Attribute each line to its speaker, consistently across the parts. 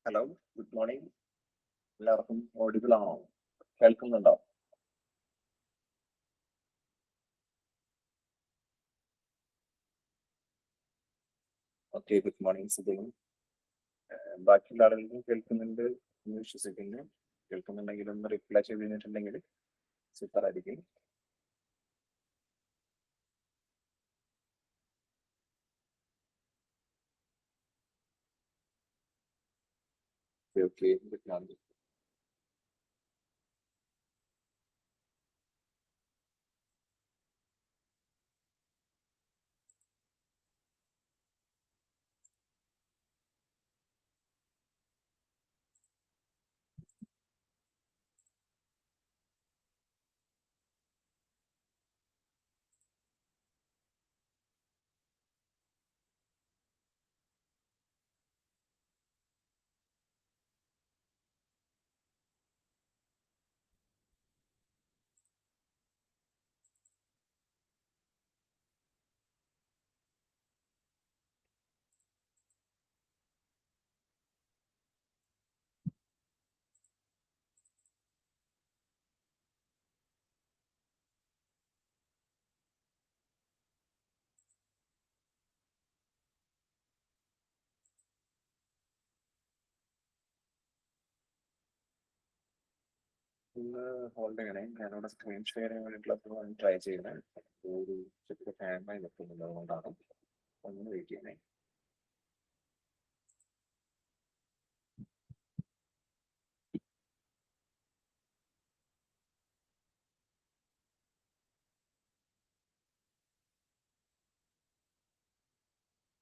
Speaker 1: Hello, good morning. എല്ലാവർക്കും audible ആണോ? കേൾക്കുന്നുണ്ടോ? Okay, good morning Sudheen. ബാക്കിയുള്ള ആളുകൾക്കും കേൾക്കുന്നുണ്ട് എന്ന് വിശ്വസിക്കുന്നു. കേൾക്കുന്നുണ്ടെങ്കിൽ ഒന്ന് റിപ്ലൈ ചെയ്തിട്ടുണ്ടെങ്കിൽ സൂപ്പർ ആയിരിക്കും. Okay, good morning. ഒന്ന് ഹോൾഡ് ചെയ്യണേ, ഞാനിവിടെ സ്ക്രീൻ ഷെയർ ചെയ്യാൻ വേണ്ടിയിട്ടുള്ള ട്രൈ ചെയ്യുന്നത്. ഒരു ചെറിയ ഫാനായി നിൽക്കുന്നുണ്ട്, അതുകൊണ്ടാണ്. ഒന്ന് വെയിറ്റ് ചെയ്യണേ.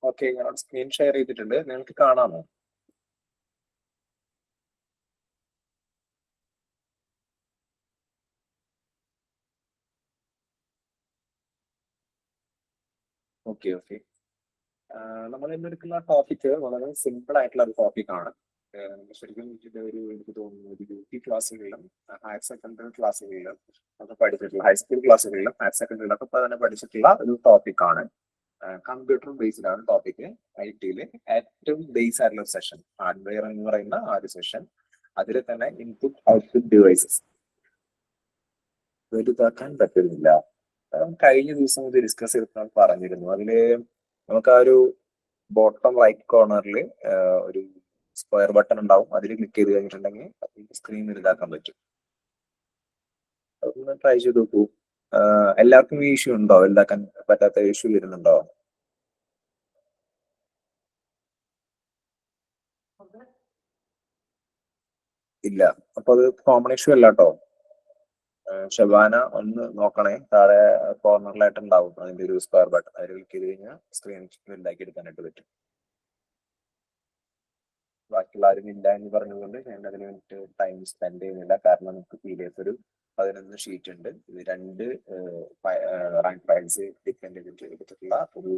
Speaker 1: ഓക്കെ, ഞാൻ സ്ക്രീൻ ഷെയർ ചെയ്തിട്ടുണ്ട്. നിങ്ങൾക്ക് കാണാമോ? Okay okay. നമ്മൾ ഇന്നെടുക്കുന്ന ടോപ്പിക് വളരെ സിമ്പിൾ ആയിട്ടുള്ള ഒരു ടോപ്പിക്കാണ്. ശരിക്കും എനിക്ക് തോന്നുന്നു ഒരു യു ക്ലാസ്സുകളിലും ഹയർ സെക്കൻഡറി ക്ലാസ്സുകളിലും ഒക്കെ പഠിച്ചിട്ടുള്ള, ഹൈസ്കൂൾ ക്ലാസ്സുകളിലും ഹയർ സെക്കൻഡറിയിലൊക്കെ തന്നെ പഠിച്ചിട്ടുള്ള ഒരു ടോപ്പിക്കാണ്. കമ്പ്യൂട്ടർ ബേസ്ഡ് ആണ് ടോപ്പിക്. ഐ ടിയിൽ ഏറ്റവും ബേസ് ആയിട്ടുള്ള സെഷൻ ഹാർഡ്വെയർ എന്ന് പറയുന്ന ആ ഒരു സെഷൻ. അതിൽ തന്നെ ഇൻപുട്ട് ഔട്ട്പുട്ട് ഡിവൈസസ് വലുതാക്കാൻ പറ്റുന്നില്ല. കഴിഞ്ഞ ദിവസം ഇത് ഡിസ്കസ് ചെയ്തിട്ട് പറഞ്ഞിരുന്നു. അതില് നമുക്ക് ആ ഒരു ബോട്ടം റൈറ്റ് കോർണറിൽ ഒരു സ്ക്വയർ ബട്ടൺ ഉണ്ടാവും. അതിൽ ക്ലിക്ക് ചെയ്ത് കഴിഞ്ഞിട്ടുണ്ടെങ്കിൽ സ്ക്രീൻ വലുതാക്കാൻ പറ്റും. അതൊന്ന് ട്രൈ ചെയ്ത് നോക്കൂ. എല്ലാവർക്കും ഈ ഇഷ്യൂ ഉണ്ടോ? വലുതാക്കാൻ പറ്റാത്ത ഇഷ്യൂ വരുന്നുണ്ടോ? ഇല്ല. അപ്പൊ അത് കോമൺ ഇഷ്യൂ അല്ല കേട്ടോ. ഷബാന ഒന്ന് നോക്കണേ. താഴെ കോർണറിലായിട്ട് ഉണ്ടാവും അതിന്റെ ഒരു സ്ക്വയർ ബട്ടൺ. അതിൽ ക്ലിക്ക് ചെയ്ത് കഴിഞ്ഞാൽ സ്ക്രീൻ വലുതാക്കി എടുക്കാനായിട്ട് പറ്റും. ബാക്കിയുള്ള ആരും ഇല്ല എന്ന് പറഞ്ഞുകൊണ്ട് ഞാൻ അതിന് വേണ്ടിയിട്ട് ടൈം സ്പെൻഡ് ചെയ്യുന്നില്ല. കാരണം നമുക്ക് PDF ഒരു 11 ഷീറ്റ് ഉണ്ട്. ഇത് 2 റാങ്ക് ഫയൽസ് ഡിപ്പെൻഡ് ചെയ്തിട്ടുള്ള ഒരു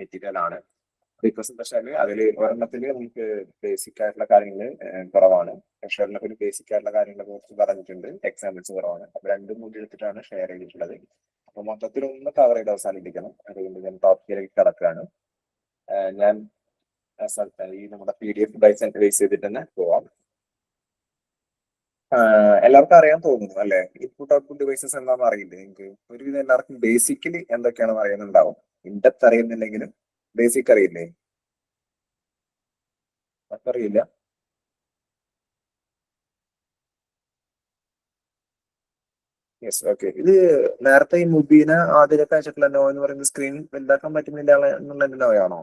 Speaker 1: മെറ്റീരിയൽ ആണ്. ബിക്കോസ് എന്താ വെച്ചാൽ അതിൽ ഒരെണ്ണത്തിൽ നമുക്ക് ബേസിക് ആയിട്ടുള്ള കാര്യങ്ങൾ കുറവാണ്. പക്ഷെ ഒരെണ്ണത്തിൽ ബേസിക് ആയിട്ടുള്ള കാര്യങ്ങളെ കുറിച്ച് പറഞ്ഞിട്ടുണ്ട്, എക്സാമ്പിൾസ് കുറവാണ്. അപ്പൊ രണ്ടും കൂടി എടുത്തിട്ടാണ് ഷെയർ ചെയ്തിട്ടുള്ളത്. അപ്പൊ മൊത്തത്തിൽ ഒന്ന് കവർ ചെയ്ത് അവസാനിപ്പിക്കണം. അതുകൊണ്ട് ഞാൻ ടോപ്പിക്കിലേക്ക് കടക്കുകയാണ്. ഞാൻ ഈ നമ്മുടെ PDF ബേസ് ചെയ്തിട്ട് തന്നെ പോവാം. എല്ലാവർക്കും അറിയാൻ തോന്നുന്നു അല്ലെ? ഇൻപുട്ട് ഔട്ട്പുട്ട് ഡിവൈസസ് എന്താണെന്ന് അറിയില്ലേ നിങ്ങൾക്ക്? ഒരുവിധം എല്ലാവർക്കും ബേസിക്കലി എന്തൊക്കെയാണെന്ന് അറിയുന്നുണ്ടാവും. ഇൻഡെപ്ത് അറിയുന്നില്ലെങ്കിലും ബേസിക് അറിയില്ലേ? അറിയില്ല. Yes, okay. ഇത് നേരത്തെ ഈ മുബീന ആദ്യമൊക്കെ അയച്ചിട്ടുള്ള നോ എന്ന് പറയുന്ന സ്ക്രീൻ വലുതാക്കാൻ പറ്റുന്നില്ല എന്നുള്ള നോയാണോ?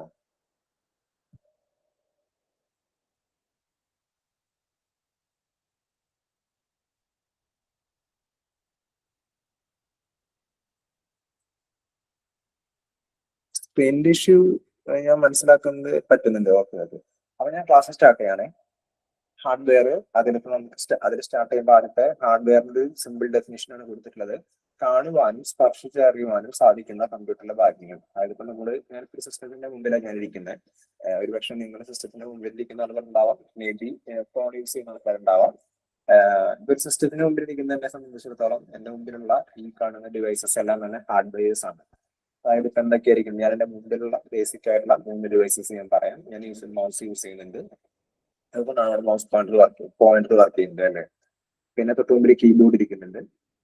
Speaker 1: സ്ക്രീനിന്റെ ഇഷ്യൂ ഞാൻ മനസ്സിലാക്കുന്നത് പറ്റുന്നുണ്ട്. Okay okay. അപ്പൊ ഞാൻ ക്ലാസ് സ്റ്റാർട്ട് ചെയ്യണേ. ഹാർഡ്വെയർ, അതിനിപ്പോ നമുക്ക് അതിൽ സ്റ്റാർട്ട് ചെയ്യുമ്പോൾ ആദ്യത്തെ ഹാർഡ്വെയറിന്റെ ഒരു സിമ്പിൾ ഡെഫിനേഷൻ ആണ് കൊടുത്തിട്ടുള്ളത്. കാണുവാനും സ്പർശിച്ചറിയുവാനും സാധിക്കുന്ന കമ്പ്യൂട്ടറിലെ ഭാഗ്യങ്ങൾ. അതിപ്പോ നമ്മള് ഞാനിപ്പോ സിസ്റ്റത്തിന്റെ മുമ്പിലാണ് ഞാൻ ഇരിക്കുന്നത്. ഒരുപക്ഷെ നിങ്ങളുടെ സിസ്റ്റത്തിന്റെ മുമ്പിൽ ഇരിക്കുന്ന ആളുകളുണ്ടാവാം, മേ ബി ഫോൺ യൂസ് ചെയ്യുന്ന ആൾക്കാരുണ്ടാവാം. ഒരു സിസ്റ്റത്തിന് മുമ്പിൽ ഇരിക്കുന്ന എന്നെ സംബന്ധിച്ചിടത്തോളം എന്റെ മുമ്പിലുള്ള ഈ കാണുന്ന ഡിവൈസസ് എല്ലാം തന്നെ ഹാർഡ്വെയർസ് ആണ്. അതായത് ഇപ്പൊ എന്തൊക്കെയായിരിക്കും, ഞാൻ എന്റെ മുമ്പിലുള്ള ബേസിക് ആയിട്ടുള്ള 3 ഡിവൈസസ് ഞാൻ പറയാം. ഞാൻ മൗസ് യൂസ് ചെയ്യുന്നുണ്ട്. അതുകൊണ്ടാണ് മൗസ് പോയിന്റർ വർക്ക് ചെയ്യുന്നത് അല്ലേ. പിന്നെ തൊട്ട് മുമ്പിൽ കീബോർഡ് ഇരിക്കുന്നുണ്ട്,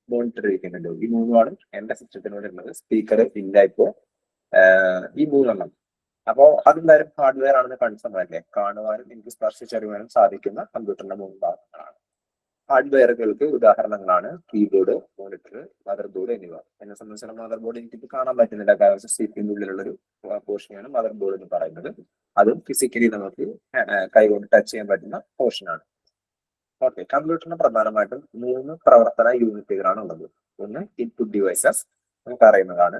Speaker 1: മോണിറ്റർ ഇരിക്കുന്നുണ്ട്. ഈ മൂന്നുമാണ് എന്റെ സിസ്റ്റത്തിനോട് ഉള്ളത്. സ്പീക്കർ ഇല്ല ഇപ്പോ, ഈ മൂന്നെണ്ണം. അപ്പോ അതെന്തായാലും ഹാർഡ്വെയർ ആണെന്ന് കൺഫേം അല്ലേ. കാണുവാനും എനിക്ക് സ്പർശിച്ചറിയാനും സാധിക്കുന്ന കമ്പ്യൂട്ടറിന്റെ മൂന്ന് ഭാഗങ്ങളാണ്. ഹാർഡ്വെയറുകൾക്ക് ഉദാഹരണങ്ങളാണ് കീബോർഡ്, മോണിറ്റർ, മദർ ബോർഡ് എന്നിവ. എന്നെ സംബന്ധിച്ചിടത്തോളം മദർ ബോർഡ് എനിക്ക് കാണാൻ പറ്റുന്നില്ല, കാരണം സിപിന്റെ ഉള്ളിലുള്ളൊരു പോർഷനാണ് മദർ ബോർഡ് എന്ന് പറയുന്നത്. അതും ഫിസിക്കലി നമുക്ക് കൈകൊണ്ട് ടച്ച് ചെയ്യാൻ പറ്റുന്ന പോർഷനാണ്. ഓക്കെ, കമ്പ്യൂട്ടറിന് പ്രധാനമായിട്ടും 3 പ്രവർത്തന യൂണിറ്റുകളാണ് ഉള്ളത്. ഒന്ന് ഇൻപുട്ട് ഡിവൈസസ്, നമുക്ക് അറിയുന്നതാണ്.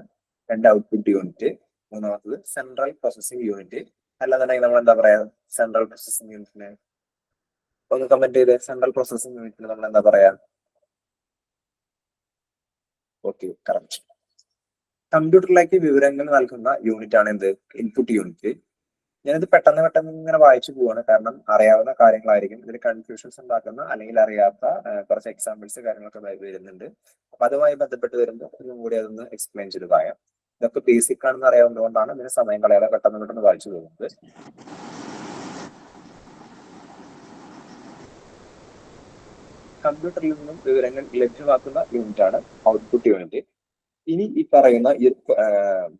Speaker 1: 2 ഔട്ട്പുട്ട് യൂണിറ്റ്, മൂന്നാമത്തത് സെൻട്രൽ പ്രോസസിംഗ് യൂണിറ്റ്. അല്ലാന്നുണ്ടെങ്കിൽ നമ്മൾ എന്താ പറയാ, സെൻട്രൽ പ്രോസസിംഗ് യൂണിറ്റിന് ഒന്ന് കമന്റ് ചെയ്ത്, സെൻട്രൽ പ്രോസസിംഗ് യൂണിറ്റിന് നമ്മൾ എന്താ പറയാ? Okay, correct. കമ്പ്യൂട്ടറിലേക്ക് വിവരങ്ങൾ നൽകുന്ന യൂണിറ്റ് ആണ് എന്ത്? Input unit. ഞാനിത് പെട്ടെന്ന് ഇങ്ങനെ വായിച്ചു പോവാണ്, കാരണം അറിയാവുന്ന കാര്യങ്ങളായിരിക്കും. ഇതിൽ കൺഫ്യൂഷൻസ് ഉണ്ടാക്കുന്ന അല്ലെങ്കിൽ അറിയാത്ത കുറച്ച് എക്സാമ്പിൾസ് കാര്യങ്ങളൊക്കെ വരുന്നുണ്ട്. അപ്പൊ അതുമായി ബന്ധപ്പെട്ട് വരുമ്പോൾ ഒന്നും കൂടി അതൊന്ന് എക്സ്പ്ലെയിൻ ചെയ്ത് പറയാം. ഇതൊക്കെ ബേസിക് ആണെന്ന് അറിയാവുന്നതുകൊണ്ടാണ് ഇതിന് സമയം കളയാതെ പെട്ടെന്ന് വായിച്ചു പോകുന്നത്. കമ്പ്യൂട്ടറിൽ നിന്നും വിവരങ്ങൾ ലഭ്യമാക്കുന്ന യൂണിറ്റ് ആണ് ഔട്ട്പുട്ട് യൂണിറ്റ്. ഇനി ഈ പറയുന്ന ഈ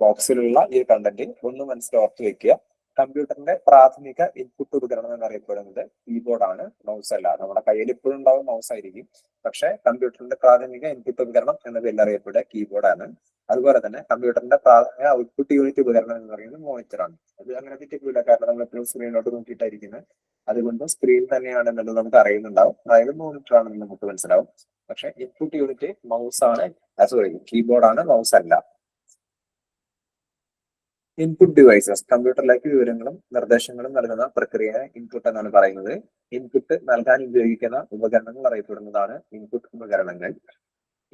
Speaker 1: ബോക്സിലുള്ള ഈ കണ്ടന്റ് ഒന്ന് മനസ്സിലോർത്ത് വെക്കുക. കമ്പ്യൂട്ടറിന്റെ പ്രാഥമിക ഇൻപുട്ട് ഉപകരണം എന്നറിയപ്പെടുന്നത് കീബോർഡാണ്, മൗസ് അല്ല. നമ്മുടെ കയ്യിൽ ഇപ്പോഴും ഉണ്ടാവും മൗസ് ആയിരിക്കും, പക്ഷെ കമ്പ്യൂട്ടറിന്റെ പ്രാഥമിക ഇൻപുട്ട് ഉപകരണം എന്ന പേരിൽ അറിയപ്പെടുക കീബോർഡാണ്. അതുപോലെ തന്നെ കമ്പ്യൂട്ടറിന്റെ പ്രാഥമിക ഔട്ട്പുട്ട് യൂണിറ്റ് ഉപകരണം എന്ന് പറയുന്നത് മോണിറ്റർ ആണ്. അത് അങ്ങനെ തെറ്റില്ല, കാരണം നമ്മൾ എപ്പോഴും സ്ക്രീനിലോട്ട് നോക്കിയിട്ടായിരിക്കുന്നത്. അതുകൊണ്ട് സ്ക്രീൻ തന്നെയാണ് എന്നുള്ളത് നമുക്ക് അറിയുന്നുണ്ടാവും, അതായത് മോണിറ്റർ ആണെന്ന് നമുക്ക് മനസ്സിലാവും. പക്ഷെ ഇൻപുട്ട് യൂണിറ്റ് മൗസ് ആണ്, സോറി കീബോർഡ് ആണ്, മൗസ് അല്ല. ഇൻപുട്ട് ഡിവൈസസ്, കമ്പ്യൂട്ടറിലേക്ക് വിവരങ്ങളും നിർദ്ദേശങ്ങളും നൽകുന്ന പ്രക്രിയയെ ഇൻപുട്ട് എന്നാണ് പറയുന്നത്. ഇൻപുട്ട് നൽകാൻ ഉപയോഗിക്കുന്ന ഉപകരണങ്ങൾ അറിയപ്പെടുന്നതാണ് ഇൻപുട്ട് ഉപകരണങ്ങൾ.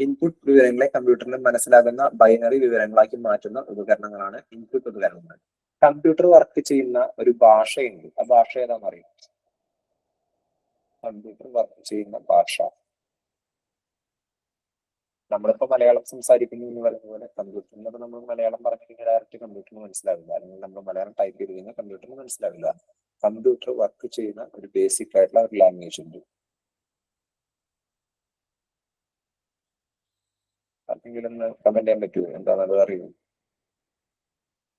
Speaker 1: ഇൻപുട്ട് വിവരങ്ങളെ കമ്പ്യൂട്ടറിന് മനസ്സിലാകുന്ന ബൈനറി വിവരങ്ങളാക്കി മാറ്റുന്ന ഉപകരണങ്ങളാണ് ഇൻപുട്ട് ഉപകരണങ്ങൾ. കമ്പ്യൂട്ടർ വർക്ക് ചെയ്യുന്ന ഒരു ഭാഷയുണ്ട്, ആ ഭാഷ ഏതാണെന്ന് അറിയാം? കമ്പ്യൂട്ടർ വർക്ക് ചെയ്യുന്ന ഭാഷ, നമ്മളിപ്പോ മലയാളം സംസാരിക്കുന്നു എന്ന് പറയുന്ന പോലെ കമ്പ്യൂട്ടറിനോട് നമ്മൾ മലയാളം പറഞ്ഞിട്ട് ഡയറക്റ്റ് കമ്പ്യൂട്ടറിന് മനസ്സിലാവില്ല, അല്ലെങ്കിൽ നമ്മൾ മലയാളം ടൈപ്പ് ചെയ്ത് കഴിഞ്ഞാൽ കമ്പ്യൂട്ടറിന് മനസ്സിലാവില്ല. കമ്പ്യൂട്ടർ വർക്ക് ചെയ്യുന്ന ഒരു ബേസിക് ആയിട്ടുള്ള ഒരു ലാംഗ്വേജ് ഉണ്ട്. ആർക്കെങ്കിലും കമന്റ് ചെയ്യാൻ പറ്റുമോ? എന്താണത് അറിയുമോ?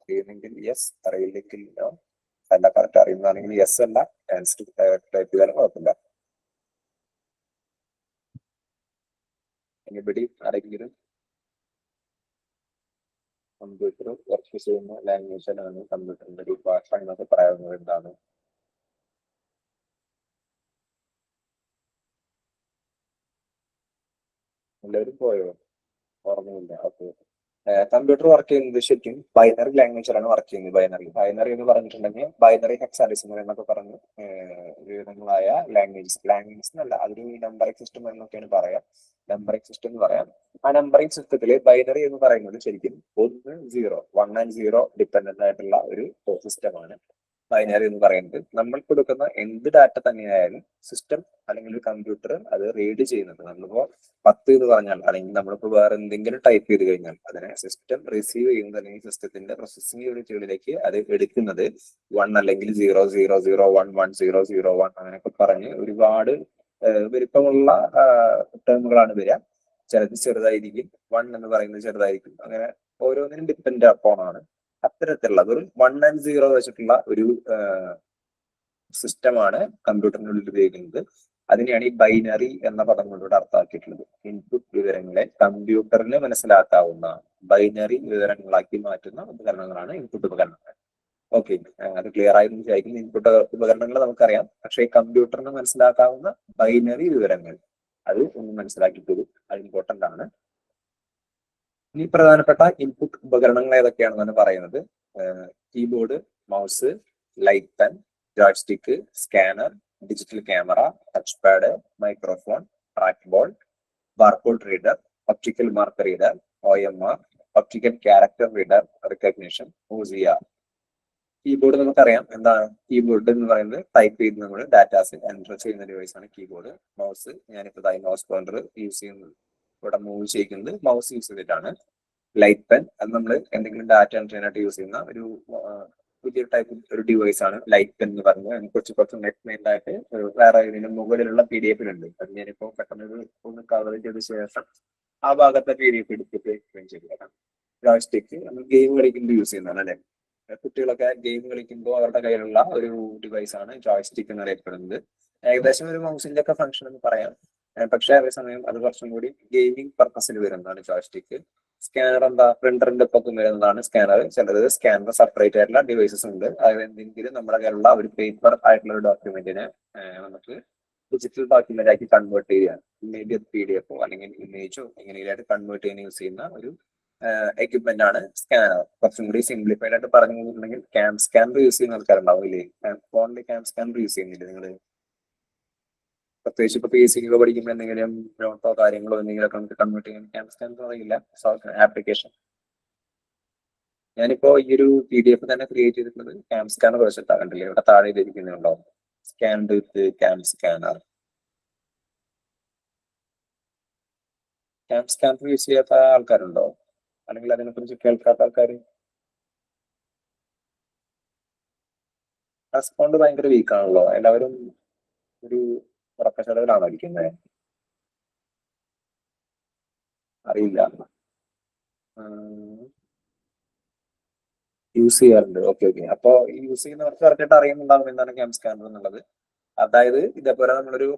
Speaker 1: അറിയുന്നെങ്കിൽ യെസ്, അറിയില്ലെങ്കിൽ നോ. അല്ല, കറക്റ്റ് അറിയുന്നതാണെങ്കിൽ യെസ് അല്ല, ആൻസർ ടൈപ്പ് ചെയ്താലും കുഴപ്പമില്ല. എനിബഡി, ആരെങ്കിലും? കമ്പ്യൂട്ടർ വർക്ക് ചെയ്യുന്ന ലാംഗ്വേജിലാണ് കമ്പ്യൂട്ടറിന്റെ ഒരു ഭാഷ എന്നൊക്കെ പറയാവുന്നത് എന്താണ്? എല്ലാവരും പോയോ? ഓർമ്മയില്ല. ഓക്കെ, കമ്പ്യൂട്ടർ വർക്ക് ചെയ്യുന്നത് ശരിക്കും ബൈനറി ലാംഗ്വേജിലാണ് വർക്ക് ചെയ്യുന്നത്. ബൈനറി എന്ന് പറഞ്ഞിട്ടുണ്ടെങ്കിൽ ബൈനറി ഹെക്സാഡെസിമൽ എന്നൊക്കെ പറഞ്ഞ് വിവിധങ്ങളായ ലാംഗ്വേജസ് എന്നല്ല, അതൊരു നമ്പറിംഗ് സിസ്റ്റം എന്നൊക്കെയാണ് പറയാം. നമ്പറിംഗ് സിസ്റ്റം എന്ന് പറയാം. ആ നമ്പറിംഗ് സിസ്റ്റത്തില് ബൈനറി എന്ന് പറയുന്നത് ശരിക്കും 1 and 0 ഡിപ്പെൻഡന്റ് ആയിട്ടുള്ള ഒരു സിസ്റ്റമാണ് ബൈനറി എന്ന് പറയുന്നത്. നമ്മൾ കൊടുക്കുന്ന എന്ത് ഡാറ്റ തന്നെയായാലും സിസ്റ്റം അല്ലെങ്കിൽ ഒരു കമ്പ്യൂട്ടർ അത് റീഡ് ചെയ്യുന്നത്, നമ്മളിപ്പോ 10 എന്ന് പറഞ്ഞാൽ അല്ലെങ്കിൽ നമ്മളിപ്പോ വേറെ എന്തെങ്കിലും ടൈപ്പ് ചെയ്ത് കഴിഞ്ഞാൽ അതിനെ സിസ്റ്റം റിസീവ് ചെയ്യുന്നത്, അല്ലെങ്കിൽ സിസ്റ്റത്തിന്റെ പ്രോസസിംഗ് യൂണിറ്റുകളിലേക്ക് അത് എടുക്കുന്നത് 1 അല്ലെങ്കിൽ 000110001 അങ്ങനെയൊക്കെ പറഞ്ഞ് ഒരുപാട് വലിപ്പമുള്ള ടേമുകളാണ് വരിക. ചിലത് ചെറുതായിരിക്കും, 1 എന്ന് പറയുന്നത് ചെറുതായിരിക്കും, അങ്ങനെ ഓരോന്നിനും ഡിപ്പെൻഡ് അപ്പോണാണ്. അത്തരത്തിലുള്ള വെറും 1 and 0 വെച്ചിട്ടുള്ള ഒരു സിസ്റ്റമാണ് കമ്പ്യൂട്ടറിനുള്ളിൽ ഉപയോഗിക്കുന്നത്. അതിനെയാണ് ഈ ബൈനറി എന്ന പദം കൊണ്ടുകൂടെ അർത്ഥമാക്കിയിട്ടുള്ളത്. ഇൻപുട്ട് വിവരങ്ങളെ കമ്പ്യൂട്ടറിന് മനസ്സിലാക്കാവുന്ന ബൈനറി വിവരങ്ങളാക്കി മാറ്റുന്ന ഉപകരണങ്ങളാണ് ഇൻപുട്ട് ഉപകരണങ്ങൾ. ഓക്കെ, അത് ക്ലിയർ ആയി വിചാരിക്കുന്നു. ഇൻപുട്ട് ഉപകരണങ്ങൾ നമുക്കറിയാം, പക്ഷേ കമ്പ്യൂട്ടറിന് മനസ്സിലാക്കാവുന്ന ബൈനറി വിവരങ്ങൾ അത് ഒന്ന് മനസ്സിലാക്കി തരും, അത് ഇമ്പോർട്ടന്റ് ആണ്. ഇനി പ്രധാനപ്പെട്ട ഇൻപുട്ട് ഉപകരണങ്ങൾ ഏതൊക്കെയാണെന്നാണ് പറയുന്നത്. Keyboard, mouse, light pen, joystick, scanner, digital camera, touch pad, microphone, track ball, barcode reader, optical mark reader, OMR, optical character reader recognition, OCR. Keyboard നമുക്കറിയാം എന്താണ്. കീബോർഡ് എന്ന് പറയുന്നത് ടൈപ്പ് ചെയ്ത് നമ്മൾ ഡാറ്റാസ് എൻ്റർ ചെയ്യുന്ന ഡിവൈസ് ആണ് കീബോർഡ്. മൗസ്, ഞാനിപ്പോൾ mouse pointer use ചെയ്യുന്നത്, ഇവിടെ മൂവ് ചെയ്യുന്നത് മൗസ് യൂസ് ചെയ്തിട്ടാണ്. ലൈറ്റ് പെൻ, അത് നമ്മൾ എന്തെങ്കിലും ഡാറ്റ എൻ്റർ ചെയ്യാനായിട്ട് യൂസ് ചെയ്യുന്ന ഒരു പുതിയ ടൈപ്പ് ഒരു ഡിവൈസ് ആണ് ലൈറ്റ് എന്ന് പറഞ്ഞ് അതിനെ കുറിച്ച് കുറച്ച് എക്സ്പ്ലെയിൻ ആയിട്ട് വേറെ ഇതിന് മുകളിലുള്ള PDF-ലുണ്ട്. അത് ഞാനിപ്പോ പെട്ടെന്ന് ഒന്ന് കവർ ചെയ്ത ശേഷം ആ ഭാഗത്തെ PDF എടുത്തിട്ട് എക്സ്പ്ലെയിൻ ചെയ്തു തരാം. ജോയ്സ്റ്റിക്ക് നമ്മൾ ഗെയിം കളിക്കുമ്പോൾ യൂസ് ചെയ്യുന്നതാണ് അല്ലെ. കുട്ടികളൊക്കെ ഗെയിം കളിക്കുമ്പോൾ അവരുടെ കയ്യിലുള്ള ഒരു ഡിവൈസ് ആണ് ജോയ്സ്റ്റിക്ക് എന്നറിയപ്പെടുന്നത്. ഏകദേശം ഒരു മൗസിന്റെ ഒക്കെ ഫംഗ്ഷൻ എന്ന് പറയാം. പക്ഷേ അതേസമയം അത് കുറച്ചും കൂടി ഗെയിമിംഗ് പർപ്പസിൽ വരുന്നതാണ് ജോയ്സ്റ്റിക്ക്. സ്കാനർ എന്താ പ്രിന്ററിന്റെ ഒപ്പം വരുന്നതാണ് സ്കാനർ. ചിലത് സ്കാനർ സെപ്പറേറ്റ് ആയിട്ടുള്ള ഡിവൈസസ് ഉണ്ട്. അതായത് എന്തെങ്കിലും നമ്മുടെ കയ്യിലുള്ള ഒരു പേപ്പർ ആയിട്ടുള്ള ഒരു ഡോക്യുമെന്റിനെ നമുക്ക് ഡിജിറ്റൽ ഡോക്യുമെന്റ് ആക്കി കൺവേർട്ട് ചെയ്യുകയാണ്. ഇമേജ് PDF അല്ലെങ്കിൽ ഇമേജോ എങ്ങനെയായിട്ട് കൺവേർട്ട് ചെയ്യാൻ യൂസ് ചെയ്യുന്ന ഒരു എക്യുപ്മെന്റ് ആണ് സ്കാനർ. കുറച്ചും കൂടി സിംപ്ലിഫൈഡ് ആയിട്ട് പറഞ്ഞു കഴിഞ്ഞിട്ടുണ്ടെങ്കിൽ ക്യാം സ്കാനർ യൂസ് ചെയ്യുന്ന ആൾക്കാരുണ്ടാവും ഇല്ലേ? ഫോണിൽ ക്യാം സ്കാനർ യൂസ് ചെയ്യുന്നില്ല നിങ്ങൾ? പ്രത്യേകിച്ച് ഇപ്പൊ PSC ഒക്കെ പഠിക്കുമ്പോൾ എന്തെങ്കിലും നോട്ടോ കാര്യങ്ങളോ എന്തെങ്കിലുമൊക്കെ നമുക്ക് കൺവേർട്ട് ചെയ്യാൻ ക്യാം സ്കാനർ അറിയില്ല ആപ്ലിക്കേഷൻ. ഞാനിപ്പോ ഈ ഒരു PDF തന്നെ ക്രിയേറ്റ് ചെയ്തിട്ടുള്ളത് ക്യാം സ്കാനർ വെച്ചിട്ടാണ്. കണ്ടില്ലേ ഇവിടെ താഴെ ചെയ്തിരിക്കുന്നുണ്ടാവും scan with cam scanner. Cam scanner use ചെയ്യാത്ത ആൾക്കാരുണ്ടോ? അല്ലെങ്കിൽ അതിനെ കുറിച്ച് കേൾക്കാത്ത ആൾക്കാർ? റെസ്പോണ്ട് ഭയങ്കര വീക്ക് ആണല്ലോ. എല്ലാവരും ഒരു ഉറക്കച്ചടവിലാണോ ഇരിക്കുന്നത്? അറിയില്ല. യൂസ് ചെയ്യാറുണ്ട്. Okay okay. അപ്പോ യൂസ് ചെയ്യുന്നവർക്ക് കറക്റ്റായിട്ട് അറിയുന്നുണ്ടാവും എന്താണ് ക്യാം സ്കാനർ എന്നുള്ളത്. അതായത് ഇതേപോലെ നമ്മളൊരു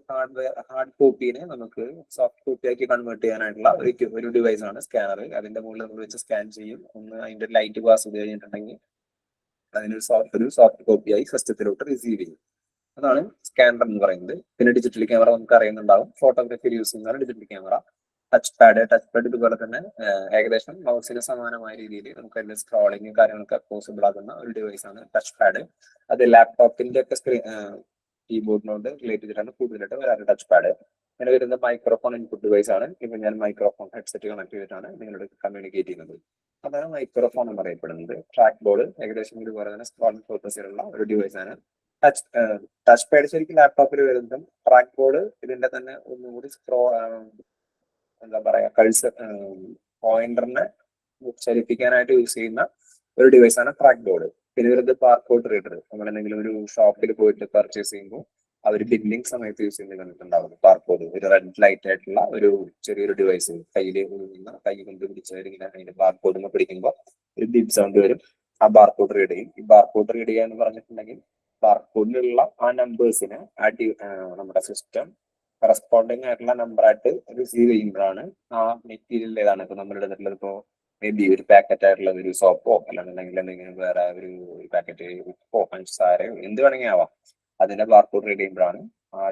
Speaker 1: ഹാർഡ് കോപ്പീനെ നമുക്ക് സോഫ്റ്റ് കോപ്പി ആക്കി കൺവേർട്ട് ചെയ്യാനായിട്ടുള്ള ഒരു ഡിവൈസ് ആണ് സ്കാനർ. അതിന്റെ മുകളിൽ നമ്മൾ വെച്ച് സ്കാൻ ചെയ്യും. ഒന്ന് അതിന്റെ ലൈറ്റ് പാസ് ചെയ്ത് കഴിഞ്ഞിട്ടുണ്ടെങ്കിൽ അതിനൊരു സോഫ്റ്റ് കോപ്പിയായി സിസ്റ്റത്തിലോട്ട് റിസീവ് ചെയ്യും. അതാണ് സ്കാനർ എന്ന് പറയുന്നത്. പിന്നെ ഡിജിറ്റൽ ക്യാമറ നമുക്ക് അറിയുന്നുണ്ടാവും. ഫോട്ടോഗ്രാഫിയിൽ യൂസ് ചെയ്യുന്നതാണ് ഡിജിറ്റൽ ക്യാമറ. ടച്ച് പാഡ് ഇതുപോലെ തന്നെ ഏകദേശം മൗസിന് സമാനമായ രീതിയിൽ നമുക്ക് അതിന്റെ സ്ക്രോളിംഗ് കാര്യങ്ങളൊക്കെ പോസിബിൾ ആകുന്ന ഒരു ഡിവൈസ് ആണ് ടച്ച് പാഡ്. അത് ലാപ്ടോപ്പിന്റെ ഒക്കെ സ്ക്രീൻ കീബോർഡിനോട് റിലേറ്റ് ചെയ്തിട്ടാണ് കൂടുതലായിട്ട് വരാറ് ടച്ച് പാഡ്. അങ്ങനെ വരുന്ന മൈക്രോഫോൺ ഇൻപുട്ട് ഡിവൈസ് ആണ്. ഇപ്പൊ ഞാൻ മൈക്രോഫോൺ ഹെഡ്സെറ്റ് കണക്ട് ചെയ്തിട്ടാണ് നിങ്ങളോട് കമ്മ്യൂണിക്കേറ്റ് ചെയ്യുന്നത്. അതാണ് മൈക്രോഫോൺ എന്ന് പറയപ്പെടുന്നത്. ട്രാക്ക് ബോർഡ് ഏകദേശം ഇതുപോലെ തന്നെ സ്ക്രോളിംഗ് പർപ്പസിലുള്ള ഒരു ഡിവൈസ് ആണ്. ടച്ച് ടച്ച് പാഡ് ശരിക്കും ലാപ്ടോപ്പിൽ വരുന്നതും ട്രാക്ക് ബോർഡ് ഇതിന്റെ തന്നെ ഒന്നുകൂടി എന്താ പറയാ പോയിന്ററിനെ ചലിപ്പിക്കാനായിട്ട് യൂസ് ചെയ്യുന്ന ഒരു ഡിവൈസ് ആണ് ട്രാക്ക് ബോർഡ്. പിന്നെ വരുന്നത് ബാർകോഡ് റീഡർ. നമ്മൾ എന്തെങ്കിലും ഒരു ഷോപ്പിൽ പോയിട്ട് പർച്ചേസ് ചെയ്യുമ്പോൾ അവർ ബില്ലിംഗ് സമയത്ത് യൂസ് ചെയ്യുന്നത് കണ്ടിട്ടുണ്ടാവും. ബാർകോഡ് ഒരു റെഡ് ലൈറ്റ് ആയിട്ടുള്ള ഒരു ചെറിയൊരു ഡിവൈസ് കയ്യിൽ കൈ കൊണ്ട് പിടിച്ചാൽ ഇങ്ങനെ അതിന്റെ ബാർകോഡ് പിടിക്കുമ്പോൾ ഒരു ബിബ് സൗണ്ട് വരും. ആ ബാർകോഡ് റീഡ് ചെയ്യും. ഈ ബാർകോഡ് റീഡ് ചെയ്യുക എന്ന് പറഞ്ഞിട്ടുണ്ടെങ്കിൽ ബാർകോഡിലുള്ള ആ നമ്പേഴ്സിന് നമ്മുടെ സിസ്റ്റം കറസ്പോണ്ടിങ് ആയിട്ടുള്ള നമ്പറായിട്ട് റിസീവ് ചെയ്യുമ്പോഴാണ് ആ മെറ്റീരിയൽ ഏതാണ് ഇപ്പൊ നമ്മൾ എടുത്തിട്ടുള്ളത്. ഇപ്പോ മേ ബി ഒരു പാക്കറ്റ് ആയിട്ടുള്ള ഒരു സോപ്പോ അല്ലാന്നുണ്ടെങ്കിൽ എന്തെങ്കിലും വേറെ ഒരു പാക്കറ്റ് ഉപ്പോ പഞ്ചസാരയോ എന്ത് വേണമെങ്കിൽ ആവാം. അതിന്റെ ബാർകോഡ് റീഡ് ചെയ്യുമ്പോഴാണ് ആ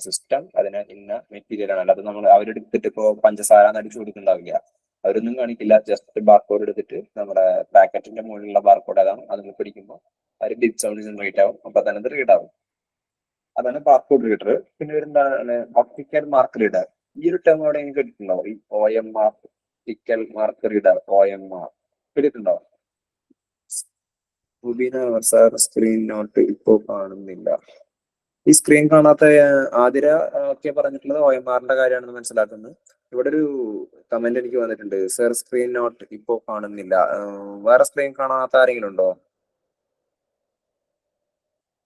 Speaker 1: സിസ്റ്റം അതിനെ ഇന്ന മെറ്റീരിയൽ ആണ്. അല്ലാതെ നമ്മൾ അവരെടുത്തിട്ട് ഇപ്പോ പഞ്ചസാര അടിച്ചു കൊടുക്കുന്നുണ്ടാവില്ല. അവരൊന്നും കാണിക്കില്ല. ജസ്റ്റ് ബാർകോഡ് എടുത്തിട്ട് നമ്മുടെ പാക്കറ്റിന്റെ മുകളിലുള്ള ബാർകോഡ് ഏതാണ് അതൊന്ന് പിടിക്കുമ്പോൾ ഒരു ബിഗ് സൗണ്ട് ജനറേറ്റ് ആവും. അപ്പൊ തന്നെ അത് റീഡ് ആവും. അതാണ് ബാർകോഡ് റീഡർ. പിന്നെ വരുന്നതാണ് ഒപ്റ്റിക്കൽ മാർക്ക് റീഡർ. ഈ ഒരു ടേം അവിടെ എനിക്ക് കേട്ടിട്ടുണ്ടോ? ഈ OMR optical mark reader OMR കേട്ടിട്ടുണ്ടോ? മുബീന സാർ സ്ക്രീൻ നോട്ട് ഇപ്പോ കാണുന്നില്ല. ഈ സ്ക്രീൻ കാണാത്ത ആതിര ഒക്കെ പറഞ്ഞിട്ടുള്ളത് OMR-ന്റെ കാര്യമാണെന്ന് മനസ്സിലാക്കുന്നു. ഇവിടെ ഒരു കമന്റ് എനിക്ക് വന്നിട്ടുണ്ട്. സർ സ്ക്രീൻ നോട്ട് ഇപ്പോ കാണുന്നില്ല. വേറെ സ്ക്രീൻ കാണാത്ത ആരെങ്കിലും ഉണ്ടോ?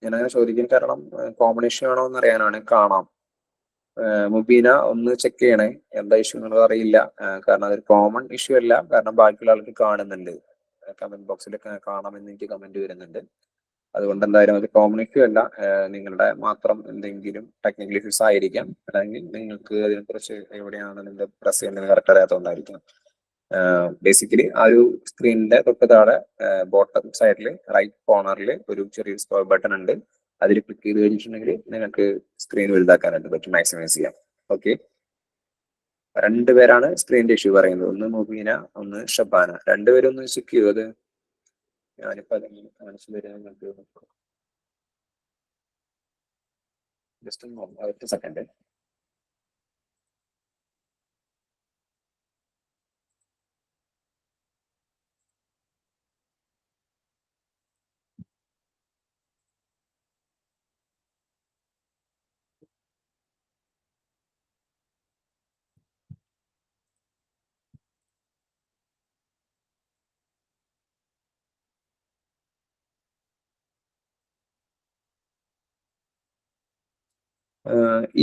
Speaker 1: ഞാനങ്ങനെ ചോദിക്കാൻ കാരണം കോമൺ ഇഷ്യൂ ആണോ എന്ന് അറിയാനാണ്. കാണാം. മുബീന ഒന്ന് ചെക്ക് ചെയ്യണേ എന്താ ഇഷ്യൂ എന്നുള്ളത് അറിയില്ല. കാരണം അതൊരു കോമൺ ഇഷ്യൂ അല്ല. കാരണം ബാക്കിയുള്ള ആൾക്ക് കാണുന്നുണ്ട്. കമന്റ് ബോക്സിൽ കാണാമെന്ന് എനിക്ക് കമന്റ് വരുന്നുണ്ട്. അതുകൊണ്ട് എന്തായാലും അത് കോമൺ ഇഷ്യൂ അല്ല. നിങ്ങളുടെ മാത്രം എന്തെങ്കിലും ടെക്നിക്കൽ ഇഷ്യൂസ് ആയിരിക്കാം. അല്ലെങ്കിൽ നിങ്ങൾക്ക് അതിനെക്കുറിച്ച് എവിടെയാണ് നിങ്ങൾ പ്രസ് ചെയ്യേണ്ടത് കറക്റ്റ് അറിയാത്തതുകൊണ്ടായിരിക്കാം. ബേസിക്കലി ആ ഒരു സ്ക്രീനിന്റെ തൊട്ട് താഴെ ബോട്ടം സൈഡിൽ റൈറ്റ് കോർണറിൽ ഒരു ചെറിയൊരു സ്ക്രോൾ ബട്ടൺ ഉണ്ട്. അതിൽ ക്ലിക്ക് ചെയ്ത് കഴിഞ്ഞിട്ടുണ്ടെങ്കിൽ നിങ്ങൾക്ക് സ്ക്രീൻ വലുതാക്കാനായിട്ട് പറ്റും, മാക്സിമൈസ് ചെയ്യാം. ഓക്കെ. രണ്ടുപേരാണ് സ്ക്രീനിന്റെ ഇഷ്യൂ പറയുന്നത്. ഒന്ന് മുബീന, ഒന്ന് ഷബാന. രണ്ടുപേരും ഒന്ന് ചെക്ക് ചെയ്യൂ. അത് ഞാനിപ്പോ അതെങ്ങനെ കാണിച്ചു തരാൻ നിങ്ങൾക്ക് ജസ്റ്റ് ഒറ്റ സെക്കൻഡ്.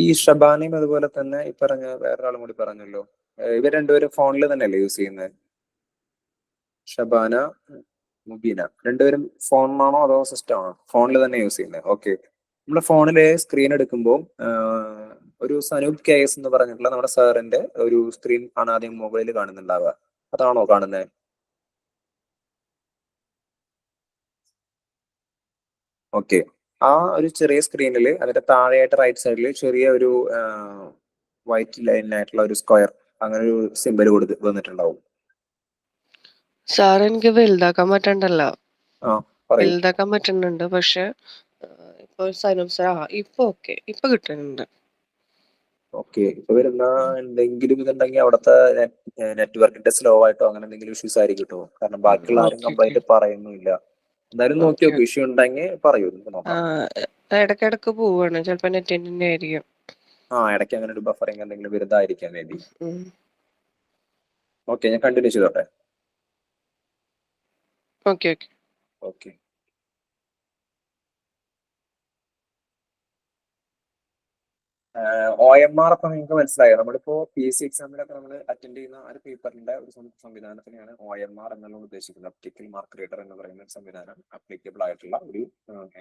Speaker 1: ഈ ഷബാനയും അതുപോലെ തന്നെ ഈ പറഞ്ഞ വേറൊരാളും കൂടി പറഞ്ഞല്ലോ, ഇവർ രണ്ടുപേരും ഫോണിൽ തന്നെയല്ലേ യൂസ് ചെയ്യുന്നത്? ഷബാന, മുബീന, രണ്ടുപേരും ഫോണിലാണോ അതോ സിസ്റ്റം ആണോ? ഫോണിൽ തന്നെ യൂസ് ചെയ്യുന്നത്. ഓക്കെ. നമ്മുടെ ഫോണില് സ്ക്രീൻ എടുക്കുമ്പോൾ ഒരു സനൂപ് കെ എസ് എന്ന് പറഞ്ഞിട്ടുള്ള നമ്മുടെ സാറിന്റെ ഒരു സ്ക്രീൻ ആണ് ആദ്യം മൊബൈലിൽ കാണുന്നുണ്ടാവുക. അതാണോ കാണുന്നത്? ഓക്കെ. ആ ഒരു ചെറിയ സ്ക്രീനിൽ അതിന്റെ താഴെയായിട്ട് റൈറ്റ് സൈഡിൽ ചെറിയ ഒരു വൈറ്റ് ലൈനായിട്ടുള്ള ഒരു സ്ക്വയർ, അങ്ങനെ ഒരു സിമ്പൽ കൊടുത്ത് വന്നിട്ടുണ്ടാവും.
Speaker 2: സാർ എനിക്ക് വലുതാക്കാൻ പറ്റണ്ടല്ലോ.
Speaker 1: ആ പറയൂ.
Speaker 2: വലുതാക്കാൻ പറ്റുന്നുണ്ട്, പക്ഷെ ഇപ്പൊ സൈനപ്പ് സാർ ഇപ്പൊ ഓക്കെ, ഇപ്പൊ കിട്ടുന്നുണ്ട്.
Speaker 1: ഓക്കെ. ഇപ്പൊ വരുന്ന എന്തെങ്കിലും ഇതുണ്ടെങ്കിൽ അവിടുത്തെ നെറ്റ്വർക്കിന്റെ സ്ലോ ആയിട്ടോ അങ്ങനെ എന്തെങ്കിലും ഇഷ്യൂസ് ആയിരിക്കും കേട്ടോ. കാരണം ബാക്കിയുള്ള ആരും
Speaker 2: ഓക്കെ
Speaker 1: കംപ്ലൈന്റ് പറയുന്നില്ല. എന്തായാലും നോക്കി
Speaker 2: ഓക്കെ.
Speaker 1: നോക്കൂ, ഇഷ്യൂ ഉണ്ടെങ്കിൽ പറയൂ, നമുക്ക് നോക്കാം.
Speaker 2: ഇടക്കിടക്ക് പോവാണ്, ചിലപ്പോ നെറ്റിന്റെ ആയിരിക്കും.
Speaker 1: ഇടയ്ക്ക് അങ്ങനെ ഒരു ബഫറിങ് എന്തെങ്കിലും വരുന്നതായിരിക്കാം മേ ബി.
Speaker 2: ഉം.
Speaker 1: ഓക്കെ, ഞാൻ കണ്ടിന്യൂ ചെയ്തോട്ടെ.
Speaker 2: Okay okay.
Speaker 1: ഓക്കെ. OMR അപ്പൊ നിങ്ങൾക്ക് മനസ്സിലായോ? നമ്മളിപ്പോ PSC എക്സാമിലൊക്കെ നമ്മൾ അറ്റൻഡ് ചെയ്യുന്ന ഒരു പേപ്പറിന്റെ ഒരു സംവിധാനത്തിനെയാണ് OMR എന്നുള്ളത് ഉദ്ദേശിക്കുന്നത്. ഒപ്റ്റിക്കൽ മാർക്ക് റീഡർ എന്ന് പറയുന്ന ഒരു സംവിധാനം അപ്ലിക്കബിൾ ആയിട്ടുള്ള ഒരു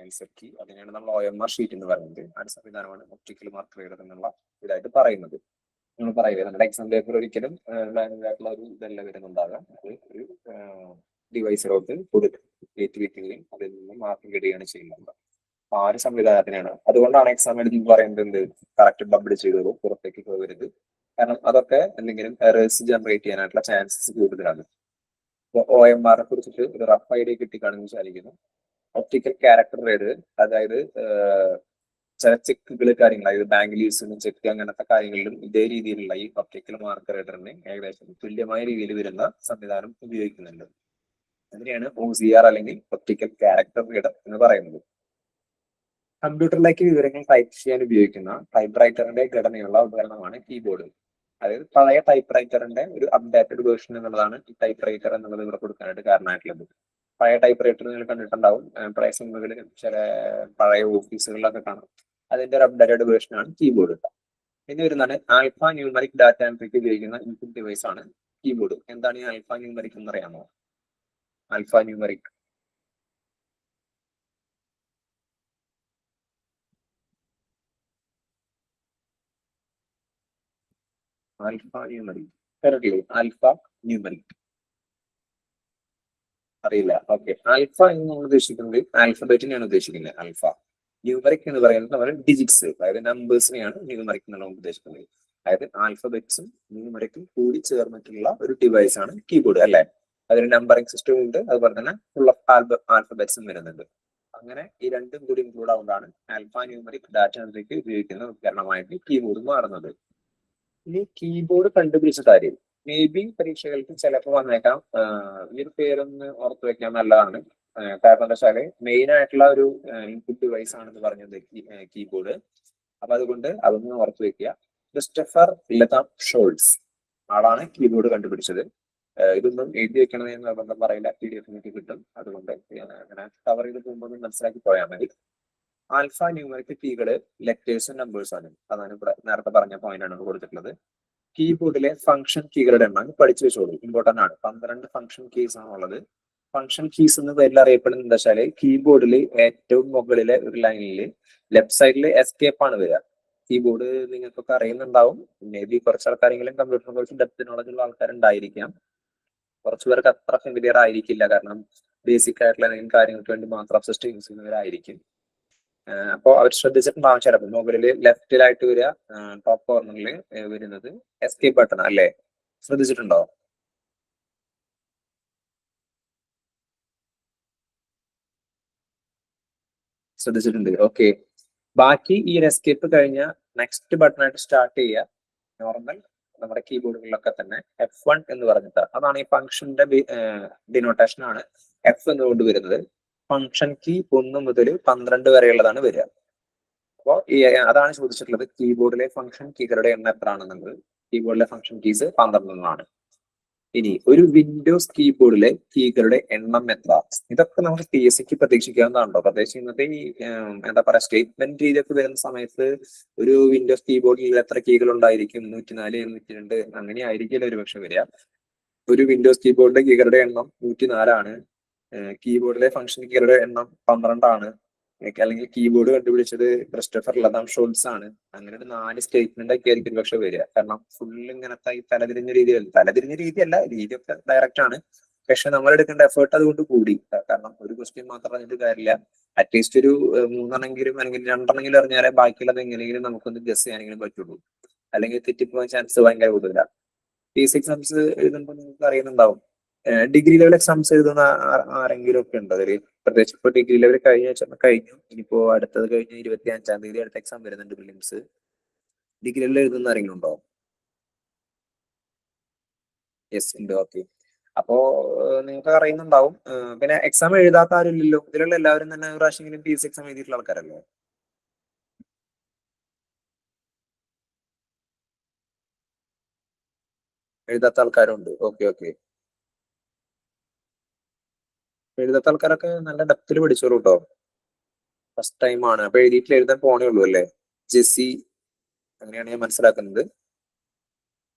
Speaker 1: ആൻസർ കീ, അതിനെയാണ് നമ്മൾ OMR ഷീറ്റ് എന്ന് പറയുന്നത്. ആ ഒരു സംവിധാനമാണ് ഒപ്റ്റിക്കൽ മാർക്ക് റീഡർ എന്നുള്ള ഇതായിട്ട് പറയുന്നത്. നമ്മൾ പറയുക നമ്മുടെ എക്സാം പേപ്പർ ഒരിക്കലും മാനുവൽ ആയിട്ടുള്ള ഒരു ഇതല്ല വരുന്നുണ്ടാകാം. അത് ഒരു ഡിവൈസിലോട്ട് കയറ്റി വെക്കുകയും അതിൽ നിന്ന് മാർക്ക് ഇടുകയാണ് ചെയ്യുന്നത്. ആ ഒരു സംവിധാനത്തിനാണ്. അതുകൊണ്ടാണ് എക്സാം എഴുതുമ്പോൾ പറയുന്നത് എന്ത് കറക്റ്റ് ബബിൾ ചെയ്തോളൂ, പുറത്തേക്ക് പോകരുത്. കാരണം അതൊക്കെ എന്തെങ്കിലും എറേഴ്സ് ജനറേറ്റ് ചെയ്യാനായിട്ടുള്ള ചാൻസസ് കൂടുതലാണ്. OMR നെ കുറിച്ചിട്ട് ഒരു റഫ് ഐഡിയ കിട്ടിക്കാണെന്ന് വിചാരിക്കുന്നു. ഒപ്റ്റിക്കൽ ക്യാരക്ടർ റീഡർ, അതായത് ചില ചെക്കുകൾ കാര്യങ്ങൾ, അതായത് ബാങ്ക് ലീവ്സിനും ചെക്ക് അങ്ങനത്തെ കാര്യങ്ങളിലും ഇതേ രീതിയിലുള്ള ഈ ഒപ്റ്റിക്കൽ മാർക്ക് റീഡറിന് ഏകദേശം തുല്യമായ രീതിയിൽ വരുന്ന സംവിധാനം ഉപയോഗിക്കുന്നുണ്ട്. അതിനെയാണ് OCR അല്ലെങ്കിൽ ഒപ്റ്റിക്കൽ ക്യാരക്ടർ റീഡർ എന്ന് പറയുന്നത്. കമ്പ്യൂട്ടറിലേക്ക് വിവരങ്ങൾ ടൈപ്പ് ചെയ്യാൻ ഉപയോഗിക്കുന്ന ടൈപ്പ് റൈറ്ററിന്റെ ഘടനയുള്ള ഉപകരണമാണ് കീബോർഡ്. അതായത് പഴയ ടൈപ്പ് റൈറ്ററിന്റെ ഒരു അപ്ഡേറ്റഡ് വേർഷൻ എന്നുള്ളതാണ് ഈ ടൈപ്പ് റൈറ്റർ എന്നുള്ളത് ഇവിടെ കൊടുക്കാനായിട്ട് കാരണമായിട്ടുള്ളത്. പഴയ ടൈപ്പ് റൈറ്റർ നിങ്ങൾ കണ്ടിട്ടുണ്ടാവും, പഴയ സിനിമകളിൽ ചില പഴയ ഓഫീസുകളിലൊക്കെ കാണാം. അതിന്റെ ഒരു അപ്ഡേറ്റഡ് വേർഷനാണ് കീബോർഡ്. പിന്നെ വരുന്നതാണ് ആൽഫ ന്യൂമറിക് ഡാറ്റ എൻട്രിക്ക് ഉപയോഗിക്കുന്ന ഇൻപുട്ട് ഡിവൈസ് ആണ് കീബോർഡ്. എന്താണ് ഈ ആൽഫ ന്യൂമറിക് എന്ന് അറിയാമോ? ആൽഫ ന്യൂമറിക് ആൽഫ ന്യൂമറിക് കേട്ടിട്ടില്ലേ? ആൽഫ ന്യൂമറിക് അറിയില്ല. ഓക്കെ. ആൽഫ എന്ന് നമ്മൾ ഉദ്ദേശിക്കുന്നത് ആൽഫബറ്റിനെയാണ് ഉദ്ദേശിക്കുന്നത്. ആൽഫ ന്യൂമറിക് എന്ന് പറയുന്നത് നമ്മൾ ഡിജിറ്റ്സ്, അതായത് നമ്പേഴ്സിനെയാണ് ന്യൂമറിക് എന്നുള്ള ഉദ്ദേശിക്കുന്നത്. അതായത് ആൽഫബറ്റ്സും ന്യൂമറിക്കും കൂടി ചേർന്നിട്ടുള്ള ഒരു ഡിവൈസ് ആണ് കീബോർഡ്, അല്ലെ? അതിന് നമ്പറിംഗ് സിസ്റ്റം ഉണ്ട്, അതുപോലെ തന്നെ ഫുൾ ഓഫ് ആൽഫബറ്റ്സും വരുന്നുണ്ട്. അങ്ങനെ ഈ രണ്ടും കൂടി ഇൻക്ലൂഡ് ആവുന്നതാണ് ആൽഫ ന്യൂമറിക് ഡാറ്റ എൻട്രിക്ക് ഉപയോഗിക്കുന്ന ഉപകരണമായിട്ട് കീബോർഡ് മാറുന്നത്. ഇനി കീബോർഡ് കണ്ടുപിടിച്ച കാര്യം മേ ബി പരീക്ഷകൾക്ക് ചിലപ്പോൾ വന്നേക്കാം. ഈ ഒരു പേരൊന്ന് ഓർത്തു വെക്കാൻ നല്ലതാണ്. കാരണം എന്താ വെച്ചാല് മെയിൻ ആയിട്ടുള്ള ഒരു ഇൻപുട്ട് ഡിവൈസ് ആണെന്ന് പറഞ്ഞത് കീബോർഡ്. അപ്പൊ അതുകൊണ്ട് അതൊന്ന് ഓർത്തു വെക്കുക. ക്രിസ്റ്റഫർ ലതാം ഷോൾസ് ആളാണ് കീബോർഡ് കണ്ടുപിടിച്ചത്. ഇതൊന്നും എഴുതി വെക്കണമെന്ന് നിർബന്ധം പറയില്ല, PDF നിങ്ങൾക്ക് കിട്ടും. അതുകൊണ്ട് അങ്ങനെ കവർ ചെയ്ത് പോകുമ്പോൾ മനസ്സിലാക്കി പോയാൽ മതി. ആൽഫ ന്യൂമറിക് കീകള് ലെറ്റേഴ്സും നമ്പേഴ്സും ആണ്. അതാണ് ഇവിടെ നേരത്തെ പറഞ്ഞ പോയിന്റ് ആണ് കൊടുത്തിട്ടുള്ളത്. കീബോർഡിലെ ഫംഗ്ഷൻ കീകളുടെ എണ്ണം പഠിച്ചു വെച്ചോളൂ, ഇമ്പോർട്ടന്റ് ആണ്. 12 ഫംഗ്ഷൻ കീസ് ആണുള്ളത്. ഫംഗ്ഷൻ കീസ് എന്ന് പേരിൽ അറിയപ്പെടുന്നത് എന്താ വെച്ചാല് കീബോർഡിൽ ഏറ്റവും മുകളിലെ ഒരു ലൈനിൽ ലെഫ്റ്റ് സൈഡിൽ എസ്കേപ്പ് ആണ് വരിക. കീബോർഡ് നിങ്ങൾക്കൊക്കെ അറിയുന്നുണ്ടാവും. മേ ബി കുറച്ച് ആൾക്കാരെങ്കിലും കമ്പ്യൂട്ടറിനെ കുറിച്ച് ഡെപ്ത് നോളജ് ഉള്ള ആൾക്കാരുണ്ടായിരിക്കാം. കുറച്ചു പേർക്ക് അത്ര ഫെമിലിയർ ആയിരിക്കില്ല, കാരണം ബേസിക് ആയിട്ടുള്ള എന്തെങ്കിലും കാര്യങ്ങൾക്ക് വേണ്ടി മാത്രം സിസ്റ്റം യൂസ് ചെയ്യുന്നവരായിരിക്കും. അപ്പോൾ അവർ ശ്രദ്ധിച്ചിട്ടുണ്ടാവും ചിലപ്പോൾ മുകളിൽ ലെഫ്റ്റിലായിട്ട് വരിക, ടോപ്പ് കോർണറിൽ വരുന്നത് എസ്കേപ്പ് ബട്ടൺ അല്ലേ? ശ്രദ്ധിച്ചിട്ടുണ്ടോ? ശ്രദ്ധിച്ചിട്ടുണ്ട്. ഓക്കെ. ബാക്കി ഈ എസ്കേപ്പ് കഴിഞ്ഞ നെക്സ്റ്റ് ബട്ടൺ ആയിട്ട് സ്റ്റാർട്ട് ചെയ്യുക നോർമൽ നമ്മുടെ കീബോർഡുകളിലൊക്കെ തന്നെ F1 എന്ന് പറഞ്ഞിട്ട്, അതാണ് ഈ ഫംഗ്ഷന്റെ ഡിനോട്ടേഷൻ ആണ് F എന്നുകൊണ്ട് വരുന്നത്. ഫംഗ്ഷൻ കീ 1 മുതൽ 12 വരെയുള്ളതാണ് വരിക. അപ്പോൾ അതാണ് ചോദിച്ചിട്ടുള്ളത്, കീബോർഡിലെ ഫംഗ്ഷൻ കീകളുടെ എണ്ണം എത്ര ആണെന്നുള്ളത്. കീബോർഡിലെ ഫംഗ്ഷൻ കീസ് 12 ആണ്. ഇനി ഒരു വിൻഡോസ് കീബോർഡിലെ കീകളുടെ എണ്ണം എത്ര? ഇതൊക്കെ നമുക്ക് PSCക്ക് പ്രതീക്ഷിക്കാവുന്നതാണോ? പ്രത്യേകിച്ച് ഇന്നത്തെ ഈ എന്താ പറയാ സ്റ്റേറ്റ്മെന്റ് രീതിയൊക്കെ വരുന്ന സമയത്ത് ഒരു വിൻഡോസ് കീബോർഡിൽ എത്ര കീകൾ ഉണ്ടായിരിക്കും? 104, 102 അങ്ങനെ ആയിരിക്കില്ല ഒരുപക്ഷെ വരിക. ഒരു വിൻഡോസ് കീബോർഡിലെ കീകളുടെ എണ്ണം 104 കീബോർഡിലെ ഫംഗ്ഷൻ കീകളുടെ എണ്ണം 12 അല്ലെങ്കിൽ കീബോർഡ് കണ്ടുപിടിച്ചത് ക്രിസ്റ്റഫർ ലതാം ഷോൾസ് ആണ്. അങ്ങനെ ഒരു 4 സ്റ്റേറ്റ്മെന്റ് ഒക്കെ ആയിരിക്കും ഒരുപക്ഷെ വരിക. കാരണം ഫുൾ ഇങ്ങനത്തെ ഈ തലതിരിഞ്ഞ രീതിയല്ല, തലതിരിഞ്ഞ രീതിയല്ല, രീതിയൊക്കെ ഡയറക്റ്റ് ആണ്. പക്ഷെ നമ്മൾ എടുക്കേണ്ട എഫേർട്ട് അതുകൊണ്ട് കൂടി. കാരണം ഒരു ക്വസ്റ്റ്യൻ മാത്രം പറഞ്ഞിട്ട് കാര്യമില്ല. അറ്റ്ലീസ്റ്റ് ഒരു 3 അല്ലെങ്കിൽ 2 അറിഞ്ഞാലേ ബാക്കിയുള്ളത് എങ്ങനെയെങ്കിലും നമുക്കൊന്ന് ഗസ് ചെയ്യാനെങ്കിലും പറ്റുള്ളൂ. അല്ലെങ്കിൽ തെറ്റിപ്പോകാൻ ചാൻസ് ഭയങ്കര കൂടുതലാണ്. PSC എക്സാംസ് എഴുതുമ്പോൾ നിങ്ങൾക്ക് അറിയുന്നുണ്ടാവും. ഡിഗ്രി ലെവൽ എക്സാംസ് എഴുതുന്ന ആരെങ്കിലും ഒക്കെ ഉണ്ട് അതിൽ. പ്രത്യേകിച്ച് ഇപ്പൊ ഡിഗ്രി ലെവൽ കഴിഞ്ഞു. ഇനിയിപ്പോ അടുത്തത് കഴിഞ്ഞ് 25-ാം തീയതി അടുത്ത എക്സാം വരുന്നുണ്ട്, പ്രിലിംസ്. ഡിഗ്രി ലെവൽ എഴുതുന്ന ആരെങ്കിലും ഉണ്ടോ? യെസ് ഉണ്ട്. ഓക്കെ. അപ്പോ നിങ്ങൾക്ക് അറിയുന്നുണ്ടാവും. പിന്നെ എക്സാം എഴുതാത്ത ആരും ഇല്ലല്ലോ. ഇതിലുള്ള എല്ലാവരും തന്നെ ഒരു പ്രാവശ്യമെങ്കിലും PSC എക്സാം എഴുതിയിട്ടുള്ള ആൾക്കാരല്ലേ? എഴുതാത്ത ആൾക്കാരുണ്ട്. Okay okay. എഴുതാത്ത ആൾക്കാരൊക്കെ നല്ല ഡെപ്തിൽ പഠിച്ചോളൂ കേട്ടോ. ഫസ്റ്റ് ടൈം ആണ്, അപ്പൊ എഴുതിയിട്ട് എഴുതാൻ പോണേ ഉള്ളൂ അല്ലേ? ജെസ്സി, അങ്ങനെയാണ് ഞാൻ മനസ്സിലാക്കുന്നത്.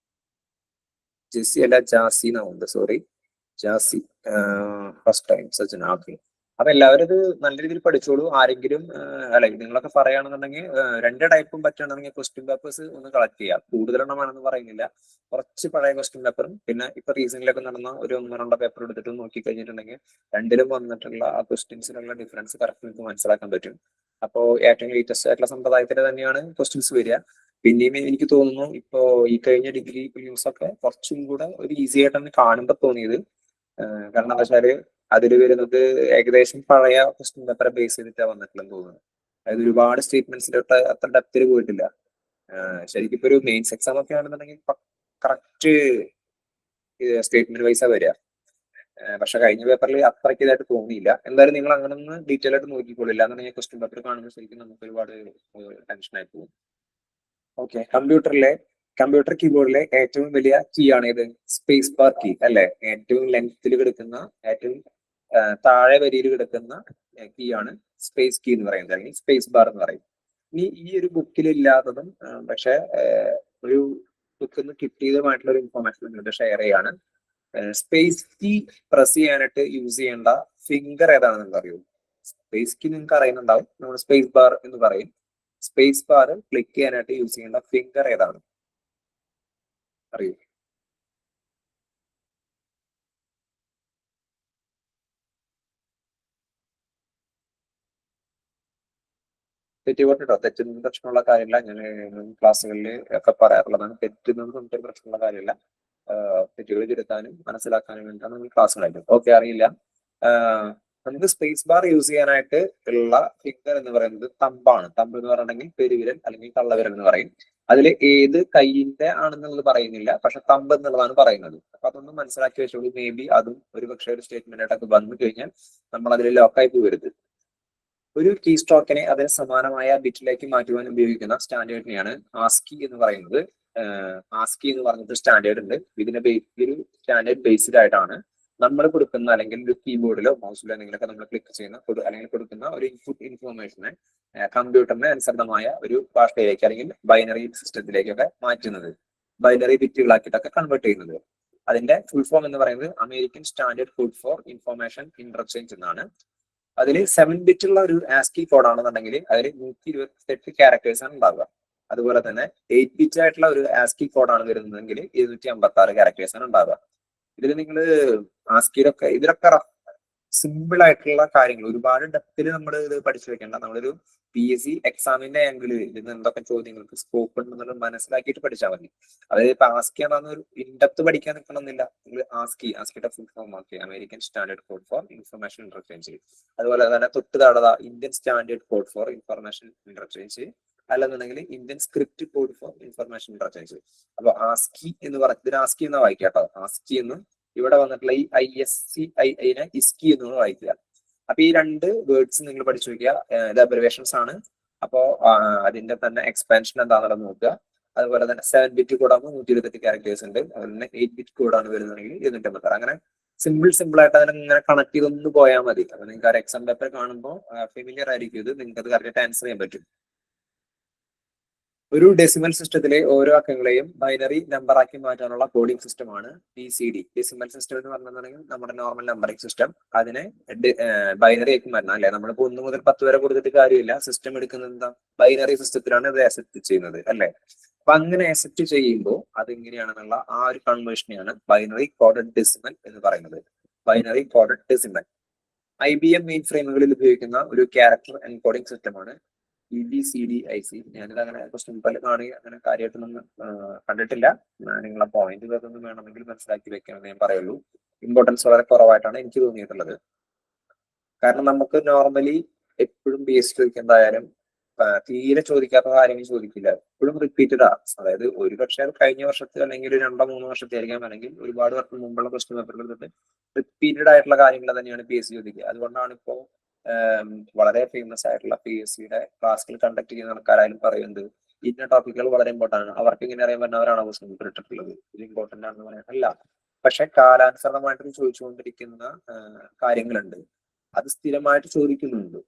Speaker 1: ജെസ്സി അല്ല, ജാസി എന്നാവുണ്ട്. Sorry, Jassi. First time Sachin. Okay. അപ്പൊ എല്ലാവരും ഇത് നല്ല രീതിയിൽ പഠിച്ചോളൂ. ആരെങ്കിലും അല്ലെ നിങ്ങളൊക്കെ പറയുകയാണെന്നുണ്ടെങ്കിൽ 2 ടൈപ്പും പറ്റുകയാണെന്നുണ്ടെങ്കിൽ ക്വസ്റ്റ്യൻ പേപ്പേഴ്സ് ഒന്ന് കളക്ട് ചെയ്യുക. കൂടുതലെണ്ണമാണെന്ന് പറയുന്നില്ല. കുറച്ച് പഴയ ക്വസ്റ്റ്യൻ പേപ്പറും പിന്നെ ഇപ്പൊ റീസെന്റിലൊക്കെ നടന്ന ഒരു 1-2 പേപ്പർ എടുത്തിട്ട് നോക്കി കഴിഞ്ഞിട്ടുണ്ടെങ്കിൽ രണ്ടിലും വന്നിട്ടുള്ള ആ ക്വസ്റ്റ്യൻസിനുള്ള ഡിഫറൻസ് കറക്റ്റ് നിങ്ങൾക്ക് മനസ്സിലാക്കാൻ പറ്റും. അപ്പോൾ ഏറ്റവും ലേറ്റസ്റ്റ് ആയിട്ടുള്ള സമ്പ്രദായത്തിൽ തന്നെയാണ് ക്വസ്റ്റ്യൻസ് വരിക. പിന്നെയും എനിക്ക് തോന്നുന്നു ഇപ്പോ ഈ കഴിഞ്ഞ ഡിഗ്രി പ്രിലിംസ് ഒക്കെ കുറച്ചും കൂടെ ഒരു ഈസി ആയിട്ടാണ് കാണുമ്പോൾ തോന്നിയത്. കാരണം എന്താ വെച്ചാല് അതിൽ വരുന്നത് ഏകദേശം പഴയ ക്വസ്റ്റ്യൻ പേപ്പറെ ബേസ് ചെയ്തിട്ടാണ് വന്നിട്ടുള്ളതെന്ന് തോന്നുന്നു. അതായത് ഒരുപാട് സ്റ്റേറ്റ്മെന്റ്സിലോട്ട് അത്ര ഡെപ്തിൽ പോയിട്ടില്ല. ശരിക്കും ഇപ്പൊ ഒരു മെയിൻസ് എക്സാം ഒക്കെ ആണെന്നുണ്ടെങ്കിൽ കറക്റ്റ് സ്റ്റേറ്റ്മെന്റ് വൈസാ വരിക. പക്ഷെ കഴിഞ്ഞ പേപ്പറിൽ അത്രയ്ക്ക് ഇതായിട്ട് തോന്നിയില്ല. എന്തായാലും നിങ്ങൾ അങ്ങനെ ഒന്ന് ഡീറ്റെയിൽ ആയിട്ട് നോക്കിക്കോളില്ല എന്നുണ്ടെങ്കിൽ ക്വസ്റ്റ്യൻ പേപ്പർ കാണുമ്പോൾ ശരിക്കും നമുക്ക് ഒരുപാട് ടെൻഷനായി പോകും. ഓക്കെ. കമ്പ്യൂട്ടർ കീബോർഡിലെ ഏറ്റവും വലിയ കീ ആണ് ഇത്? സ്പേസ് ബാർ കീ അല്ലെ? ഏറ്റവും ലെങ്ത്തിൽ കിടക്കുന്ന, ഏറ്റവും താഴെ വരിയിൽ കിടക്കുന്ന കീ ആണ് സ്പേസ് കീ എന്ന് പറയുന്നത്, അല്ലെങ്കിൽ സ്പേസ് ബാർ എന്ന് പറയും. ഇനി ഈ ഒരു ബുക്കിൽ ഇല്ലാത്തതും പക്ഷെ ഒരു ബുക്കിൽ നിന്ന് കിട്ടിയതുമായിട്ടുള്ള ഒരു ഇൻഫോർമേഷൻ നിങ്ങളുടെ ഷെയർ ചെയ്യാണ്. സ്പേസ് കീ പ്രസ് ചെയ്യാനായിട്ട് യൂസ് ചെയ്യേണ്ട ഫിംഗർ ഏതാണെന്ന് നിങ്ങൾക്ക് അറിയൂ? സ്പേസ് കീ നിങ്ങൾക്ക് അറിയുന്നുണ്ടാവും, നമ്മൾ സ്പേസ് ബാർ എന്ന് പറയും. സ്പേസ് ബാർ ക്ലിക്ക് ചെയ്യാനായിട്ട് യൂസ് ചെയ്യേണ്ട ഫിംഗർ ഏതാണ് അറിയൂ? തെറ്റുപറ്റിട്ടോ, തെറ്റുന്നത് പ്രശ്നമുള്ള കാര്യമില്ല. ഞാൻ ക്ലാസ്സുകളിൽ ഒക്കെ പറയാറുള്ളതാണ്, തെറ്റുന്നതും ഒരു പ്രശ്നമുള്ള കാര്യമില്ല. തെറ്റുകൾ തിരുത്താനും മനസ്സിലാക്കാനും വേണ്ടിയിട്ടാണ് നമ്മൾ ക്ലാസ്സുകളായിട്ട്. ഓക്കെ, അറിയില്ല. നമുക്ക് സ്പേസ് ബാർ യൂസ് ചെയ്യാനായിട്ട് ഉള്ള ഫിംഗർ എന്ന് പറയുന്നത് തമ്പാണ്. തമ്പ് എന്ന് പറഞ്ഞിട്ടുണ്ടെങ്കിൽ പെരുവിരൽ അല്ലെങ്കിൽ തള്ളവിരൽ എന്ന് പറയും. അതിൽ ഏത് കൈയിന്റെ ആണെന്നുള്ളത് പറയുന്നില്ല, പക്ഷെ തമ്പ് എന്നുള്ളതാണ് പറയുന്നത്. അപ്പൊ അതൊന്നും മനസ്സിലാക്കി വെച്ചോളൂ. മേ ബി അതും ഒരു പക്ഷേ ഒരു സ്റ്റേറ്റ്മെന്റ് ആയിട്ടൊക്കെ വന്നു കഴിഞ്ഞാൽ നമ്മൾ അതിൽ ലോക്കായി പോകരുത്. ഒരു കീ സ്ട്രോക്കിനെ അതിന് സമാനമായ ബിറ്റിലേക്ക് മാറ്റുവാൻ ഉപയോഗിക്കുന്ന സ്റ്റാൻഡേർഡിനെയാണ് ആസ്കി എന്ന് പറയുന്നത്. ആസ്കി എന്ന് പറഞ്ഞിട്ട് സ്റ്റാൻഡേർഡ് ഉണ്ട്. ഒരു സ്റ്റാൻഡേർഡ് ബേസ്ഡ് ആയിട്ടാണ് നമ്മൾ കൊടുക്കുന്ന, അല്ലെങ്കിൽ ഒരു കീബോർഡിലോ മൗസിലോ എന്തെങ്കിലുമൊക്കെ നമ്മൾ ക്ലിക്ക് ചെയ്യുന്ന അല്ലെങ്കിൽ കൊടുക്കുന്ന ഒരു ഇൻപുട്ട് ഇൻഫോർമേഷനെ കമ്പ്യൂട്ടറിന് അനുസൃതമായ ഒരു ഭാഷയിലേക്ക് അല്ലെങ്കിൽ ബൈനറി സിസ്റ്റത്തിലേക്കൊക്കെ മാറ്റുന്നത്, ബൈനറി ബിറ്റുകളാക്കിയിട്ടൊക്കെ കൺവേർട്ട് ചെയ്യുന്നത്. അതിന്റെ ഫുൾ ഫോം എന്ന് പറയുന്നത് American standard code for information interchange എന്നാണ്. അതിൽ 7 ബിറ്റുള്ള ഒരു ആസ്കി കോഡ് ആണെന്നുണ്ടെങ്കിൽ അതിൽ 128 ക്യാരക്ടേഴ്സ് ആണ് ഉണ്ടാവുക. അതുപോലെ തന്നെ 8 ബിറ്റ് ആയിട്ടുള്ള ഒരു ആസ്കി കോഡ് ആണ് വരുന്നതെങ്കിൽ 256 ക്യാരക്ടേഴ്സ് ആണ് ഉണ്ടാവുക. ഇതിൽ നിങ്ങൾ ആസ്കിയിലൊക്കെ ഇതിലൊക്കെ സിമ്പിൾ ആയിട്ടുള്ള കാര്യങ്ങൾ, ഒരുപാട് ഡെപ്തിൽ നമ്മൾ ഇത് പഠിച്ചു വെക്കേണ്ട. നമ്മളൊരു PSC എക്സാമിന്റെ ആംഗിളിൽ ഇതിന് എന്തൊക്കെ ചോദ്യങ്ങൾക്ക് സ്കോപ്പ് ഉണ്ടെന്നുള്ളത് മനസ്സിലാക്കിയിട്ട് പഠിച്ചാൽ മതി. അതായത് ഇപ്പൊ ആസ്കി ആണെന്ന് ഒരു ഇൻഡെപ്ത് പഠിക്കാൻ നിൽക്കണമെന്നില്ല. നിങ്ങൾ ആസ്കിയുടെ ഫുൾ ഫോം ആക്കി American standard code for information interchange. അതുപോലെ തന്നെ തൊട്ട് താഴെ Indian standard code for information interchange, അല്ലെന്നുണ്ടെങ്കിൽ Indian script code for information interchange. അപ്പൊ ആസ്കി എന്ന് പറഞ്ഞ ഇതിന് ആസ്കി എന്ന് വായിക്കാട്ടോ. ആസ്കി എന്നും ഇവിടെ വന്നിട്ടുള്ള ഈ ISCIനെ ഇസ്കി എന്ന് വായിക്കുക. അപ്പൊ ഈ 2 വേർഡ്സ് നിങ്ങൾ പഠിച്ചു വെക്കുക. ഇത് അബ്രിവേഷൻസ് ആണ്. അപ്പോ അതിന്റെ തന്നെ എക്സ്പാൻഷൻ എന്താണെന്നുള്ളത് നോക്കുക. അതുപോലെ തന്നെ 7 ബിറ്റ് കോഡാകുമ്പോൾ 128 ക്യാരക്ടേഴ്സ് ഉണ്ട്. അതുപോലെ തന്നെ 8 ബിറ്റ് കോഡാണ് വരുന്നതെങ്കിൽ 256. അങ്ങനെ സിമ്പിൾ ആയിട്ട് അതിനെ ഇങ്ങനെ കണക്ട് ചെയ്തൊന്ന് പോയാൽ മതി. അപ്പൊ നിങ്ങൾക്ക് ആ എക്സാം പേപ്പർ കാണുമ്പോൾ ഫെമിലിയർ ആയിരിക്കും ഇത്, നിങ്ങൾക്ക് അത് കറക്റ്റ് ആൻസർ ചെയ്യാൻ പറ്റും. ഒരു ഡെസിമൽ സിസ്റ്റത്തിലെ ഓരോ അക്കങ്ങളെയും ബൈനറി നമ്പർ ആക്കി മാറ്റാനുള്ള കോഡിംഗ് സിസ്റ്റമാണ് BCD. ഡെസിമൽ സിസ്റ്റം എന്ന് പറഞ്ഞിട്ടുണ്ടെങ്കിൽ നമ്മുടെ നോർമൽ നമ്പറിംഗ് സിസ്റ്റം. അതിനെ ബൈനറി ആക്കി മാറ്റണം അല്ലെ. നമ്മളിപ്പോ 1 മുതൽ 10 വരെ കൊടുത്തിട്ട് കാര്യമില്ല. സിസ്റ്റം എടുക്കുന്നത് എന്താ, ബൈനറി സിസ്റ്റത്തിലാണ് ഇത് അക്സെപ്റ്റ് ചെയ്യുന്നത് അല്ലെ. അപ്പൊ അങ്ങനെ അക്സെപ്റ്റ് ചെയ്യുമ്പോൾ അതെങ്ങനെയാണെന്നുള്ള ആ ഒരു കൺവേർഷനെയാണ് ബൈനറി കോഡഡ് ഡെസിമൽ എന്ന് പറയുന്നത്. Binary coded decimal IBM main ഫ്രെയിമുകളിൽ ഉപയോഗിക്കുന്ന ഒരു ക്യാരക്ടർ എൻകോഡിംഗ് സിസ്റ്റമാണ് EBCDIC. ഞാനിത് അങ്ങനെ ക്വസ്റ്റ്യൻ പേപ്പറിൽ കാണുക അങ്ങനെ കാര്യമായിട്ടൊന്നും കണ്ടിട്ടില്ല. നിങ്ങളെ പോയിന്റ് അതൊന്നും വേണമെങ്കിൽ മനസ്സിലാക്കി വെക്കണമെന്ന് ഞാൻ പറയുള്ളൂ. ഇമ്പോർട്ടൻസ് വളരെ കുറവായിട്ടാണ് എനിക്ക് തോന്നിയിട്ടുള്ളത്. കാരണം നമുക്ക് നോർമലി എപ്പോഴും ബേസ് ചോദിക്കുന്നതായാലും തീരെ ചോദിക്കാത്ത കാര്യങ്ങൾ ചോദിക്കില്ല, എപ്പോഴും റിപ്പീറ്റഡ് ആണ്. അതായത് ഒരു പക്ഷേ അത് കഴിഞ്ഞ വർഷത്തിൽ അല്ലെങ്കിൽ 2-3 വർഷത്തെ ആയിരിക്കാം, അല്ലെങ്കിൽ ഒരുപാട് വർഷം മുമ്പുള്ള ക്വസ്റ്റ്യൻ പേപ്പറുകൾ തൊട്ട് റിപ്പീറ്റഡ് ആയിട്ടുള്ള കാര്യങ്ങൾ തന്നെയാണ് PSC ചോദിക്കുക. അതുകൊണ്ടാണ് ഇപ്പോ വളരെ ഫേമസ് ആയിട്ടുള്ള PSCയുടെ ക്ലാസ്സുകൾ കണ്ടക്ട് ചെയ്യുന്ന ആൾക്കാരായാലും പറയുന്നത് ഇന്ന ടോപ്പിക്കുകൾ വളരെ ഇമ്പോർട്ടൻ്റ് ആണ്. അവർക്ക് ഇങ്ങനെ അറിയാൻ പറ്റുന്നവരാണ് ക്വസ്റ്റ്യൻ പേപ്പർ ഇട്ടിട്ടുള്ളത്, ഇത് ഇമ്പോർട്ടൻ്റ് ആണെന്ന് പറയാൻ അല്ല. പക്ഷെ കാലാനുസൃതമായിട്ട് ചോദിച്ചുകൊണ്ടിരിക്കുന്ന കാര്യങ്ങളുണ്ട്, അത് സ്ഥിരമായിട്ട് ചോദിക്കുന്നുണ്ട്.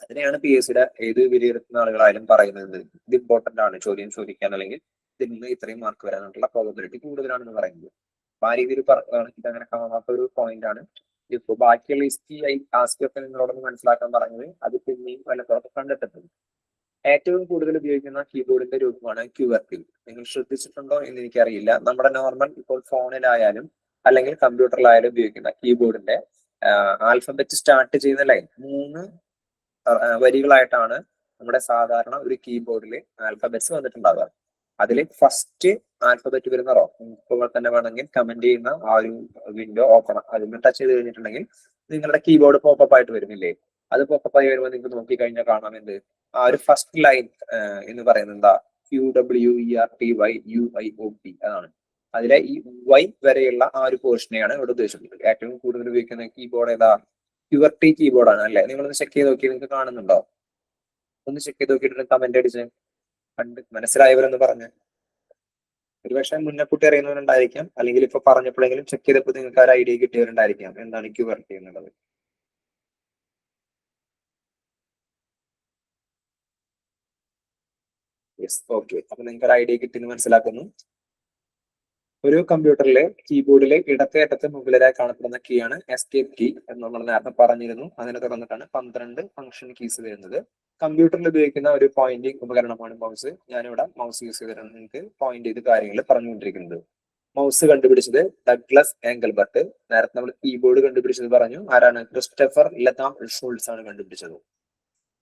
Speaker 1: അതിനെയാണ് PSCയുടെ ഏത് വിലയിരുത്തുന്ന ആളുകളായാലും പറയുന്നത് ഇത് ഇമ്പോർട്ടൻ്റ് ആണ് ചോദ്യം ചോദിക്കാൻ, അല്ലെങ്കിൽ ഇതിൽ നിന്ന് ഇത്രയും മാർക്ക് വരാനുള്ള പ്രോബബിലിറ്റി കൂടുതലാണെന്ന് പറയുന്നത്. അപ്പൊ ആ രീതിയിൽ പറയുകയാണെങ്കിൽ അങ്ങനെ കാണാത്ത ഒരു പോയിന്റ് ആണ്. ഇപ്പൊ ബാക്കിയുള്ള ആസ്കി ഒക്കെ നിങ്ങളോടൊന്ന് മനസ്സിലാക്കാൻ പറഞ്ഞത് അത് പിന്നെയും വല്ലപ്പോഴൊക്കെ കണ്ടെത്തുന്നത്. ഏറ്റവും കൂടുതൽ ഉപയോഗിക്കുന്ന കീബോർഡിന്റെ രൂപമാണ് QWERTY. നിങ്ങൾ ശ്രദ്ധിച്ചിട്ടുണ്ടോ എന്ന് എനിക്കറിയില്ല. നമ്മുടെ നോർമൽ ഇപ്പോൾ ഫോണിലായാലും അല്ലെങ്കിൽ കമ്പ്യൂട്ടറിലായാലും ഉപയോഗിക്കുന്ന കീബോർഡിന്റെ ആൽഫബറ്റ് സ്റ്റാർട്ട് ചെയ്യുന്ന ലൈൻ 3 വരികളായിട്ടാണ് നമ്മുടെ സാധാരണ ഒരു കീബോർഡിൽ ആൽഫബറ്റ്സ് വന്നിട്ടുണ്ടാവുക. അതിൽ ഫസ്റ്റ് ആൽഫബറ്റ് വരുന്ന റോ ഇപ്പോൾ തന്നെ വേണമെങ്കിൽ കമന്റ് ചെയ്യുന്ന ആ ഒരു വിൻഡോ ഓപ്പൺ അതിൽ ടച്ച് ചെയ്ത് കഴിഞ്ഞിട്ടുണ്ടെങ്കിൽ നിങ്ങളുടെ കീബോർഡ് പോപ്പപ്പ് ആയിട്ട് വരുന്നില്ലേ. അത് പോപ്പപ്പ് ആയി വരുമ്പോൾ നിങ്ങൾക്ക് നോക്കി കഴിഞ്ഞാൽ കാണാം എന്ത്, ആ ഒരു ഫസ്റ്റ് ലൈൻ എന്ന് പറയുന്നത് എന്താ, QWERTYUIOP അതാണ്. അതിലെ ഈ Y വരെയുള്ള ആ ഒരു പോർഷനെയാണ് ഇവിടെ ഉദ്ദേശിക്കുന്നത്. ഏറ്റവും കൂടുതൽ ഉപയോഗിക്കുന്ന കീബോർഡ് ഏതാ, QWERTY കീബോർഡാണ് അല്ലെ. നിങ്ങളൊന്ന് ചെക്ക് ചെയ്ത് നോക്കി, നിങ്ങൾക്ക് കാണുന്നുണ്ടോ? ഒന്ന് ചെക്ക് ചെയ്ത് നോക്കിയിട്ട് കമന്റ് അടിച്ച് കണ്ട് മനസ്സിലായവരെന്ന് പറഞ്ഞ്. ഒരുപക്ഷെ മുന്നക്കൂട്ടി അറിയുന്നവരുണ്ടായിരിക്കാം, അല്ലെങ്കിൽ ഇപ്പൊ പറഞ്ഞപ്പോഴെങ്കിലും ചെക്ക് ചെയ്തപ്പോൾ നിങ്ങൾക്ക് ആ ഒരു ഐഡിയ കിട്ടിയവരുണ്ടായിരിക്കാം എന്താണ് QWERTY എന്നുള്ളത്. Yes, okay. അപ്പൊ നിങ്ങൾക്ക് ഒരു ഐഡിയ കിട്ടിയെന്ന് മനസ്സിലാക്കുന്നു. ഒരു കമ്പ്യൂട്ടറിലെ കീബോർഡിലെ ഇടത്തെ അറ്റത്ത് മുകളിലായി കാണപ്പെടുന്ന കീ ആണ് എസ്കേപ്പ് കീ എന്ന് നമ്മൾ നേരത്തെ പറഞ്ഞിരുന്നു. അതിനെ തുടർന്നിട്ടാണ് 12 ഫംഗ്ഷൻ കീസ് വരുന്നത്. കമ്പ്യൂട്ടറിൽ ഉപയോഗിക്കുന്ന ഒരു പോയിന്റിംഗ് ഉപകരണമാണ് മൗസ്. ഞാനിവിടെ മൗസ് യൂസ് ചെയ്തിട്ടാണ് നിങ്ങൾക്ക് പോയിന്റ് ചെയ്ത് കാര്യങ്ങൾ പറഞ്ഞുകൊണ്ടിരിക്കുന്നത്. മൗസ് കണ്ടുപിടിച്ചത് ഡഗ്ലസ് ഏംഗൽബർട്ട്. നേരത്തെ നമ്മൾ കീബോർഡ് കണ്ടുപിടിച്ചത് പറഞ്ഞു, ആരാണ്, ക്രിസ്റ്റഫർ ലതാം ഷുൾസ് ആണ് കണ്ടുപിടിച്ചത്.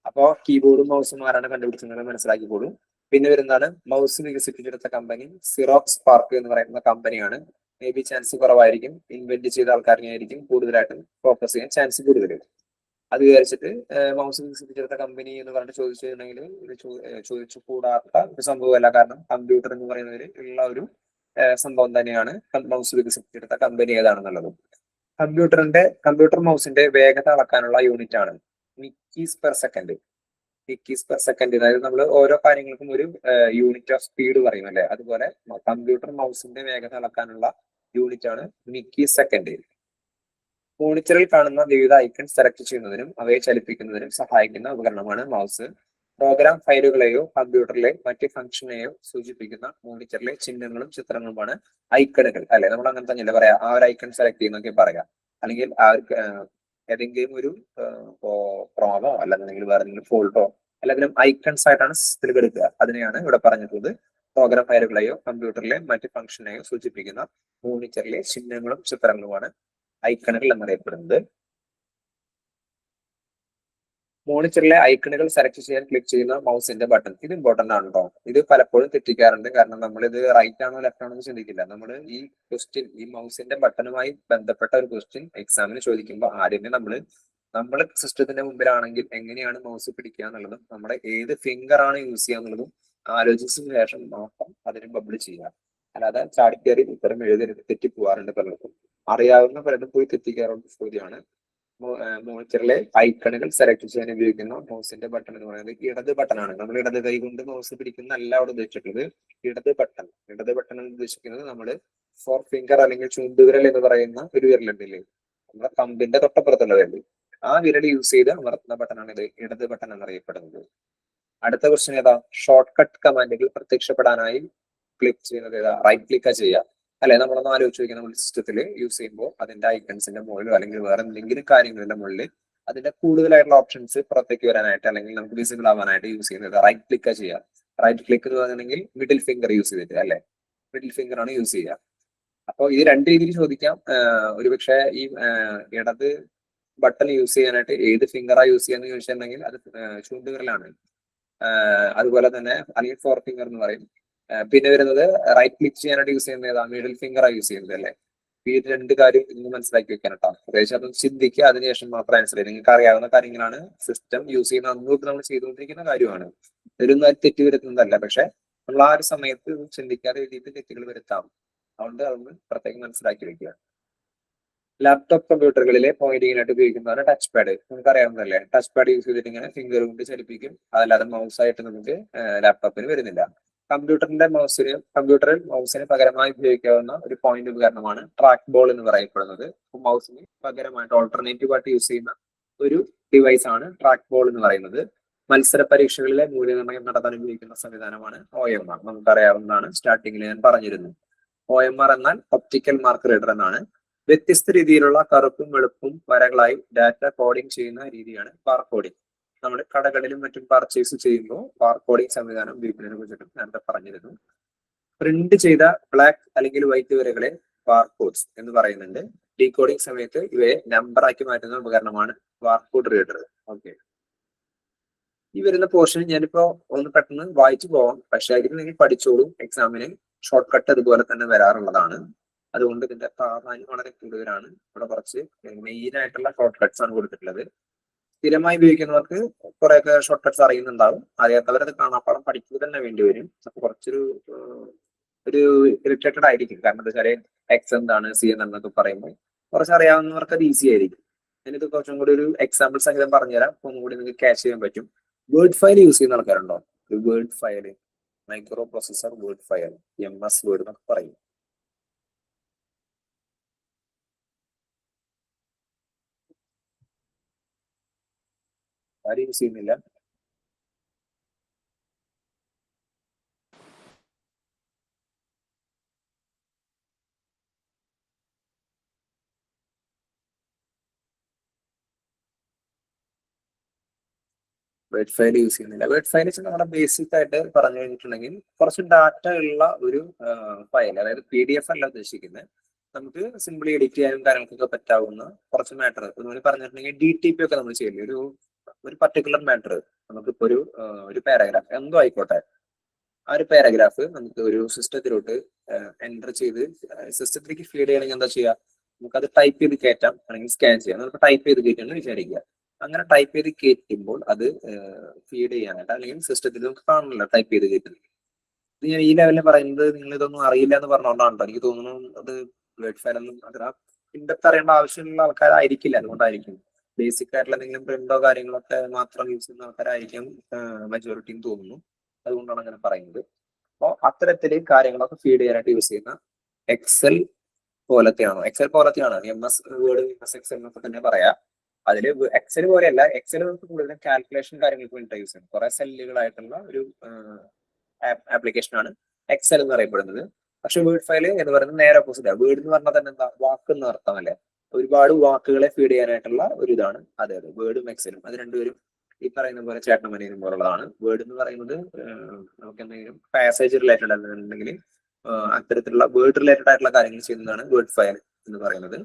Speaker 1: അപ്പോ കീബോർഡും മൗസും ആരാണ് കണ്ടുപിടിച്ചത് മനസ്സിലാക്കിക്കോളൂ. പിന്നെ വരുന്നതാണ് മൗസ് വികസിപ്പിച്ചെടുത്ത കമ്പനി സിറോക്സ് പാർക്ക് എന്ന് പറയുന്ന കമ്പനിയാണ്. മേ ബി ചാൻസ് കുറവായിരിക്കും, ഇൻവെന്റ് ചെയ്ത ആൾക്കാരിനായിരിക്കും കൂടുതലായിട്ടും ഫോക്കസ് ചെയ്യാൻ ചാൻസ് കൂടുതൽ. അത് വിചാരിച്ചിട്ട് മൗസ് വികസിപ്പിച്ചെടുത്ത കമ്പനി എന്ന് പറഞ്ഞിട്ട് ചോദിച്ചിട്ടുണ്ടെങ്കിൽ ഇത് ചോദിച്ചു കൂടാത്ത ഒരു സംഭവമല്ല. കാരണം കമ്പ്യൂട്ടർ എന്ന് പറയുന്നതിൽ ഉള്ള ഒരു സംഭവം തന്നെയാണ് മൗസ് വികസിപ്പിച്ചെടുത്ത കമ്പനി ഏതാണെന്നുള്ളത്. കമ്പ്യൂട്ടർ മൗസിന്റെ വേഗത അളക്കാനുള്ള യൂണിറ്റ് ആണ് Nikki's per second. Nikki's per second, അതായത് നമ്മൾ ഓരോ കാര്യങ്ങൾക്കും ഒരു യൂണിറ്റ് ഓഫ് സ്പീഡ് പറയും അല്ലെ. അതുപോലെ കമ്പ്യൂട്ടർ മൗസിന്റെ വേഗത അളക്കാനുള്ള യൂണിറ്റ് ആണ് നിക്കീസ് സെക്കൻഡ്. മോണിറ്ററിൽ കാണുന്ന വിവിധ ഐക്കൺ സെലക്ട് ചെയ്യുന്നതിനും അവയെ ചലിപ്പിക്കുന്നതിനും സഹായിക്കുന്ന ഉപകരണമാണ് മൗസ്. പ്രോഗ്രാം ഫയലുകളെയോ കമ്പ്യൂട്ടറിലെ മറ്റ് ഫംഗ്ഷനെയോ സൂചിപ്പിക്കുന്ന മോണിറ്ററിലെ ചിഹ്നങ്ങളും ചിത്രങ്ങളുമാണ് ഐക്കണുകൾ അല്ലെ. നമ്മൾ അങ്ങനെ തന്നെയല്ലേ പറയാ, ആ ഒരു ഐക്കൺ സെലക്ട് ചെയ്യുന്നൊക്കെ പറയാം. അല്ലെങ്കിൽ ആ ഒരു ഏതെങ്കിലും ഒരു പ്രോമോ അല്ലെങ്കിൽ വേറെ എന്തെങ്കിലും ഫോൾഡോ എല്ലാത്തിനും ഐക്കൺസ് ആയിട്ടാണ് സിസ്റ്റത്തിൽ എടുക്കുക. അതിനെയാണ് ഇവിടെ പറഞ്ഞിട്ടുള്ളത് പ്രോഗ്രാം ഫയലുകളെയോ കമ്പ്യൂട്ടറിലെ മറ്റ് ഫംഗ്ഷനെയോ സൂചിപ്പിക്കുന്ന മോണിറ്ററിലെ ചിഹ്നങ്ങളും ചിത്രങ്ങളുമാണ് ഐക്കണുകൾ എന്നറിയപ്പെടുന്നത്. മോണിറ്ററിലെ ഐക്കണുകൾ സെലക്ട് ചെയ്യാൻ ക്ലിക്ക് ചെയ്യുന്ന മൗസിന്റെ ബട്ടൺ, ഇത് ഇമ്പോർട്ടന്റ് ആണ് കേട്ടോ. ഇത് പലപ്പോഴും തെറ്റിക്കാറുണ്ട്. കാരണം നമ്മൾ ഇത് റൈറ്റ് ആണോ ലെഫ്റ്റ് ആണോ എന്ന് ചിന്തിക്കില്ല. നമ്മൾ ഈ ക്വസ്റ്റ്യൻ, ഈ മൗസിന്റെ ബട്ടണുമായി ബന്ധപ്പെട്ട ഒരു ക്വസ്റ്റ്യൻ എക്സാമിന് ചോദിക്കുമ്പോൾ ആദ്യമേ നമ്മൾ സിസ്റ്റത്തിന്റെ മുമ്പിലാണെങ്കിൽ എങ്ങനെയാണ് മൗസ് പിടിക്കുക എന്നുള്ളതും നമ്മുടെ ഏത് ഫിംഗർ ആണ് യൂസ് ചെയ്യുക എന്നുള്ളതും ആലോചിച്ചതിന് ശേഷം മാത്രം അതിന് ബബിൾ ചെയ്യുക. അല്ലാതെ ചാടിക്കയറി ഉത്തരം എഴുതരുത്, തെറ്റിപ്പോവാറുണ്ട് പലർക്കും. അറിയാവുന്ന പലരും പോയി തെറ്റിക്കാറുള്ള ചോദ്യമാണ്. മോണിറ്ററിലെ ഐക്കണുകൾ സെലക്ട് ചെയ്യാൻ ഉപയോഗിക്കുന്ന മൗസിന്റെ ബട്ടൺ എന്ന് പറയുന്നത് ഇടത് ബട്ടണാണ്. നമ്മൾ ഇടത് കൈ കൊണ്ട് മൗസ് പിടിക്കുന്ന അല്ല അവിടെ ഉദ്ദേശിച്ചിട്ടുള്ളത്. ഇടത് ബട്ടൺ എന്ന് ഉദ്ദേശിക്കുന്നത് നമ്മൾ ഫോർ ഫിംഗർ അല്ലെങ്കിൽ ചൂണ്ടുവിരൽ എന്ന് പറയുന്ന ഒരു വിരലുണ്ടല്ലേ, നമ്മുടെ തമ്പിന്റെ തൊട്ടപ്പുറത്തുള്ള വിരൽ, ആ വിരൽ യൂസ് ചെയ്ത് അമർത്തുന്ന ബട്ടണാണ് ഇത് ഇടത് ബട്ടൺ എന്നറിയപ്പെടുന്നത്. അടുത്ത ക്വസ്റ്റ്യൻ ഏതാ? ഷോർട്ട് കട്ട് കമാൻഡുകൾ പ്രത്യക്ഷപ്പെടാനായി ക്ലിക്ക് ചെയ്യുന്നത് ഏതാ? റൈറ്റ് ക്ലിക്ക് ചെയ്യുക അല്ലെ. നമ്മളൊന്ന് ആലോചിച്ച് നോക്കിയാൽ നമ്മൾ സിസ്റ്റത്തിൽ യൂസ് ചെയ്യുമ്പോൾ അതിന്റെ ഐക്കൺസിന്റെ മുകളിലോ അല്ലെങ്കിൽ വേറെ എന്തെങ്കിലും കാര്യങ്ങളുടെ മുകളിൽ അതിന്റെ കൂടുതലായിട്ടുള്ള ഓപ്ഷൻസ് പുറത്തേക്ക് വരാനായിട്ട് അല്ലെങ്കിൽ നമുക്ക് വിസിബിൾ ആവാനായിട്ട് യൂസ് ചെയ്യുന്നത് റൈറ്റ് ക്ലിക്ക് ചെയ്യുക. റൈറ്റ് ക്ലിക്ക് എന്ന് പറയുകയാണെങ്കിൽ മിഡിൽ ഫിംഗർ യൂസ് ചെയ്തിട്ട് അല്ലെ, മിഡിൽ ഫിംഗർ ആണ് യൂസ് ചെയ്യുക. അപ്പോൾ ഇത് രണ്ട് രീതിയിൽ ചോദിക്കാം. ഒരുപക്ഷെ ഈ ഇടത് ബട്ടൺ യൂസ് ചെയ്യാനായിട്ട് ഏത് ഫിംഗറാ യൂസ് ചെയ്യാന്ന് ചോദിച്ചിട്ടുണ്ടെങ്കിൽ അത് ചൂണ്ടുവിരലാണ്. അതുപോലെ തന്നെ അല്ലെങ്കിൽ ഫോർ ഫിംഗർ എന്ന് പറയും. പിന്നെ വരുന്നത് റൈറ്റ് ക്ലിക്ക് ചെയ്യാനായിട്ട് യൂസ് ചെയ്യുന്നത് ഏതാ? മിഡിൽ ഫിംഗറാണ് യൂസ് ചെയ്യുന്നത് അല്ലെ. ഈ രണ്ട് കാര്യം ഇന്ന് മനസ്സിലാക്കി വെക്കാൻ കേട്ടോ. പ്രത്യേകിച്ച് അതൊന്ന് ചിന്തിക്കുക, അതിനുശേഷം മാത്രം ആൻസർ ചെയ്യും. നിങ്ങൾക്ക് അറിയാവുന്ന കാര്യങ്ങളാണ്, സിസ്റ്റം യൂസ് ചെയ്യുന്ന അന്നൂട്ട് നമ്മൾ ചെയ്തുകൊണ്ടിരിക്കുന്ന കാര്യമാണ്. ഇതിലൊന്നും തെറ്റ് വരുത്തുന്നതല്ല, പക്ഷെ നമ്മൾ ആ ഒരു സമയത്ത് ചിന്തിക്കാതെ എഴുതിയിട്ട് തെറ്റുകൾ വരുത്താം. അതുകൊണ്ട് അതൊന്ന് പ്രത്യേകം മനസ്സിലാക്കി വെക്കുക. ലാപ്ടോപ്പ് കമ്പ്യൂട്ടറുകളിലെ പോയിന്റിങ്ങിനായിട്ട് ഉപയോഗിക്കുന്നതാണ് ടച്ച് പാഡ്. നമുക്ക് അറിയാവുന്നതല്ലേ, ടച്ച് പാഡ് യൂസ് ചെയ്തിട്ട് ഇങ്ങനെ ഫിംഗർ കൊണ്ട് ചലിപ്പിക്കും. അതല്ലാതെ മൗസ് ആയിട്ട് നമുക്ക് ലാപ്ടോപ്പിന് വരുന്നില്ല. കമ്പ്യൂട്ടറിൽ മൗസിന് പകരമായി ഉപയോഗിക്കാവുന്ന ഒരു പോയിന്റ് ഉപകരണമാണ് ട്രാക്ക് ബോൾ എന്ന് പറയപ്പെടുന്നത്. മൗസിന് പകരമായിട്ട് ഓൾട്ടർനേറ്റീവ് ആയിട്ട് യൂസ് ചെയ്യുന്ന ഒരു ഡിവൈസ് ആണ് ട്രാക്ക് ബോൾ എന്ന് പറയുന്നത്. മത്സര പരീക്ഷകളിലെ മൂല്യനിർണ്ണയം നടത്താൻ ഉപയോഗിക്കുന്ന സംവിധാനമാണ് OMR. നമുക്കറിയാവുന്നതാണ്, സ്റ്റാർട്ടിങ്ങിൽ ഞാൻ പറഞ്ഞിരുന്നു. OMR എന്നാൽ ഒപ്റ്റിക്കൽ മാർക്ക് റീഡർ എന്നാണ്. വ്യത്യസ്ത രീതിയിലുള്ള കറുപ്പും വെളുപ്പും വരകളായി ഡാറ്റ കോഡിംഗ് ചെയ്യുന്ന രീതിയാണ് ബാർ കോഡിംഗ്. നമ്മൾ കടകളിലും മറ്റും പർച്ചേസ് ചെയ്യുമ്പോൾ ബാർ കോഡിംഗ് സംവിധാനം ഉപയോഗിക്കുന്നതിനെ കുറിച്ചിട്ടും നേരത്തെ പറഞ്ഞിരുന്നു. പ്രിന്റ് ചെയ്ത ബ്ലാക്ക് അല്ലെങ്കിൽ വൈറ്റ് വരകളെ ബാർ കോഡ്സ് എന്ന് പറയുന്നുണ്ട്. ഡീകോഡിംഗ് സമയത്ത് ഇവയെ നമ്പർ ആക്കി മാറ്റുന്ന ഉപകരണമാണ് ബാർകോഡ് റീഡർ. ഓക്കെ, ഈ വരുന്ന പോർഷൻ ഞാനിപ്പോ ഒന്ന് പെട്ടെന്ന് വായിച്ചു പോവാം, പക്ഷെ അതിൽ നിങ്ങൾ പഠിച്ചോളൂ. എക്സാമിന് ഷോർട്ട് കട്ട് അതുപോലെ തന്നെ വരാറുള്ളതാണ്. അതുകൊണ്ട് ഇതിന്റെ പ്രാധാന്യം വളരെ കൂടുതലാണ്. ഇവിടെ കുറച്ച് മെയിൻ ആയിട്ടുള്ള ഷോർട്ട് കട്ട്സ് ആണ് കൊടുത്തിട്ടുള്ളത്. സ്ഥിരമായി ഉപയോഗിക്കുന്നവർക്ക് കുറെയൊക്കെ ഷോർട്ട് കട്ട്സ് അറിയുന്നുണ്ടാവും. അറിയാത്തവരത് കാണാപ്പാടം പഠിക്കുക തന്നെ വേണ്ടി വരും. അപ്പൊ കുറച്ചൊരു ഇറിറ്റേറ്റഡ് ആയിരിക്കും. കാരണം എന്താ വെച്ചാൽ എക്സ് എന്താണ്, സി എന്നൊക്കെ പറയുമ്പോൾ കുറച്ച് അറിയാവുന്നവർക്ക് അത് ഈസി ആയിരിക്കും. ഞാനിത് കുറച്ചും കൂടി ഒരു എക്സാമ്പിൾ സഹിതം പറഞ്ഞുതരാം, ഒന്നും കൂടി നിങ്ങൾക്ക് ക്യാച്ച് ചെയ്യാൻ പറ്റും. വേർഡ് ഫയൽ യൂസ് ചെയ്യുന്ന ആൾക്കാരുണ്ടോ? ഒരു word file, micro processor word file, MS word എന്നൊക്കെ പറയും. ആരും യൂസ് ചെയ്യുന്നില്ല. വേർഡ് ഫയൽ യൂസ് ചെയ്യുന്നില്ല. വേർഡ് ഫയൽ നമ്മുടെ ബേസിക് ആയിട്ട് പറഞ്ഞു കഴിഞ്ഞിട്ടുണ്ടെങ്കിൽ കുറച്ച് ഡാറ്റ ഉള്ള ഒരു ഫയൽ, അതായത് PDF അല്ല ഉദ്ദേശിക്കുന്നത്. നമുക്ക് സിംപിളി എഡിറ്റ് ചെയ്യാനും കാര്യങ്ങൾക്കൊക്കെ പറ്റാവുന്ന കുറച്ച് മാറ്റർ. അതുപോലെ പറഞ്ഞിട്ടുണ്ടെങ്കിൽ DTP ഒക്കെ നമ്മൾ ചെയ്യില്ലേ, ഒരു പർട്ടിക്കുലർ മാറ്റർ. നമുക്കിപ്പോ ഒരു പാരഗ്രാഫ് എന്തോ ആയിക്കോട്ടെ, ആ ഒരു പാരഗ്രാഫ് നമുക്ക് ഒരു സിസ്റ്റത്തിലോട്ട് എൻ്റർ ചെയ്ത് സിസ്റ്റത്തിലേക്ക് ഫീഡ് ചെയ്യണമെങ്കിൽ എന്താ ചെയ്യുക? നമുക്കത് ടൈപ്പ് ചെയ്ത് കയറ്റാം അല്ലെങ്കിൽ സ്കാൻ ചെയ്യാം. നമുക്ക് ടൈപ്പ് ചെയ്ത് കയറ്റാമെന്ന് വിചാരിക്കുക. അങ്ങനെ ടൈപ്പ് ചെയ്ത് കയറ്റുമ്പോൾ അത് ഫീഡ് ചെയ്യാനായിട്ട് അല്ലെങ്കിൽ സിസ്റ്റത്തിൽ നമുക്ക് കാണണമല്ലോ ടൈപ്പ് ചെയ്ത് കയറ്റുന്നത്. ഇത് ഞാൻ ഈ ലെവലിൽ പറയുന്നത് നിങ്ങൾ ഇതൊന്നും അറിയില്ല എന്ന് പറഞ്ഞുകൊണ്ടാണ്. എനിക്ക് തോന്നുന്നു അത് വേർഡ് ഫയൽ ഒന്നും അതിന് ഇൻഡെപ്ത് അറിയേണ്ട ആവശ്യമുള്ള ആൾക്കാരായിരിക്കില്ല. അതുകൊണ്ടായിരിക്കും ബേസിക് ആയിട്ടുള്ള എന്തെങ്കിലും പ്രിന്റോ കാര്യങ്ങളൊക്കെ മാത്രം യൂസ് ചെയ്യുന്ന ആൾക്കാരായിരിക്കും മെജോറിറ്റി എന്ന് തോന്നുന്നു. അതുകൊണ്ടാണ് അങ്ങനെ പറയുന്നത്. അപ്പോൾ അത്തരത്തില് കാര്യങ്ങളൊക്കെ ഫീഡ് ചെയ്യാനായിട്ട് യൂസ് ചെയ്യുന്ന എക്സൽ പോലത്തെയാണ് MS വേർഡ്, MS എക്സൽ എന്നൊക്കെ തന്നെ പറയാം. അതില് എക്സൽ പോലെയല്ല, എക്സൽ കൂടുതലും കാൽക്കുലേഷൻ കാര്യങ്ങൾക്ക് വേണ്ടിയിട്ട് യൂസ് ചെയ്യുന്നത്. കുറെ സെല്ലുകളായിട്ടുള്ള ഒരു ആപ്ലിക്കേഷൻ ആണ് എക്സൽ എന്ന് പറയപ്പെടുന്നത്. പക്ഷെ വേർഡ് ഫയൽ എന്ന് പറയുന്നത് നേരെ ഓപ്പോസിറ്റ്. വേർഡ് എന്ന് പറഞ്ഞാൽ തന്നെ എന്താ? വാക്ക് എന്ന് അർത്ഥമല്ലേ. ഒരുപാട് വാക്കുകളെ ഫീഡ് ചെയ്യാനായിട്ടുള്ള ഒരു ഇതാണ്. അതെ, വേർഡും എക്സലും അത് രണ്ടുപേരും ഈ പറയുന്ന പോലെ ചേട്ടനമനിയും പോലുള്ളതാണ്. വേർഡ് എന്ന് പറയുന്നത് നമുക്ക് എന്തെങ്കിലും പാസേജ് റിലേറ്റഡ് അല്ലെങ്കിൽ അത്തരത്തിലുള്ള വേർഡ് റിലേറ്റഡ് ആയിട്ടുള്ള കാര്യങ്ങൾ ചെയ്യുന്നതാണ് വേർഡ് ഫയൽ എന്ന് പറയുന്നത്.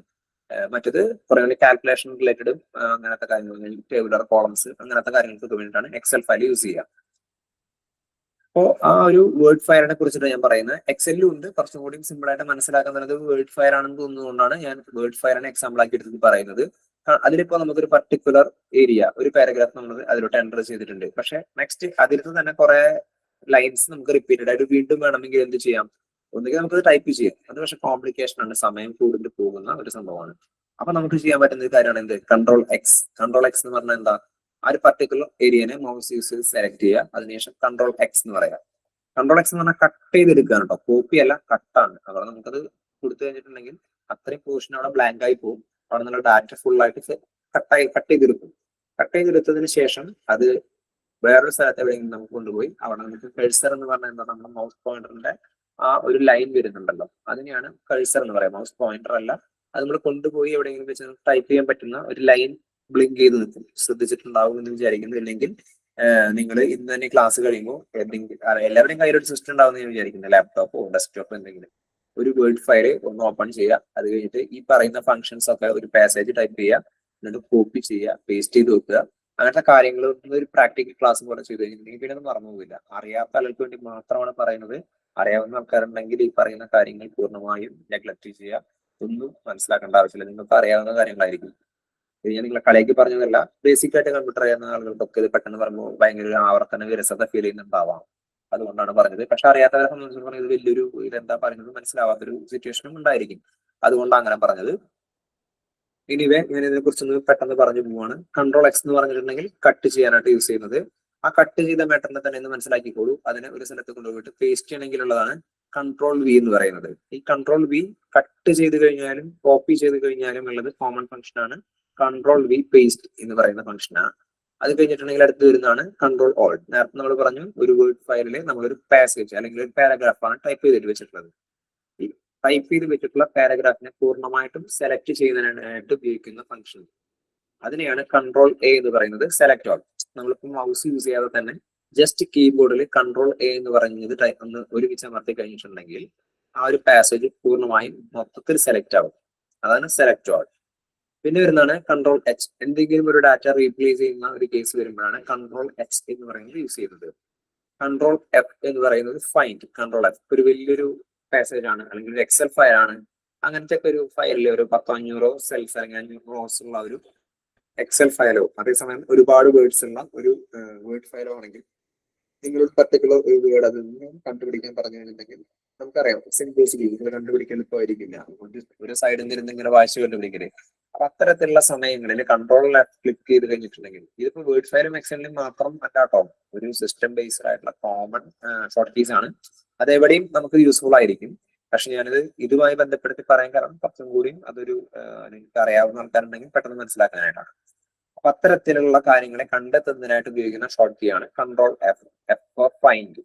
Speaker 1: മറ്റത് പറയുന്നത് കാൽക്കുലേഷൻ റിലേറ്റഡും അങ്ങനത്തെ കാര്യങ്ങൾ, ടേബിളർ കോളംസ് അങ്ങനത്തെ കാര്യങ്ങൾക്ക് വേണ്ടിയിട്ടാണ് എക്സൽ ഫയൽ യൂസ് ചെയ്യുക. അപ്പോൾ ആ ഒരു വേർഡ് ഫയലിനെ കുറിച്ചിട്ട് ഞാൻ പറയുന്നത്. എക്സലിലും ഉണ്ട്. കുറച്ചും കൂടി സിമ്പിൾ ആയിട്ട് മനസ്സിലാക്കുന്നത് വേർഡ് ഫയൽ ആണെന്ന് തോന്നുന്നതുകൊണ്ടാണ് ഞാൻ വേർഡ് ഫയലിനെ എക്സാമ്പിൾ ആക്കി എടുത്ത് പറയുന്നത്. അതിലിപ്പോ നമുക്കൊരു പർട്ടിക്കുലർ ഏരിയ, ഒരു പാരഗ്രാഫ് നമ്മൾ അതിലോട്ട് എൻ്റർ ചെയ്തിട്ടുണ്ട്. പക്ഷെ നെക്സ്റ്റ് അതിലത്ത് തന്നെ കുറെ ലൈൻസ് നമുക്ക് റിപ്പീറ്റഡ് ആയിട്ട് വീണ്ടും വേണമെങ്കിൽ എന്ത് ചെയ്യാം? ഒന്നുകിൽ നമുക്കത് ടൈപ്പ് ചെയ്യാം. അത് പക്ഷെ കോംപ്ലിക്കേഷൻ ആണ്, സമയം കൂടുതൽ പോകുന്ന ഒരു സംഭവമാണ്. അപ്പൊ നമുക്ക് ചെയ്യാൻ പറ്റുന്ന ഒരു കാര്യമാണ് എന്ത് കൺട്രോൾ എക്സ്. കൺട്രോൾ എക്സ് എന്ന് പറഞ്ഞാൽ എന്താ, ആ ഒരു പർട്ടിക്കുലർ ഏരിയനെ മൗസ് യൂസ് ചെയ്ത് സെലക്ട് ചെയ്യുക, അതിനുശേഷം കൺട്രോൾ എക്സ് എന്ന് പറയാം. കൺട്രോൾ എക്സ് എന്ന് പറഞ്ഞാൽ കട്ട് ചെയ്തെടുക്കുകയാണ് കേട്ടോ, കോപ്പി അല്ല, കട്ടാണ്. അവിടെ നമുക്കത് കൊടുത്തു കഴിഞ്ഞിട്ടുണ്ടെങ്കിൽ അത്രയും പോർഷൻ അവിടെ ബ്ലാങ്ക് ആയി പോകും. അവിടെ നിന്നുള്ള ഡാറ്റ ഫുൾ ആയിട്ട് കട്ട് ചെയ്തെടുക്കും. കട്ട് ചെയ്തെടുത്തതിന് ശേഷം അത് വേറൊരു സ്ഥലത്ത് എവിടെയെങ്കിലും നമുക്ക് കൊണ്ടുപോയി അവിടെ നമുക്ക് കഴ്സർ എന്ന് പറഞ്ഞാൽ എന്താ, നമ്മുടെ മൗസ് പോയിന്ററിന്റെ ആ ഒരു ലൈൻ വരുന്നുണ്ടല്ലോ, അതിനെയാണ് കഴ്സർ എന്ന് പറയാം. മൗസ് പോയിന്റർ അല്ല, അത് നമ്മൾ കൊണ്ടുപോയി എവിടെയെങ്കിലും വെച്ച് ടൈപ്പ് ചെയ്യാൻ പറ്റുന്ന ഒരു ലൈൻ ബ്ലിങ്ക് ചെയ്ത് നിൽക്കും. ശ്രദ്ധിച്ചിട്ടുണ്ടാവും എന്ന് വിചാരിക്കുന്നു. ഇല്ലെങ്കിൽ നിങ്ങൾ ഇന്ന് തന്നെ ക്ലാസ് കഴിയുമ്പോൾ എല്ലാവരുടെയും കയ്യിൽ ഒരു സിസ്റ്റം ഉണ്ടാവും എന്ന് വിചാരിക്കുന്നു, ലാപ്ടോപ്പോ ഡെസ്ക്ടോപ്പോ എന്തെങ്കിലും. ഒരു വേർഡ് ഫയൽ ഒന്ന് ഓപ്പൺ ചെയ്യുക, അത് കഴിഞ്ഞിട്ട് ഈ പറയുന്ന ഫംഗ്ഷൻസ് ഒക്കെ ഒരു പാസേജ് ടൈപ്പ് ചെയ്യുക, എന്നിട്ട് കോപ്പി ചെയ്യുക, പേസ്റ്റ് ചെയ്ത് വെക്കുക. അങ്ങനത്തെ കാര്യങ്ങൾ ഒരു പ്രാക്ടിക്കൽ ക്ലാസ് പോലെ ചെയ്ത് കഴിഞ്ഞിട്ടുണ്ടെങ്കിൽ പിന്നെ ഒന്നും മറന്നു പോകില്ല. അറിയാത്ത ആൾക്ക് വേണ്ടി മാത്രമാണ് പറയുന്നത്. അറിയാവുന്ന ആൾക്കാരുണ്ടെങ്കിൽ ഈ പറയുന്ന കാര്യങ്ങൾ പൂർണ്ണമായും നെഗ്ലക്ട് ചെയ്യുക. ഒന്നും മനസ്സിലാക്കേണ്ട ആവശ്യമില്ല, നിങ്ങൾക്ക് അറിയാവുന്ന കാര്യങ്ങളായിരിക്കും. ഇത് ഞാൻ നിങ്ങളെ കളിയാക്കി പറഞ്ഞതല്ല. ബേസിക് ആയിട്ട് കമ്പ്യൂട്ടർ അറിയാവുന്ന ആളുകൾക്കൊക്കെ ഇത് പെട്ടെന്ന് പറയുമ്പോൾ ഭയങ്കര ഒരു ആവർത്തന വിരസത ഫീൽ ചെയ്യുന്നുണ്ടാവാം. അതുകൊണ്ടാണ് പറഞ്ഞത്. പക്ഷെ അറിയാത്തവരെ സംബന്ധിച്ചിടത്തോളം ഇത് വലിയൊരു ഇതെന്താ പറയുന്നത് മനസ്സിലാവാത്തൊരു സിറ്റുവേഷനും ഉണ്ടായിരിക്കും. അതുകൊണ്ടാണ് അങ്ങനെ പറഞ്ഞത്. ഇനിവേ ഞാൻ ഇതിനെ കുറിച്ചൊന്ന് പെട്ടെന്ന് പറഞ്ഞു പോവാണ്. കൺട്രോൾ എക്സ് എന്ന് പറഞ്ഞിട്ടുണ്ടെങ്കിൽ കട്ട് ചെയ്യാനായിട്ട് യൂസ് ചെയ്യുന്നത്. ആ കട്ട് ചെയ്ത മാറ്ററിനെ തന്നെ ഒന്ന് മനസ്സിലാക്കിക്കോളൂ. അതിനെ ഒരു സ്ഥലത്ത് കൊണ്ടുപോയിട്ട് പേസ്റ്റ് ചെയ്യണമെങ്കിലുള്ളതാണ് കൺട്രോൾ വി എന്ന് പറയുന്നത്. ഈ കൺട്രോൾ വി കട്ട് ചെയ്ത് കഴിഞ്ഞാലും കോപ്പി ചെയ്ത് കഴിഞ്ഞാലും ഉള്ളത് കോമൺ ഫംഗ്ഷൻ ആണ്. കൺട്രോൾ വി പേസ്റ്റ് എന്ന് പറയുന്ന ഫംഗ്ഷനാണ്. അത് കഴിഞ്ഞിട്ടുണ്ടെങ്കിൽ അടുത്ത് വരുന്നതാണ് കൺട്രോൾ ഓൾട്ട്. നേരത്തെ നമ്മൾ പറഞ്ഞു ഒരു വേർഡ് ഫയലിൽ നമ്മളൊരു പാസേജ് അല്ലെങ്കിൽ ഒരു പാരഗ്രാഫാണ് ടൈപ്പ് ചെയ്തിട്ട് വെച്ചിട്ടുള്ളത്. ഈ ടൈപ്പ് ചെയ്ത് വെച്ചിട്ടുള്ള പാരഗ്രാഫിനെ പൂർണ്ണമായിട്ടും സെലക്ട് ചെയ്യുന്നതിനായിട്ട് ഉപയോഗിക്കുന്ന ഫംഗ്ഷൻ, അതിനെയാണ് കൺട്രോൾ എ എന്ന് പറയുന്നത്. Select all. നമ്മളിപ്പോൾ മൗസ് യൂസ് ചെയ്യാതെ തന്നെ ജസ്റ്റ് കീബോർഡിൽ കൺട്രോൾ എ എന്ന് പറയുന്നത് ഒന്ന് ഒരുമിച്ച് അമർത്തി കഴിഞ്ഞിട്ടുണ്ടെങ്കിൽ ആ ഒരു പാസേജ് പൂർണ്ണമായും മൊത്തത്തിൽ സെലക്ട് ആവും. അതാണ് സെലക്ട് ഓൾ. പിന്നെ വരുന്നതാണ് കൺട്രോൾ എച്ച്. എന്തെങ്കിലും ഒരു ഡാറ്റ റീപ്ലേസ് ചെയ്യുന്ന ഒരു കേസ് വരുമ്പോഴാണ് കൺട്രോൾ എച്ച് എന്ന് പറയുന്നത് യൂസ് ചെയ്യുന്നത്. കൺട്രോൾ എഫ് എന്ന് പറയുന്നത് ഫൈൻഡ്. കൺട്രോൾ എഫ് ഒരു വലിയൊരു പാസേജ് ആണ്, അല്ലെങ്കിൽ ഒരു എക്സൽ ഫയൽ ആണ്. അങ്ങനത്തെ ഒക്കെ ഒരു ഫയലിൽ ഒരു 10-500 സെൽസ് അല്ലെങ്കിൽ 500 റോസ് ഉള്ള ഒരു എക്സൽ ഫയലോ, അതേസമയം ഒരുപാട് വേർഡ്സ് ഉള്ള ഒരു വേർഡ് ഫയലോ ആണെങ്കിൽ നിങ്ങളൊരു പർട്ടിക്കുലർ ഒരു വേർഡ് അതിൽ നിന്ന് കണ്ടുപിടിക്കാൻ പറഞ്ഞു കഴിഞ്ഞിട്ടുണ്ടെങ്കിൽ നമുക്കറിയാം സിംപിൾസിലി ഇത് കണ്ടുപിടിക്കാൻ എളുപ്പമായിരിക്കില്ല. ഒരു സൈഡിൽ നിന്ന് ഇങ്ങനെ വായിച്ചു കണ്ടുപിടിക്കല്. അപ്പൊ അത്തരത്തിലുള്ള സമയങ്ങളിൽ കൺട്രോൾ ക്ലിക്ക് ചെയ്ത് കഴിഞ്ഞിട്ടുണ്ടെങ്കിൽ, ഇതിപ്പോ വേർഡ് ഫയലും എക്സലിലും മാത്രം അല്ലാട്ടോ, ഒരു സിസ്റ്റം ബേസ്ഡ് ആയിട്ടുള്ള കോമൺ ഷോർട്ട് കീസ് ആണ്. അതെവിടെയും നമുക്ക് യൂസ്ഫുൾ ആയിരിക്കും. പക്ഷെ ഞാനിത് ഇതുമായി ബന്ധപ്പെടുത്തി പറയാൻ കാരണം കുറച്ചും കൂടി അതൊരു നിങ്ങൾക്ക് അറിയാവുന്ന ആൾക്കാരുണ്ടെങ്കിൽ പെട്ടെന്ന് മനസ്സിലാക്കാനായിട്ടാണ്. അപ്പൊ അത്തരത്തിലുള്ള കാര്യങ്ങളെ കണ്ടെത്തുന്നതിനായിട്ട് ഉപയോഗിക്കുന്ന ഷോർട്ട് കീ ആണ് control F. F for find,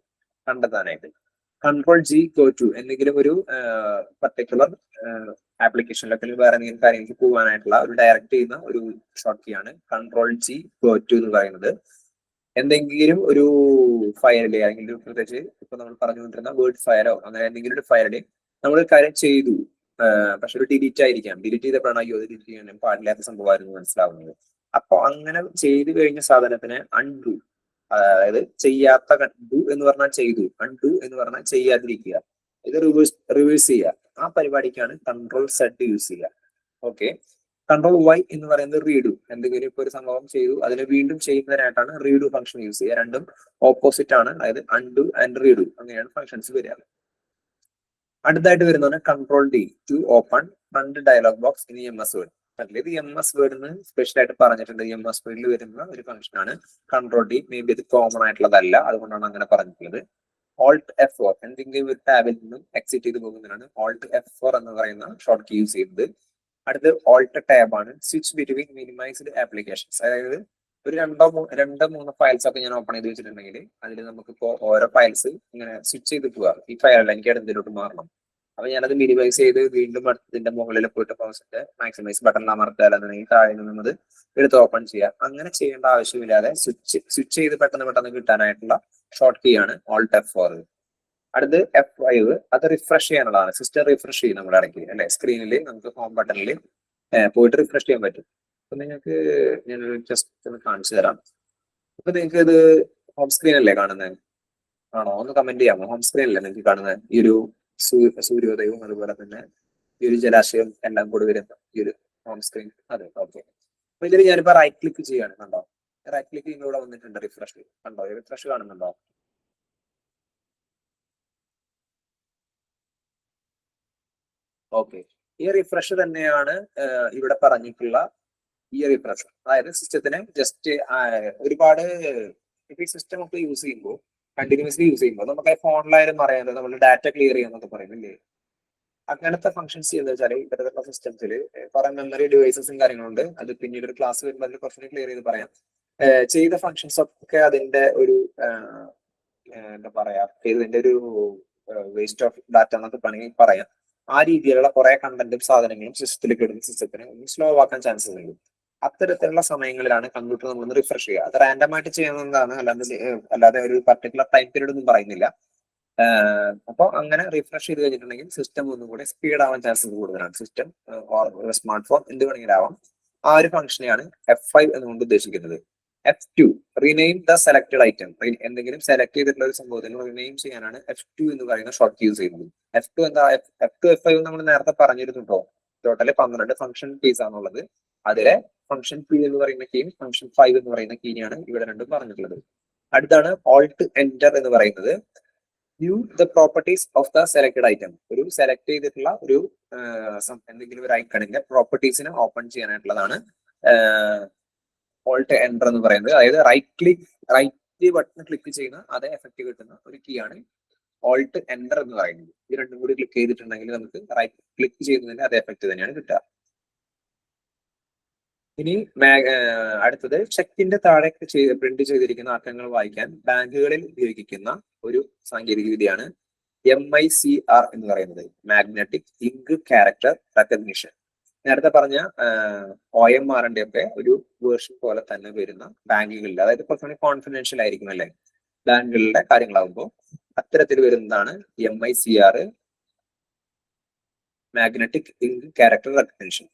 Speaker 1: കണ്ടെത്താനായിട്ട്. കൺട്രോൾ ജി ഗോ ടു, എന്തെങ്കിലും ഒരു പർട്ടിക്കുലർ ആപ്ലിക്കേഷനിലൊക്കെ വേറെ എന്തെങ്കിലും കാര്യങ്ങൾക്ക് പോകാനായിട്ടുള്ള ഒരു ഡയറക്റ്റ് ചെയ്യുന്ന ഒരു ഷോർട്ട് കീ ആണ് കൺട്രോൾ ജി ഗോ ടു എന്ന് പറയുന്നത്. എന്തെങ്കിലും ഒരു ഫയലില് അല്ലെങ്കിൽ പ്രത്യേകിച്ച് ഇപ്പൊ നമ്മൾ പറഞ്ഞുകൊണ്ടിരുന്ന വേർഡ് ഫയലോ അങ്ങനെ എന്തെങ്കിലും ഒരു ഫയലില് നമ്മൾ ഒരു കാര്യം ചെയ്തു, പക്ഷെ ഒരു ഡിലീറ്റ് ആയിരിക്കാം. ഡിലീറ്റ് ചെയ്തപ്പോഴാണ് അയ്യോ അത് ഡിലീറ്റ് ചെയ്യാൻ പാടില്ലാത്ത സംഭവമായിരുന്നു മനസ്സിലാവുന്നത്. അപ്പൊ അങ്ങനെ ചെയ്തു കഴിഞ്ഞ സാധനത്തിന് അൺഡു, അതായത് ചെയ്യാത്ത, ഡു എന്ന് പറഞ്ഞാൽ ചെയ്തു, അൺഡു എന്ന് പറഞ്ഞാൽ ചെയ്യാതിരിക്കുക, ഇത് റിവേഴ്സ് ചെയ്യുക. ആ പരിപാടിക്കാണ് കൺട്രോൾ സെഡ് യൂസ് ചെയ്യുക. ഓക്കെ. കൺട്രോൾ വൈ എന്ന് പറയുന്നത് റീഡു. എന്തെങ്കിലും ഇപ്പൊ ഒരു സംഭവം ചെയ്തു അതിനെ വീണ്ടും ചെയ്യുന്നതിനായിട്ടാണ് റീഡു ഫംഗ്ഷൻ യൂസ് ചെയ്യുക. രണ്ടും ഓപ്പോസിറ്റ് ആണ്, അതായത് അൺഡു ആൻഡ് റീഡു, അങ്ങനെയാണ് ഫംഗ്ഷൻസ് വരിക. അടുത്തായിട്ട് വരുന്നതാണ് control D to open font dialog box in M S Word. ഇത് എം എസ് വേർഡിന് സ്പെഷ്യൽ ആയിട്ട് പറഞ്ഞിട്ടുണ്ട്. എം എസ് വേർഡിൽ വരുന്ന ഒരു ഫംഗ്ഷൻ ആണ് കൺട്രോൾ ഡി. മേ ബി ഇത് കോമൺ ആയിട്ടുള്ളതല്ല, അതുകൊണ്ടാണ് അങ്ങനെ പറഞ്ഞിട്ടുള്ളത്. ഓൾട്ട് F4, എന്തെങ്കിലും ഒരു ടാബിൽ നിന്നും എക്സിറ്റ് ചെയ്ത് പോകുന്നതിനാണ് ഓൾട്ട് F4 എന്ന് പറയുന്ന ഷോർട്ട് കീ യൂസ് ചെയ്യുന്നത്. അടുത്ത് ഓൾട്ട് ടാബ് ആണ്, സ്വിച്ച് ബിറ്റ്വീൻ മിനിമൈസ്ഡ് ആപ്ലിക്കേഷൻസ്. അതായത് ഒരു രണ്ടോ മൂന്നോ ഫയൽസ് ഒക്കെ ഞാൻ ഓപ്പൺ ചെയ്ത് വെച്ചിട്ടുണ്ടെങ്കിൽ അതിൽ നമുക്കിപ്പോ ഓരോ ഫയൽസ് ഇങ്ങനെ സ്വിച്ച് ചെയ്ത് പോവാം. ഈ ഫയലല്ല, എനിക്ക് അടുത്തിലോട്ട് മാറണം. അപ്പൊ ഞാനത് മിനിമൈസ് ചെയ്ത് വീണ്ടും അടുത്തതിന്റെ മുകളിൽ പോയിട്ട് മൗസിന്റെ മാക്സിമൈസ് ബട്ടൺ അമർത്താൽ എന്നുണ്ടെങ്കിൽ താഴെ നിന്നത് എടുത്ത് ഓപ്പൺ ചെയ്യാം. അങ്ങനെ ചെയ്യേണ്ട ആവശ്യമില്ലാതെ സ്വിച്ച് ചെയ്ത് പെട്ടെന്ന് കിട്ടാനായിട്ടുള്ള ഷോർട്ട് കീ ആണ് ഓൾട്ട് F4. അടുത്ത് F5, അത് റിഫ്രഷ് ചെയ്യാനുള്ളതാണ്. സിസ്റ്റം റിഫ്രഷ് ചെയ്യും നമ്മുടെ ഇടയ്ക്ക് അല്ലെ, സ്ക്രീനിൽ നമുക്ക് ഹോം ബട്ടണിൽ പോയിട്ട് റിഫ്രഷ് ചെയ്യാൻ പറ്റും. അപ്പൊ നിങ്ങൾക്ക് ഞാനൊരു ജസ്റ്റ് ഒന്ന് കാണിച്ചു തരാം. അപ്പൊ നിങ്ങൾക്ക് ഇത് ഹോം സ്ക്രീൻ അല്ലേ കാണുന്നത്? ആണോ? ഒന്ന് കമന്റ് ചെയ്യാമോ? ഹോം സ്ക്രീൻ അല്ലേ നിങ്ങൾക്ക് കാണുന്നത്? ഈ ഒരു സൂര്യോദയവും അതുപോലെ തന്നെ ഈ ഒരു ജലാശയം എല്ലാം കൂടി വരുന്ന ഈ ഒരു ഹോം സ്ക്രീൻ. അതെ, ഓക്കെ. അപ്പൊ ഇതിൽ ഞാനിപ്പോ റൈറ്റ് ക്ലിക്ക് ചെയ്യാണ്, കണ്ടോ? റൈറ്റ് ക്ലിക്ക് ഇവിടെ വന്നിട്ടുണ്ട്, റിഫ്രഷ് കണ്ടോ? റിഫ്രഷ് കാണുന്നുണ്ടോ? ഓക്കെ. ഈ റിഫ്രഷ് തന്നെയാണ് ഇവിടെ പറഞ്ഞിട്ടുള്ള ഈ റിഫ്രഷ്. അതായത് സിസ്റ്റത്തിനെ ജസ്റ്റ് ഒരുപാട് ഈ സിസ്റ്റം ഒക്കെ യൂസ് ചെയ്യുമ്പോൾ കണ്ടിന്യൂസ്ലി യൂസ് ചെയ്യുമ്പോൾ നമുക്ക് ഫോണിലായാലും പറയാറ് നമ്മൾ ഡാറ്റ ക്ലിയർ ചെയ്യാന്നൊക്കെ പറയുന്നില്ലേ, അങ്ങനത്തെ ഫംഗ്ഷൻസ് ചെയ്യുന്നത് വെച്ചാൽ ഇത്തരത്തിലുള്ള സിസ്റ്റംസിൽ കുറെ മെമ്മറി ഡിവൈസസും കാര്യങ്ങളുണ്ട്. അത് പിന്നീട് ഒരു ക്ലാസ് വരുമ്പോൾ അതിൽ കുറച്ചുകൂടി ക്ലിയർ ചെയ്ത് പറയാം. ചെയ്ത ഫംഗ്ഷൻസ് ഒക്കെ അതിന്റെ ഒരു എന്താ പറയാ ഇതിന്റെ ഒരു വേസ്റ്റ് ഓഫ് ഡാറ്റ എന്നൊക്കെ വേണമെങ്കിൽ പറയാം. ആ രീതിയിലുള്ള കുറെ കണ്ടന്റും സാധനങ്ങളും സിസ്റ്റത്തിലേക്ക് ഇടുന്ന സിസ്റ്റത്തിനെ ഒന്ന് സ്ലോ ആക്കാൻ ചാൻസസ് ഉണ്ട്. അത്തരത്തിലുള്ള സമയങ്ങളിലാണ് കമ്പ്യൂട്ടർ നമ്മളൊന്ന് റിഫ്രഷ് ചെയ്യുക. അത് റാൻഡം ആയിട്ട് ചെയ്യുന്നതാണ്, അല്ലാതെ ഒരു പർട്ടിക്കുലർ ടൈം പീരീഡ് ഒന്നും പറയുന്നില്ല. അപ്പോൾ അങ്ങനെ റിഫ്രഷ് ചെയ്ത് കഴിഞ്ഞിട്ടുണ്ടെങ്കിൽ സിസ്റ്റം ഒന്നും കൂടെ സ്പീഡ് ആവാൻ ചാൻസസ് കൂടുതലാണ്. സിസ്റ്റം സ്മാർട്ട് ഫോൺ എന്ത് വേണമെങ്കിലും ആവാം. ആ ഒരു ഫംഗ്ഷനെയാണ് F5 എന്നുകൊണ്ട് ഉദ്ദേശിക്കുന്നത്. F2 rename the selected item. എന്തെങ്കിലും സെലക്ട് ചെയ്തിട്ടുള്ള ഒരു സംഭവത്തിന് റീനെയിം ചെയ്യാനാണ് F2 എന്ന് പറയുന്ന ഷോർട്ട് യൂസ് ചെയ്യുന്നത്. F2 എന്താ, F2 F5 നമ്മൾ നേരത്തെ പറഞ്ഞിരുന്നു കേട്ടോ. ടോട്ടല് 12 ഫംഗ്ഷൻ കീസ് ആണുള്ളത്. അതിലെ ഫംഗ്ഷൻ P എന്ന് പറയുന്ന കീയും ഫംഗ്ഷൻ 5 എന്ന് പറയുന്ന കീനെയാണ് ഇവിടെ രണ്ടും പറഞ്ഞിട്ടുള്ളത്. അടുത്താണ് ഓൾട്ട് എന്റർ എന്ന് പറയുന്നത്. View the properties of the selected item. ഒരു സെലക്ട് ചെയ്തിട്ടുള്ള ഒരു എന്തെങ്കിലും ഒരു ഐക്കണിന്റെ പ്രോപ്പർട്ടീസിനെ ഓപ്പൺ ചെയ്യാനായിട്ടുള്ളതാണ് ഓൾട്ട് എന്റർ എന്ന് പറയുന്നത്. അതായത് റൈറ്റ് ബട്ടൺ ക്ലിക്ക് ചെയ്യുന്ന അതേ എഫക്റ്റ് കിട്ടുന്ന ഒരു കീ ആണ് ഓൾട്ട് എന്റർ എന്ന് പറയുന്നത്. ഇത് രണ്ടും കൂടി ക്ലിക്ക് ചെയ്തിട്ടുണ്ടെങ്കിൽ നമുക്ക് റൈറ്റ് ക്ലിക്ക് ചെയ്യുന്നതിന്റെ അതേ എഫക്റ്റ് തന്നെയാണ് കിട്ടുക. ഇനി അടുത്തത് ചെക്കിന്റെ താഴെ പ്രിന്റ് ചെയ്തിരിക്കുന്ന അക്കങ്ങൾ വായിക്കാൻ ബാങ്കുകളിൽ ഉപയോഗിക്കുന്ന ഒരു സാങ്കേതിക വിദ്യയാണ് MICR എന്ന് പറയുന്നത്, മാഗ്നറ്റിക് ഇങ്ക് ക്യാരക്ടർ റെക്കഗ്നിഷൻ. നേരത്തെ പറഞ്ഞ OMRന്റെ ഒക്കെ ഒരു വേർഷൻ പോലെ തന്നെ വരുന്ന ബാങ്കുകളിൽ, അതായത് കുറച്ചുകൂടി കോൺഫിഡൻഷ്യൽ ആയിരിക്കും അല്ലെ ബാങ്കുകളുടെ കാര്യങ്ങളാകുമ്പോൾ, അത്തരത്തിൽ വരുന്നതാണ് MICR, magnetic ink character recognition.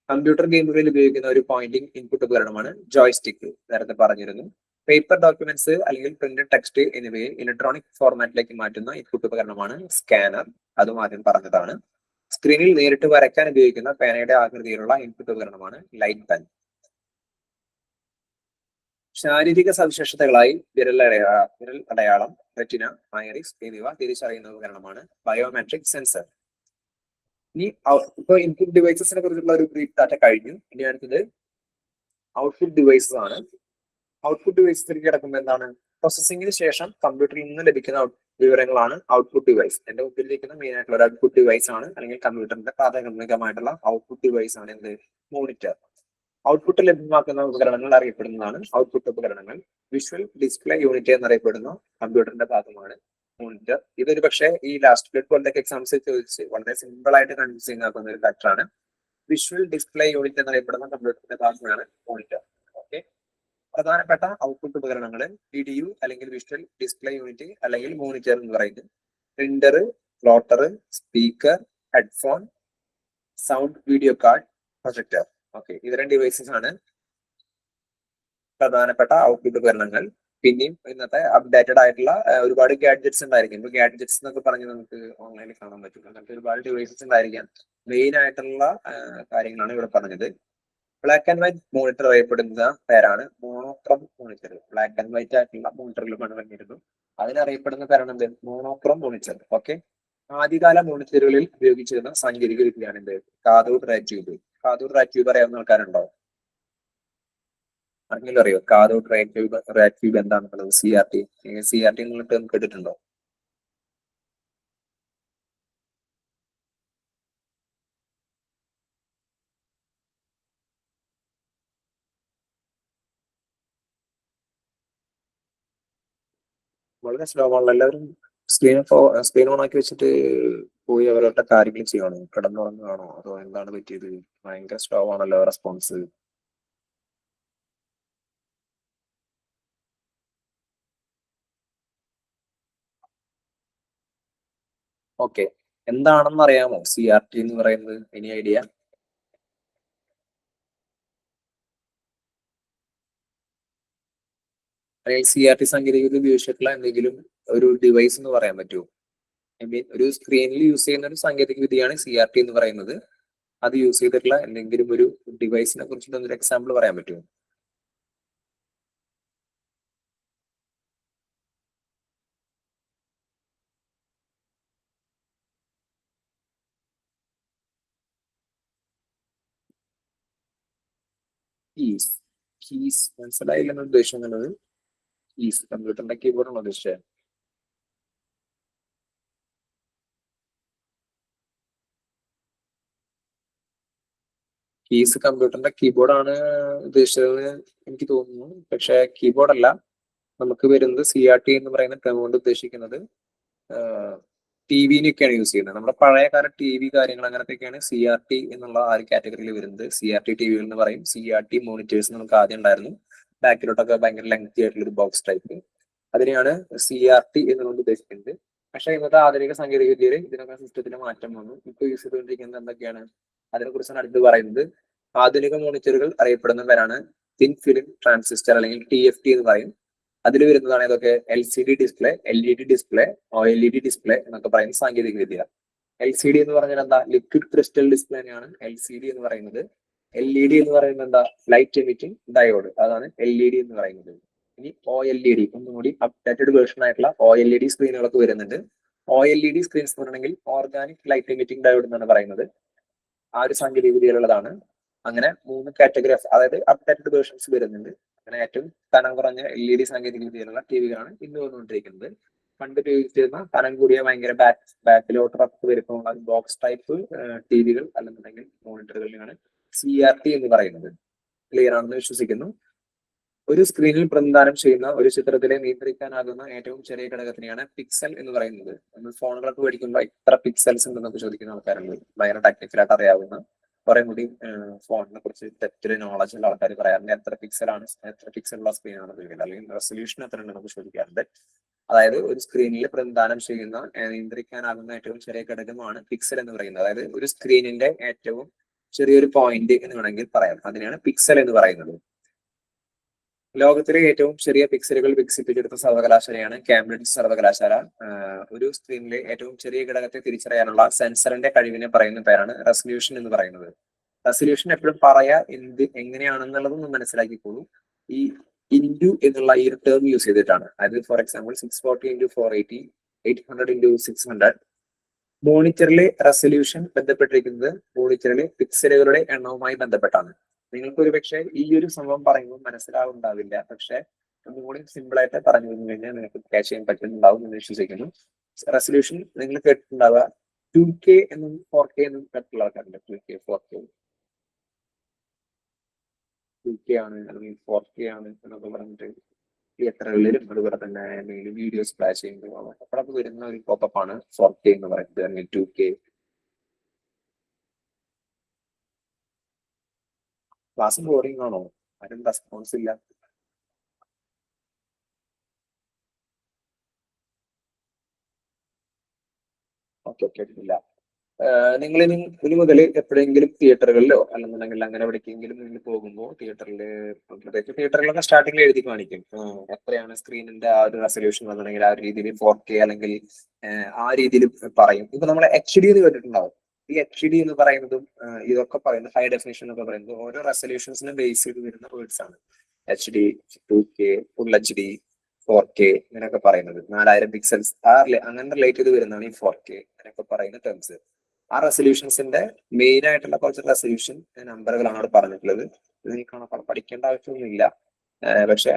Speaker 1: Computer ഗെയിമുകളിൽ ഉപയോഗിക്കുന്ന ഒരു പോയിന്റിംഗ് ഇൻപുട്ട് ഉപകരണമാണ് ജോയ്സ്റ്റിക്ക്, നേരത്തെ പറഞ്ഞിരുന്നു. പേപ്പർ ഡോക്യുമെന്റ്സ് അല്ലെങ്കിൽ പ്രിന്റഡ് ടെക്സ്റ്റ് എന്നിവയെ ഇലക്ട്രോണിക് ഫോർമാറ്റിലേക്ക് മാറ്റുന്ന ഇൻപുട്ട് ഉപകരണമാണ് സ്കാനർ, അതും ആദ്യം പറഞ്ഞതാണ്. സ്ക്രീനിൽ നേരിട്ട് വരയ്ക്കാൻ ഉപയോഗിക്കുന്ന പേനയുടെ ആകൃതിയിലുള്ള ഇൻപുട്ട് ഉപകരണമാണ് ലൈറ്റ് പെൻ. ശാരീരിക സവിശേഷതകളായി വിരൽ അടയാളം, റെറ്റിന, ഐറിസ് എന്നിവ തിരിച്ചറിയുന്ന ഉപകരണമാണ് ബയോമെട്രിക് സെൻസർ. ഇനി ഇപ്പൊ ഇൻപുട്ട് ഡിവൈസസിനെ കുറിച്ചുള്ള ഒരു ബ്രീഫ് ഡാറ്റ കഴിഞ്ഞു. ഇനി അടുത്തത് ഔട്ട്പുട്ട് ഡിവൈസസ് ആണ്. ഔട്ട്പുട്ട് ഡിവൈസസിലേക്ക് കിടക്കുമ്പോൾ എന്താണ്, പ്രോസസ്സിംഗിന് ശേഷം കമ്പ്യൂട്ടറിൽ നിന്ന് ലഭിക്കുന്ന വിവരങ്ങളാണ് ഔട്ട്പുട്ട് ഡിവൈസ്. എന്റെ മുമ്പിലിരിക്കുന്ന മെയിൻ ആയിട്ടുള്ള ഒരു ഔട്ട്പുട്ട് ഡിവൈസ് ആണ്, അല്ലെങ്കിൽ കമ്പ്യൂട്ടറിന്റെ പ്രാഥമികമായിട്ടുള്ള ഔട്ട്പുട്ട് ഡിവൈസ് ആണ് എന്ത്, മോണിറ്റർ. ഔട്ട്പുട്ട് ലഭ്യമാക്കുന്ന ഉപകരണങ്ങൾ അറിയപ്പെടുന്നതാണ് ഔട്ട്പുട്ട് ഉപകരണങ്ങൾ. വിഷ്വൽ ഡിസ്പ്ലേ യൂണിറ്റ് എന്നറിയപ്പെടുന്ന കമ്പ്യൂട്ടറിന്റെ ഭാഗമാണ് മോണിറ്റർ. ഇതൊരു പക്ഷേ ഈ ലാസ്റ്റ് ഗ്രേഡ് പോലത്തെ എക്സാംസ് ചോദിച്ച് വളരെ സിമ്പിൾ ആയിട്ട് കൺഫ്യൂസിംഗ് ആക്കുന്ന ഒരു ഫാക്ടറാണ്. വിഷ്വൽ ഡിസ്പ്ലേ യൂണിറ്റ് എന്നറിയപ്പെടുന്ന കമ്പ്യൂട്ടറിന്റെ ഭാഗമാണ് മോണിറ്റർ. ഓക്കെ, പ്രധാനപ്പെട്ട ഔട്ട്പുട്ട് ഉപകരണങ്ങൾ PDU അല്ലെങ്കിൽ വിഷ്വൽ ഡിസ്പ്ലേ യൂണിറ്റ് അല്ലെങ്കിൽ മോണിറ്റർ എന്ന് പറയുന്നത്. Printer, plotter, speaker, headphone, sound video card, projector. Okay, ഇത്തരം ഡിവൈസസ് ആണ് പ്രധാനപ്പെട്ട ഔട്ട്പുട്ട് ഉപകരണങ്ങൾ. പിന്നെയും ഇന്നത്തെ അപ്ഡേറ്റഡ് ആയിട്ടുള്ള ഒരുപാട് ഗാഡ്ജറ്റ്സ് ഉണ്ടായിരിക്കും. ഇപ്പൊ ഗാഡ്ജറ്റ്സ് എന്നൊക്കെ പറഞ്ഞ് നമുക്ക് ഓൺലൈനിൽ കാണാൻ പറ്റും. അങ്ങനത്തെ ഒരുപാട് ഡിവൈസസ് ഉണ്ടായിരിക്കാം. മെയിൻ ആയിട്ടുള്ള കാര്യങ്ങളാണ് ഇവിടെ പറഞ്ഞത്. ബ്ലാക്ക് ആൻഡ് വൈറ്റ് മോണിറ്റർ അറിയപ്പെടുന്ന പേരാണ് monochrome monitor. Black and white ആയിട്ടുള്ള മോണിറ്ററിൽ കണ്ടുവന്നിരുന്നു. അതിനറിയപ്പെടുന്ന പേരാണ് എന്ത്, മോണോക്രോം മോണിറ്റർ. ഓക്കെ, ആദ്യകാല മോണിറ്ററുകളിൽ ഉപയോഗിച്ചിരുന്ന സാങ്കേതിക വിദ്യയാണ് എന്ത്, cathode ray tube. Cathode ray tube അറിയാവുന്ന ആൾക്കാരുണ്ടോ? ആർക്കെങ്കിലും അറിയോ കാഥോഡ് റേ ട്യൂബ് എന്താണെന്നുള്ളത്? CRT എന്നുള്ള ടേം കേട്ടിട്ടുണ്ടോ? വളരെ സ്ലോ ആണല്ലോ. എല്ലാവരും സ്ക്രീൻ ഓൺ ആക്കി വെച്ചിട്ട് പോയി അവരുടെ കാര്യങ്ങൾ ചെയ്യണോ, കിടന്നുറങ്ങുകയാണോ, അതോ എന്താണ് പറ്റിയത്? ഭയങ്കര സ്ലോ ആണല്ലോ റെസ്പോൺസ്. ഓക്കെ, എന്താണെന്ന് അറിയാമോ CRT എന്ന് പറയുന്നത്? Any idea? അല്ലെങ്കിൽ CRT സാങ്കേതികവിദ്യ ഉപയോഗിച്ചിട്ടുള്ള എന്തെങ്കിലും ഒരു ഡിവൈസ് എന്ന് പറയാൻ പറ്റുമോ? ഐ മീൻ ഒരു സ്ക്രീനിൽ യൂസ് ചെയ്യുന്ന ഒരു സാങ്കേതിക വിദ്യയാണ് CRT എന്ന് പറയുന്നത്. അത് യൂസ് ചെയ്തിട്ടുള്ള എന്തെങ്കിലും ഒരു ഡിവൈസിനെ കുറിച്ചിട്ട് ഒരു എക്സാമ്പിൾ പറയാൻ പറ്റുമോ? കീസ് കീസ് മനസ്സിലായില്ലെന്ന് ഉദ്ദേശിക്കുന്നത്. കീസ് കമ്പ്യൂട്ടറിന്റെ കീബോർഡാണ് ഉദ്ദേശിച്ചത്. കീസ് കമ്പ്യൂട്ടറിന്റെ കീബോർഡാണ് ഉദ്ദേശിച്ചത് എനിക്ക് തോന്നുന്നു. പക്ഷെ കീബോർഡ് അല്ല, നമുക്ക് വരുന്നത് CRT എന്ന് പറയുന്ന ടേം കൊണ്ട് ഉദ്ദേശിക്കുന്നത് TVനൊക്കെയാണ് യൂസ് ചെയ്യുന്നത്. നമ്മുടെ പഴയ കാല TV കാര്യങ്ങൾ അങ്ങനത്തെയൊക്കെയാണ് CRT എന്നുള്ള ആ ഒരു കാറ്റഗറിയിൽ വരുന്നത്. CRT TVകൾ എന്ന് പറയും. CRT മോണിറ്റേഴ്സ് നമുക്ക് ആദ്യം ഉണ്ടായിരുന്നു, ബാക്കിലോട്ടൊക്കെ ഭയങ്കര ലെങ്തി ആയിട്ടുള്ള ഒരു ബോക്സ് ടൈപ്പ്. അതിനെയാണ് CRT എന്നുകൊണ്ട് ഉദ്ദേശിക്കുന്നത്. പക്ഷെ ഇന്നത്തെ ആധുനിക സാങ്കേതിക വിദ്യയിൽ ഇതിനൊക്കെ സിസ്റ്റത്തിന് മാറ്റം വന്നു. ഇപ്പോൾ യൂസ് ചെയ്തുകൊണ്ടിരിക്കുന്നത് എന്തൊക്കെയാണ്, അതിനെ കുറിച്ചാണ് അടുത്ത് പറയുന്നത്. ആധുനിക മോണിറ്ററുകൾ അറിയപ്പെടുന്ന പേരാണ് തിൻ ഫിലിം ട്രാൻസിസ്റ്റർ അല്ലെങ്കിൽ TFT എന്ന് പറയും. അതിൽ വരുന്നതാണ് ഇതൊക്കെ LCD display, LED display, OLED display എന്നൊക്കെ പറയുന്ന സാങ്കേതിക വിദ്യ. LCD എന്ന് പറഞ്ഞാൽ എന്താ, ലിക്വിഡ് ക്രിസ്റ്റൽ ഡിസ്പ്ലേനെയാണ് LCD എന്ന് പറയുന്നത്. LED എന്ന് പറയുന്നത് എന്താ, ലൈറ്റ് എമിറ്റിംഗ് ഡയോഡ്, അതാണ് LED എന്ന് പറയുന്നത്. ഇനി OLED, ഒന്നും കൂടി അപ്ഡേറ്റഡ് വേർഷൻ ആയിട്ടുള്ള OLED സ്ക്രീനുകളൊക്കെ വരുന്നുണ്ട്. OLED സ്ക്രീൻസ് എന്ന് പറഞ്ഞിട്ടുണ്ടെങ്കിൽ ഓർഗാനിക് ലൈറ്റ് എമിറ്റിംഗ് ഡയോഡ് എന്നാണ് പറയുന്നത്. ആ ഒരു സാങ്കേതിക വിദ്യയിലുള്ളതാണ്. അങ്ങനെ 3 കാറ്റഗറി, അതായത് അപ്ഡേറ്റഡ് വേർഷൻസ് വരുന്നുണ്ട്. അങ്ങനെ ഏറ്റവും കനം കുറഞ്ഞ LED സാങ്കേതിക വിദ്യയിലുള്ള TVകളാണ് ഇന്ന് വന്നുകൊണ്ടിരിക്കുന്നത്. പണ്ട് ഉപയോഗിച്ചിരുന്ന കനം കൂടിയ ഭയങ്കര ബാക്കിലോട്ട് വരുന്ന ബോക്സ് ടൈപ്പ് TVകൾ അല്ലെന്നുണ്ടെങ്കിൽ മോണിറ്ററുകളിലാണ് CRT എന്ന് പറയുന്നത്. ക്ലിയർ ആണെന്ന് വിശ്വസിക്കുന്നു. ഒരു സ്ക്രീനിൽ പ്രതിനിധാനം ചെയ്യുന്ന ഒരു ചിത്രത്തിലെ നിയന്ത്രിക്കാനാകുന്ന ഏറ്റവും ചെറിയ ഘടകത്തിനെയാണ് പിക്സൽ എന്ന് പറയുന്നത്. നമ്മൾ ഫോണുകളൊക്കെ മേടിക്കുമ്പോൾ എത്ര പിക്സൽസ് ഉണ്ടെന്നൊക്കെ ചോദിക്കുന്ന ആൾക്കാരുണ്ട്. ഭയങ്കര ടെക്നിക്കലായിട്ട് അറിയാവുന്ന കുറെ കൂടി ഫോണിനെ കുറിച്ച് തെറ്റൊരു നോളജ് ഉള്ള ആൾക്കാർ പറയാറുണ്ട്. എത്ര പിക്സലുള്ള സ്ക്രീനാണ് ചോദിക്കുന്നത്, അല്ലെങ്കിൽ റെസൊല്യൂഷൻ എത്ര ഉണ്ടെന്നൊക്കെ ചോദിക്കാറുണ്ട്. അതായത് ഒരു സ്ക്രീനിൽ പ്രതിനിധാനം ചെയ്യുന്ന നിയന്ത്രിക്കാനാകുന്ന ഏറ്റവും ചെറിയ ഘടകമാണ് പിക്സൽ എന്ന് പറയുന്നത്. അതായത് ഒരു സ്ക്രീനിന്റെ ഏറ്റവും ചെറിയൊരു പോയിന്റ് എന്ന് വേണമെങ്കിൽ പറയാം. അതിനെയാണ് പിക്സൽ എന്ന് പറയുന്നത്. ലോകത്തിലെ ഏറ്റവും ചെറിയ പിക്സലുകൾ വികസിപ്പിച്ചെടുത്ത സർവകലാശാലയാണ് കേംബ്രിഡ്ജ് സർവകലാശാല. ഒരു സ്ക്രീനിലെ ഏറ്റവും ചെറിയ ഘടകത്തെ തിരിച്ചറിയാനുള്ള സെൻസറിന്റെ കഴിവിനെ പറയുന്ന പേരാണ് റെസൊല്യൂഷൻ എന്ന് പറയുന്നത്. റെസൊല്യൂഷൻ എപ്പോഴും പറയാ എങ്ങനെയാണെന്നുള്ളതൊന്നും മനസ്സിലാക്കിക്കോളൂ. ഈ ഇൻറ്റു എന്നുള്ള ഈ ഒരു ടേം യൂസ് ചെയ്തിട്ടാണ്. അതായത് ഫോർ എക്സാമ്പിൾ 640 × 480, 800 × 600. മോണിറ്ററിലെ റെസൊല്യൂഷൻ ബന്ധപ്പെട്ടിരിക്കുന്നത് മോണിറ്ററിലെ പിക്സലുകളുടെ എണ്ണവുമായി ബന്ധപ്പെട്ടാണ്. നിങ്ങൾക്ക് ഒരു പക്ഷേ ഈ ഒരു സംഭവം പറയുമ്പോൾ മനസ്സിലാവുണ്ടാവില്ല, പക്ഷെ ഒന്നുകൂടി സിമ്പിൾ ആയിട്ട് പറഞ്ഞു തന്നു കഴിഞ്ഞാൽ നിങ്ങൾക്ക് ക്യാച്ച് ചെയ്യാൻ പറ്റുന്നുണ്ടാവും എന്ന് വിശ്വസിക്കുന്നു. റെസൊല്യൂഷൻ നിങ്ങൾ കേട്ടിട്ടുണ്ടാവുക 2K എന്നും 4K എന്നും കേട്ടിട്ടുള്ള ആൾക്കാരുണ്ട്. 2K 4K 2K ആണ് അല്ലെങ്കിൽ 4K ആണ് എന്നൊക്കെ പറഞ്ഞിട്ട് തിയേറ്ററുകളിലും അതുപോലെ തന്നെ എന്തെങ്കിലും വീഡിയോസ് ഫ്ലാഷ് ചെയ്യുമ്പോൾ അപ്പോഴൊക്കെ വരുന്ന ഒരു പോപ്പപ്പ് ആണ് 4K എന്ന് പറയുന്നത്, അല്ലെങ്കിൽ 2K. ക്ലാസ് ബോറിംഗ് ആണോ? ആരും റെസ്പോൺസ് ഇല്ല. ഓക്കെ ഓക്കെ ഇല്ല. നിങ്ങൾ ഇനി മുതൽ എപ്പോഴെങ്കിലും തിയേറ്ററുകളിലോ അല്ലെന്നുണ്ടെങ്കിൽ അങ്ങനെ എവിടേക്കെങ്കിലും നിങ്ങൾ പോകുമ്പോൾ പ്രത്യേകിച്ച് തിയേറ്ററുകളൊക്കെ സ്റ്റാർട്ടിങ്ങിൽ എഴുതി കാണിക്കും എത്രയാണ് സ്ക്രീനിന്റെ ആ ഒരു റെസൊല്യൂഷൻ എന്നുണ്ടെങ്കിൽ ആ ഒരു രീതിയിൽ 4K അല്ലെങ്കിൽ ആ രീതിയിൽ പറയും. ഇപ്പൊ നമ്മൾ HD എന്ന് കേട്ടിട്ടുണ്ടാവും. ഈ HD എന്ന് പറയുന്നതും ഇതൊക്കെ പറയുന്നത് ഹൈ ഡെഫിനേഷൻ എന്നൊക്കെ പറയുന്നത് ഓരോ റെസൊല്യൂഷൻസിനെ ബേസ് ചെയ്ത് വരുന്ന വേർഡ്സ് ആണ്. HD, 2K, full HD, 4K ഇങ്ങനെയൊക്കെ പറയുന്നത് 4000 പിക്സൽസ് അങ്ങനെ റിലേറ്റ് ചെയ്ത് വരുന്നതാണ് ഈ 4K അങ്ങനെയൊക്കെ പറയുന്ന ടേംസ്. ആ റെസൊല്യൂഷൻസിന്റെ മെയിൻ ആയിട്ടുള്ള കുറച്ച് റെസൊല്യൂഷൻ നമ്പറുകളാണ് അവിടെ പറഞ്ഞിട്ടുള്ളത്. ഇത് നിങ്ങൾക്ക് പഠിക്കേണ്ട ആവശ്യമൊന്നുമില്ല. പക്ഷെ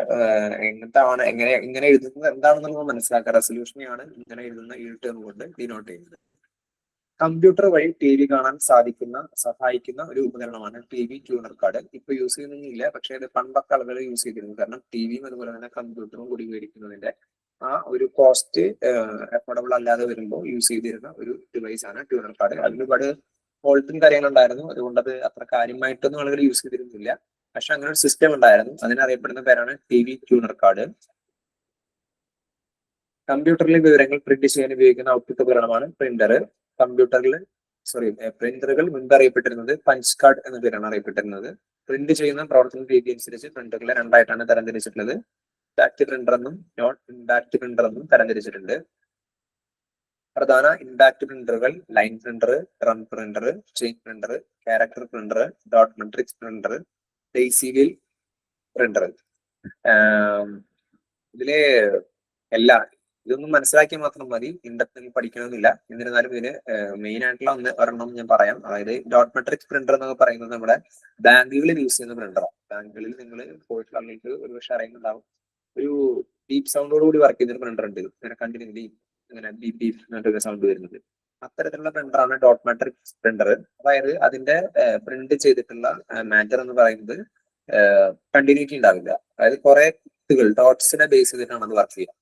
Speaker 1: ഇങ്ങനെ എഴുതുന്നത് എന്താണെന്നുള്ളത് മനസ്സിലാക്കുക. റെസൊല്യൂഷനെയാണ് ഇങ്ങനെ എഴുതുന്ന ഈ ടേം കൊണ്ട് ഡിനോട്ട് ചെയ്യുന്നത്. കമ്പ്യൂട്ടർ വഴി TV കാണാൻ സഹായിക്കുന്ന ഒരു ഉപകരണമാണ് TV ട്യൂണർ കാർഡ്. ഇപ്പൊ യൂസ് ചെയ്യുന്നൊന്നുമില്ല, പക്ഷെ ഇത് പണ്ടൊക്കെ ആളുകൾ യൂസ് ചെയ്തിരുന്നു. കാരണം TVയും അതുപോലെ തന്നെ കമ്പ്യൂട്ടറും കൂടി മേടിക്കുന്നതിന്റെ ആ ഒരു കോസ്റ്റ് അഫോർഡബിൾ അല്ലാതെ വരുമ്പോൾ യൂസ് ചെയ്തിരുന്ന ഒരു ഡിവൈസ് ആണ് ട്യൂണർ കാർഡ്. അതിൽ ഒരുപാട് ഫോൾട്ടും കാര്യങ്ങളുണ്ടായിരുന്നു, അതുകൊണ്ട് അത് അത്ര കാര്യമായിട്ടൊന്നും ആളുകൾ യൂസ് ചെയ്തിരുന്നില്ല. പക്ഷെ അങ്ങനെ ഒരു സിസ്റ്റം ഉണ്ടായിരുന്നു, അതിനറിയപ്പെടുന്ന പേരാണ് TV ട്യൂണർ കാർഡ്. കമ്പ്യൂട്ടറിലെ വിവരങ്ങൾ പ്രിന്റ് ചെയ്യാൻ ഉപയോഗിക്കുന്ന ഔട്ട്പുട്ട് ഉപകരണമാണ് പ്രിന്റർ. പ്രിന്ററുകൾ മുൻപ് അറിയപ്പെട്ടിരുന്നത് പഞ്ച് കാർഡ് എന്ന പേരാണ് അറിയപ്പെട്ടിരുന്നത്. പ്രിന്റ് ചെയ്യുന്ന പ്രവർത്തന രീതി അനുസരിച്ച് പ്രിന്ററുകളെ രണ്ടായിട്ടാണ് തരംതിരിച്ചിട്ടുള്ളത്. ഇമ്പാക്ട് പ്രിന്റർ എന്നും നോൺ ഇമ്പാക്ട് പ്രിന്റർ എന്നും തരംതിരിച്ചിട്ടുണ്ട്. പ്രധാന ഇമ്പാക്ട് പ്രിന്ററുകൾ line printer, drum printer, chain printer, character printer, dot matrix printer, daisy wheel printer. ഇതിലെ എല്ലാ ഇതൊന്നും മനസ്സിലാക്കിയാൽ മാത്രം മതി, ഇൻഡെപ്തിൽ പഠിക്കണമെന്നില്ല. എന്നിരുന്നാലും ഇതിന് മെയിൻ ആയിട്ടുള്ള ഒരെണ്ണം ഞാൻ പറയാം. അതായത് ഡോട്ട് മെട്രിക്സ് പ്രിന്റർ എന്നൊക്കെ പറയുന്നത് നമ്മുടെ ബാങ്കുകളിൽ യൂസ് ചെയ്യുന്ന പ്രിന്ററാണ്. ബാങ്കുകളിൽ നിങ്ങൾ പോയിട്ടുള്ള ആളുകൾക്ക് ഒരു പക്ഷെ അറിയുന്നുണ്ടാവും, ഒരു ഡീപ് സൗണ്ടോട് കൂടി വർക്ക് ചെയ്യുന്ന പ്രിന്റർ ഉണ്ട്, ഇങ്ങനെ കണ്ടിന്യൂലി ഇങ്ങനെ ഡീപ് ഡീപ് എന്നൊരു സൗണ്ട് വരുന്നത്. അത്തരത്തിലുള്ള പ്രിന്ററാണ് ഡോട്ട് മെട്രിക്സ് പ്രിന്റർ. അതായത് അതിന്റെ പ്രിന്റ് ചെയ്തിട്ടുള്ള മാറ്റർ എന്ന് പറയുന്നത് കണ്ടിന്യൂറ്റി ഉണ്ടാവില്ല. അതായത് കുറെ ഡോട്ട്സിനെ ബേസ് ചെയ്തിട്ടാണ് അത് വർക്ക് ചെയ്യുക.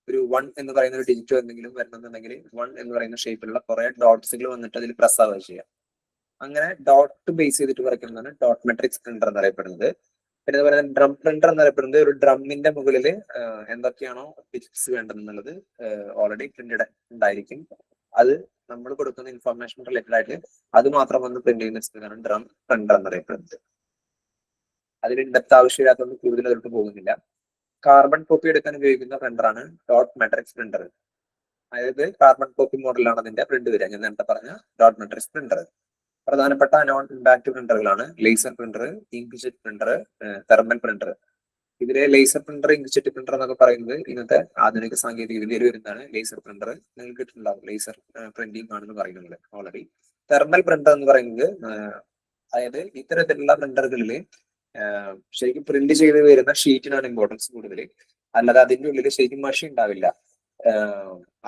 Speaker 1: ഒരു 1 എന്ന് പറയുന്ന ഒരു ഡിജിറ്റോ എന്തെങ്കിലും വരണമെന്നുണ്ടെങ്കിൽ 1 എന്ന് പറയുന്ന ഷേപ്പിലുള്ള കുറെ ഡോട്ട്സുകൾ വന്നിട്ട് അതിൽ പ്രസ് ആവുക ചെയ്യാം. അങ്ങനെ ഡോട്ട് ബേസ് ചെയ്തിട്ട് വരയ്ക്കുന്നതാണ് ഡോട്ട് മെട്രിക്സ് പ്രിന്റർ എന്നറിയപ്പെടുന്നത്. പിന്നെ അതുപോലെ തന്നെ ഡ്രം പ്രിന്റർ എന്നറിയപ്പെടുന്നത് ഒരു ഡ്രമ്മിന്റെ മുകളിൽ എന്തൊക്കെയാണോ ഡിജിറ്റ്സ് വേണ്ടതെന്നുള്ളത് ഓൾറെഡി പ്രിന്റഡ് ഉണ്ടായിരിക്കും. അത് നമ്മൾ കൊടുക്കുന്ന ഇൻഫർമേഷൻ റിലേറ്റഡ് ആയിട്ട് അത് മാത്രം വന്ന് പ്രിന്റ് ചെയ്യുന്ന സ്ഥിതിയാണ് ഡ്രം പ്രിന്റർ എന്നറിയപ്പെടുന്നത്. അതിൽ ഇൻഡെപ്ത് ആവശ്യമില്ലാത്തതുകൊണ്ട് കൂടുതൽ അതിലോട്ട് പോകുന്നില്ല. കാർബൺ കോപ്പി എടുക്കാൻ ഉപയോഗിക്കുന്ന പ്രിന്ററാണ് ഡോട്ട് മെട്രിക്സ് പ്രിന്റർ. അതായത് കാർബൺ കോപ്പി മോഡലാണ് അതിന്റെ പ്രിന്റ് വരിക. ഞാൻ നേരത്തെ പറഞ്ഞ ഡോട്ട് മെട്രിക്സ് പ്രിന്റർ. പ്രധാനപ്പെട്ട നോൺ ഇമ്പാക്ട് പ്രിന്ററുകളാണ് laser printer, inkjet printer, thermal printer. ഇതിലെ ലേസർ പ്രിന്റർ, ഇങ്ക്ജെറ്റ് പ്രിന്റർ എന്നൊക്കെ പറയുന്നത് ഇന്നത്തെ ആധുനിക സാങ്കേതിക വിദ്യയിൽ വരുന്നതാണ്. ലേസർ പ്രിന്റർ നിങ്ങൾക്ക് കിട്ടുന്നുണ്ടാവും, ലേസർ പ്രിന്റിംഗ് ആണെന്ന് പറയുന്നത് ഓൾറെഡി. തെർമൽ പ്രിന്റർ എന്ന് പറയുന്നത് അതായത് ഇത്തരത്തിലുള്ള പ്രിന്ററുകളിൽ ശരിക്കും പ്രിന്റ് ചെയ്ത് വരുന്ന ഷീറ്റിനാണ് ഇമ്പോർട്ടൻസ് കൂടുതൽ. അല്ലാതെ അതിന്റെ ഉള്ളിൽ ശരിക്കും മഷി ഉണ്ടാവില്ല.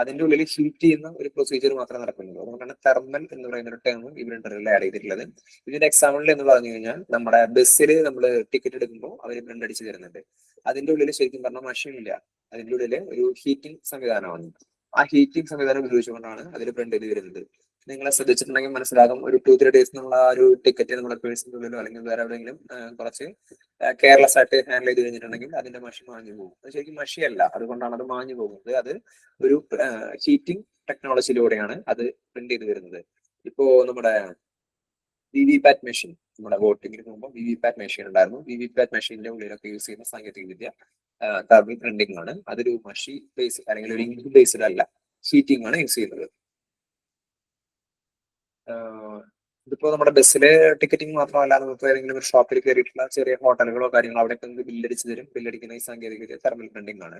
Speaker 1: അതിന്റെ ഉള്ളിൽ ഹീറ്റ് ചെയ്യുന്ന ഒരു പ്രൊസീജിയർ മാത്രമേ നടക്കുന്നുള്ളൂ. അതുകൊണ്ടാണ് തെർമൽ എന്ന് പറയുന്ന ഒരു ടേം ഈ പ്രിന്ററിൽ ആഡ് ചെയ്തിട്ടുള്ളത്. ഇതിന്റെ എക്സാമ്പിൾ എന്ന് പറഞ്ഞു കഴിഞ്ഞാൽ നമ്മുടെ ബസ്സിൽ നമ്മൾ ടിക്കറ്റ് എടുക്കുമ്പോൾ അവർ പ്രിന്റ് അടിച്ച് തരുന്നുണ്ട്. അതിന്റെ ഉള്ളിൽ ശരിക്കും പറഞ്ഞാൽ മഷീൻ ഇല്ല, അതിന്റെ ഉള്ളിൽ ഒരു ഹീറ്റിംഗ് സംവിധാനമാണ്. ആ ഹീറ്റിംഗ് സംവിധാനം ഉപയോഗിച്ചുകൊണ്ടാണ് അതിൽ പ്രിന്റ് ചെയ്ത് വരുന്നത്. നിങ്ങളെ ശ്രദ്ധിച്ചിട്ടുണ്ടെങ്കിൽ മനസ്സിലാകും, ഒരു 2-3 ഡേയ്സ് നമ്മൾ ആ ഒരു ടിക്കറ്റ് നമ്മുടെ പേഴ്സിന്റെ ഉള്ളിലോ അല്ലെങ്കിൽ വേറെ എവിടെയെങ്കിലും കുറച്ച് കെയർലെസ് ആയിട്ട് ഹാൻഡിൽ ചെയ്ത് കഴിഞ്ഞിട്ടുണ്ടെങ്കിൽ അതിന്റെ മഷി മാഞ്ഞു പോകും. അത് ശരിക്കും മഷിയല്ല, അതുകൊണ്ടാണ് അത് മാഞ്ഞു പോകുന്നത്. അത് ഒരു ഹീറ്റിംഗ് ടെക്നോളജിയിലൂടെയാണ് അത് പ്രിന്റ് ചെയ്ത് വരുന്നത്. ഇപ്പോ നമ്മുടെ VVPAT മെഷീൻ, നമ്മുടെ വോട്ടിങ്ങിന് മുമ്പ് VVPAT മെഷീൻ ഉണ്ടായിരുന്നു. VVPAT മെഷീനിന്റെ ഉള്ളിലൊക്കെ യൂസ് ചെയ്യുന്ന സാങ്കേതിക വിദ്യ തെർമൽ പ്രിന്റിംഗ് ആണ്. അതൊരു മഷി ബേസ് അല്ലെങ്കിൽ ഒരു ഇങ്ക് ബേസ്ഡ് അല്ല, ഹീറ്റിംഗ് ആണ് യൂസ് ചെയ്യുന്നത്. ഇതിപ്പോ നമ്മുടെ ബസ്സിലെ ടിക്കറ്റിംഗ് മാത്രമല്ല, നമുക്ക് ഏതെങ്കിലും ഒരു ഷോപ്പിൽ കയറിയിട്ടുള്ള ചെറിയ ഹോട്ടലുകളോ കാര്യങ്ങളോ അവിടെയൊക്കെ നമുക്ക് ബില്ലടിച്ച് തരും. ബില്ലടിക്കുന്ന ഈ സാങ്കേതിക വിദ്യ തെർമൽ പ്രിന്റിംഗ് ആണ്.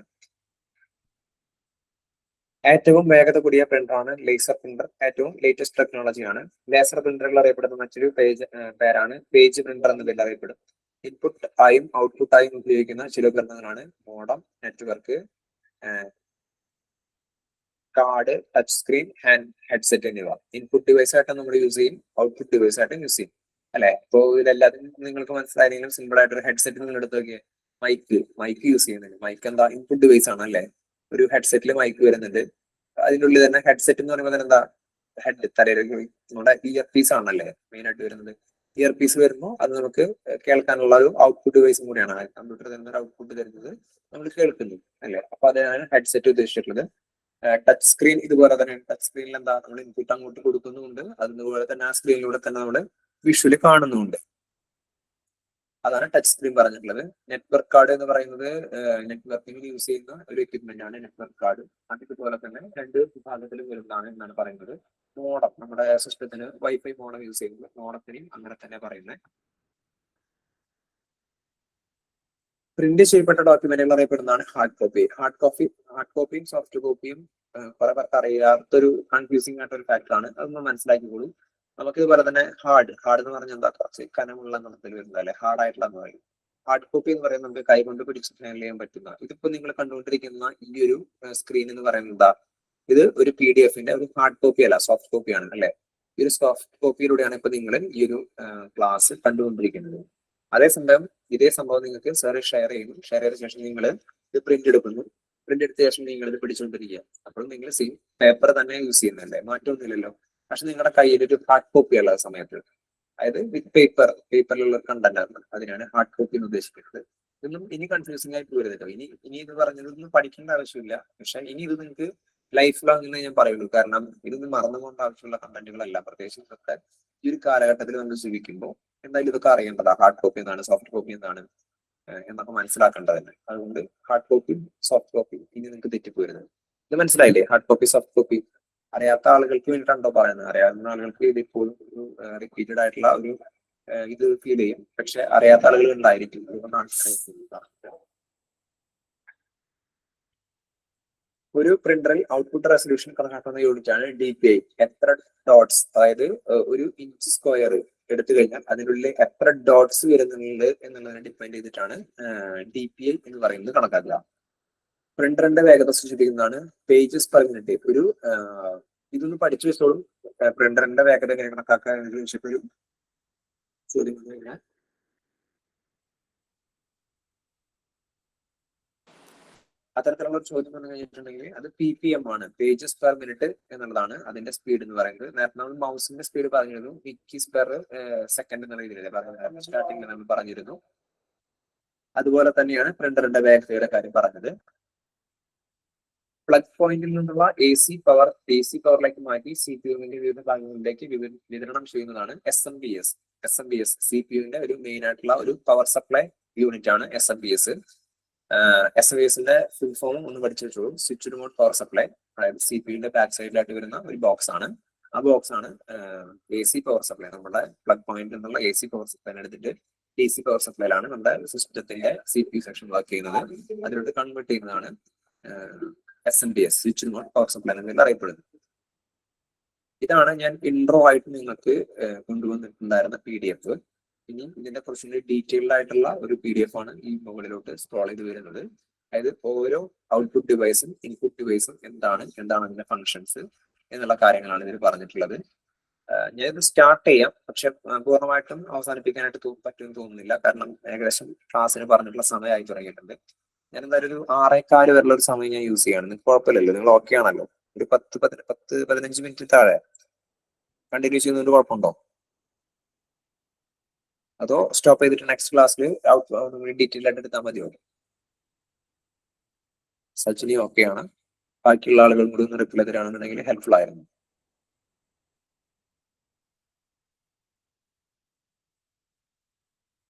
Speaker 1: ഏറ്റവും വേഗത കൂടിയ പ്രിന്ററാണ് ലേസർ പ്രിന്റർ. ഏറ്റവും ലേറ്റസ്റ്റ് ടെക്നോളജിയാണ്. ലേസർ പ്രിന്ററുകൾ അറിയപ്പെടുന്ന മറ്റൊരു പേരാണ് പേജ് പ്രിന്റർ എന്ന പേരിൽ അറിയപ്പെടും. ഇൻപുട്ട് ആയും ഔട്ട്പുട്ട് ആയും ഉപയോഗിക്കുന്ന ചില ഉപകരണങ്ങളാണ് modem, network, card, touch screen, headset എന്നിവ. ഇൻപുട്ട് ഡിവൈസ് ആയിട്ട് നമ്മൾ യൂസ് ചെയ്യും, ഔട്ട്പുട്ട് ഡിവൈസ് ആയിട്ട് യൂസ് ചെയ്യും. അല്ലെ? ഇപ്പോ ഇതിലെല്ലാത്തിനും നിങ്ങൾക്ക് മനസ്സിലായെങ്കിലും സിമ്പിൾ ആയിട്ട് ഒരു ഹെഡ്സെറ്റ് നിങ്ങൾ എടുത്ത് നോക്കിയേ. മൈക്ക് യൂസ് ചെയ്യുന്നുണ്ട്. മൈക്ക് എന്താ? ഇൻപുട്ട് ഡിവൈസ് ആണ് അല്ലെ? ഒരു ഹെഡ്സെറ്റിൽ മൈക്ക് വരുന്നുണ്ട്. അതിൻ്റെ ഉള്ളിൽ തന്നെ ഹെഡ്സെറ്റ് എന്ന് പറയുമ്പോൾ തന്നെ എന്താ, ഹെഡ് തലയിലേക്ക് നമ്മുടെ ഇയർ പീസ് ആണല്ലേ മെയിൻ ആയിട്ട് വരുന്നത്. ഇയർ പീസ് വരുമ്പോൾ അത് നമുക്ക് കേൾക്കാനുള്ള ഒരു ഔട്ട്പുട്ട് ഡിവൈസും കൂടിയാണ്. കമ്പ്യൂട്ടർ തരുന്ന ഒരു ഔട്ട്പുട്ട് തരുന്നത് നമ്മൾ കേൾക്കുന്നു അല്ലെ? അപ്പൊ അതിനാണ് ഹെഡ്സെറ്റ് ഉദ്ദേശിച്ചിട്ടുള്ളത്. ടച്ച് സ്ക്രീൻ ഇതുപോലെ തന്നെ. ടച്ച് സ്ക്രീനിൽ എന്താ, നമ്മൾ ഇൻപുട്ട് അങ്ങോട്ട് കൊടുക്കുന്നുണ്ട്, അതുപോലെ തന്നെ ആ സ്ക്രീനിലൂടെ തന്നെ നമ്മൾ വിഷ്വലി കാണുന്നുണ്ട്. അതാണ് ടച്ച് സ്ക്രീൻ പറഞ്ഞിട്ടുള്ളത്. നെറ്റ്വർക്ക് കാർഡ് എന്ന് പറയുന്നത് നെറ്റ്വർക്കിംഗ് യൂസ് ചെയ്യുന്ന ഒരു എക്യുപ്മെന്റ് ആണ് നെറ്റ്വർക്ക് കാർഡ്. അതുപോലെ തന്നെ 2 വിഭാഗത്തിലും വരുന്നതാണ് എന്നാണ് പറയുന്നത്. മോഡം, നമ്മുടെ സിസ്റ്റത്തിന് വൈഫൈ മോഡം യൂസ് ചെയ്യുന്നത് മോഡത്തിനെയും അങ്ങനെ തന്നെ പറയുന്നത്. പ്രിന്റ് ചെയ്യപ്പെട്ട ഡോക്യുമെന്റുകൾ അറിയപ്പെടുന്നതാണ് ഹാർഡ് കോപ്പി. ഹാർഡ് കോപ്പിയും സോഫ്റ്റ് കോപ്പിയും കുറെ പേർക്ക് അറിയാത്തൊരു കൺഫ്യൂസിംഗ് ആയിട്ടൊരു ഫാക്ടറാണ്. അതൊന്ന് മനസ്സിലാക്കിക്കോളൂ. നമുക്ക് ഇതുപോലെ തന്നെ ഹാർഡ് എന്ന് പറഞ്ഞാൽ എന്താ, കുറച്ച് കനമുള്ള നിറത്തിൽ വരുന്നത് അല്ലെ, ഹാർഡ് ആയിട്ടുള്ള എന്ന് പറയും. ഹാർഡ് കോപ്പി എന്ന് പറയുന്നത് നമുക്ക് കൈകൊണ്ട് പിടിച്ച് ഹാൻഡിൽ ചെയ്യാൻ പറ്റുന്ന. ഇതിപ്പോ നിങ്ങൾ കണ്ടുകൊണ്ടിരിക്കുന്ന ഈ ഒരു സ്ക്രീൻ എന്ന് പറയുന്നത് എന്താ, ഇത് ഒരു PDF-ന്റെ ഒരു ഹാർഡ് കോപ്പി അല്ല, സോഫ്റ്റ് കോപ്പിയാണ് അല്ലെ. ഈ ഒരു സോഫ്റ്റ് കോപ്പിയിലൂടെയാണ് ഇപ്പൊ നിങ്ങൾ ഈ ഒരു ക്ലാസ് കണ്ടുകൊണ്ടിരിക്കുന്നത്. അതേസമയം ഇതേ സംഭവം നിങ്ങൾക്ക് സാറ് ഷെയർ ചെയ്ത ശേഷം നിങ്ങൾ ഇത് പ്രിന്റ് എടുക്കുന്നു. പ്രിന്റ് എടുത്ത ശേഷം നിങ്ങൾ ഇത് പിടിച്ചുകൊണ്ടിരിക്കുക. അപ്പോൾ നിങ്ങൾ സെയിം പേപ്പർ തന്നെ യൂസ് ചെയ്യുന്നല്ലേ, മാറ്റമൊന്നുമില്ലല്ലോ. പക്ഷെ നിങ്ങളുടെ കയ്യിൽ ഒരു ഹാർഡ് കോപ്പി ഉള്ള സമയത്ത്, അതായത് വിത്ത് പേപ്പറിലുള്ള കണ്ടന്റ് ആണ്, അതിനാണ് ഹാർഡ് കോപ്പി എന്ന് ഉദ്ദേശിക്കുന്നത്. ഇതൊന്നും ഇനി കൺഫ്യൂസിംഗ് ആയിട്ട് വരുന്നില്ല. ഇനി ഇത് പറഞ്ഞതൊന്നും പഠിക്കേണ്ട ആവശ്യമില്ല. പക്ഷെ ഇനി ഇത് നിങ്ങൾക്ക് ലൈഫ് ലോങ് എന്ന് ഞാൻ പറയുള്ളൂ. കാരണം ഇതൊന്നും മറന്നുകൊണ്ട് ആവശ്യമുള്ള കണ്ടന്റുകളല്ല. പ്രത്യേകിച്ച് ഈ ഒരു കാലഘട്ടത്തിൽ നമ്മൾ ജീവിക്കുമ്പോൾ എന്തായാലും ഇതൊക്കെ അറിയേണ്ടതാണ്. ഹാർഡ് കോപ്പി എന്താണ്, സോഫ്റ്റ് കോപ്പി എന്താണ് എന്നൊക്കെ മനസ്സിലാക്കേണ്ടതന്നെ. അതുകൊണ്ട് ഹാർഡ് കോപ്പി സോഫ്റ്റ് കോപ്പി ഇനി നിങ്ങൾക്ക് തെറ്റിപ്പോരുന്നത്. ഇത് മനസ്സിലായില്ലേ? ഹാർഡ് കോപ്പി സോഫ്റ്റ് കോപ്പി അറിയാത്ത ആളുകൾക്ക് വേണ്ടിയിട്ടാണോ പറയുന്നത്? അറിയാവുന്ന ആളുകൾക്ക് ഇത് ഇപ്പോഴും ഒരു റിപ്പീറ്റഡ് ആയിട്ടുള്ള ഒരു ഇത് ഫീൽ ചെയ്യും. പക്ഷെ അറിയാത്ത ആളുകൾ ഉണ്ടായിരിക്കും. അതുകൊണ്ടാണ് ഒരു പ്രിന്ററിൽ ഔട്ട്പുട്ട് റെസൊല്യൂഷൻ കണക്കാക്കുന്ന യൂണിറ്റ് ആണ് DPI. എത്ര ഡോട്ട്സ്, അതായത് ഒരു ഇഞ്ച് സ്ക്വയർ എടുത്തു കഴിഞ്ഞാൽ അതിനുള്ളിൽ എത്ര ഡോട്ട്സ് വരുന്നുണ്ട് എന്നുള്ളതിനെ ഡിപ്പെൻഡ് ചെയ്തിട്ടാണ് DPI എന്ന് പറയുന്നത് കണക്കാക്കുക. പ്രിന്ററിന്റെ വേഗത സൂചിപ്പിക്കുന്നതാണ് പേജസ് പെർ മിനിറ്റ്. ഒരു ഇതൊന്ന് പഠിച്ചു വെച്ചോളും. പ്രിന്ററിന്റെ വേഗത എങ്ങനെ കണക്കാക്കുക എന്ന് ചോദിച്ചപ്പോൾ ചോദ്യം വന്നു കഴിഞ്ഞാൽ അത്തരത്തിലുള്ള ഒരു ചോദ്യം വന്നു കഴിഞ്ഞിട്ടുണ്ടെങ്കിൽ അത് PPM ആണ്, പേജസ് പെർ മിനിറ്റ് എന്നുള്ളതാണ് അതിന്റെ സ്പീഡ് എന്ന് പറയുന്നത്. നേരത്തെ നമ്മൾ മൗസിന്റെ സ്പീഡ് പറഞ്ഞിരുന്നു, വിക്കീസ് പെർ സെക്കൻഡ് എന്നുള്ള രീതിയിലല്ലേ പറഞ്ഞത്, സ്റ്റാർട്ടിങ്ങിൽ നമ്മൾ പറഞ്ഞിരുന്നു. അതുപോലെ തന്നെയാണ് പ്രിന്ററിന്റെ വേഗതയുടെ കാര്യം പറഞ്ഞത്. പ്ലഗ് പോയിന്റിൽ നിന്നുള്ള AC പവറിലേക്ക് മാറ്റി CPUവിന്റെ വിവിധ ഭാഗങ്ങളിലേക്ക് വിതരണം ചെയ്യുന്നതാണ് SMPS. CPUവിന്റെ ഒരു മെയിൻ ആയിട്ടുള്ള ഒരു പവർ സപ്ലൈ യൂണിറ്റ് ആണ് SMPS. SMPSന്റെ ഫുൾ ഫോം ഒന്ന് പഠിച്ചു വെച്ചോളൂ. സ്വിച്ച്ഡ് മോഡ് പവർ സപ്ലൈ, അതായത് CPUവിന്റെ ബാക്ക് സൈഡിലായിട്ട് വരുന്ന ഒരു ബോക്സ് ആണ്. ആ ബോക്സ് ആണ് AC പവർ സപ്ലൈ. നമ്മുടെ പ്ലഗ് പോയിന്റ് എന്നുള്ള AC പവർ സപ്ലൈ എടുത്തിട്ട് DC പവർ സപ്ലൈയിലാണ് നമ്മുടെ സിസ്റ്റത്തിന്റെ CPU സെക്ഷൻ വർക്ക് ചെയ്യുന്നത്. അതിലോട്ട് കൺവേർട്ട് ചെയ്യുന്നതാണ് SMPS, switched mode power supply എന്നതിൽ അറിയപ്പെടുന്നത്. ഇതാണ് ഞാൻ ഇൻട്രോ ആയിട്ട് നിങ്ങൾക്ക് കൊണ്ടുവന്നിട്ടുണ്ടായിരുന്ന PDF. ഇനി ഇതിന്റെ കുറച്ചുകൂടി ഡീറ്റെയിൽഡ് ആയിട്ടുള്ള ഒരു PDF ആണ് ഈ മുകളിലോട്ട് സ്ക്രോൾ ചെയ്ത് വരുന്നത്. അതായത് ഓരോ ഔട്ട്പുട്ട് ഡിവൈസും ഇൻപുട്ട് ഡിവൈസും എന്താണ് അതിന്റെ ഫങ്ഷൻസ് എന്നുള്ള കാര്യങ്ങളാണ് ഇതിൽ പറഞ്ഞിട്ടുള്ളത്. ഞാനിത് സ്റ്റാർട്ട് ചെയ്യാം, പക്ഷെ പൂർണ്ണമായിട്ടും അവസാനിപ്പിക്കാനായിട്ട് പറ്റുമെന്ന് തോന്നുന്നില്ല. കാരണം ഏകദേശം ക്ലാസ്സിന് പറഞ്ഞിട്ടുള്ള സമയമായി തുടങ്ങിയിട്ടുണ്ട്. ഞാൻ എന്തായാലും ഒരു 6:15 വരെയുള്ള ഒരു സമയം ഞാൻ യൂസ് ചെയ്യാണ്. നിങ്ങൾക്ക് കുഴപ്പമില്ലല്ലോ, നിങ്ങൾ ഓക്കെ ആണല്ലോ? ഒരു 10-15 മിനിറ്റ് താഴെ കണ്ടിന്യൂ ചെയ്യുന്നതിന് കുഴപ്പമുണ്ടോ? അതോ സ്റ്റോപ്പ് ചെയ്തിട്ട് നെക്സ്റ്റ് ക്ലാസ്സിൽ ഡീറ്റെയിൽ ആയിട്ട് എടുത്താൽ മതിയോ? സച്ചിനി ഓക്കെ ആണ്. ബാക്കിയുള്ള ആളുകൾ കൂടി ഒന്ന് റിപ്ലൈ തരാണെന്നുണ്ടെങ്കിൽ ഹെൽപ്ഫുൾ ആയിരുന്നു.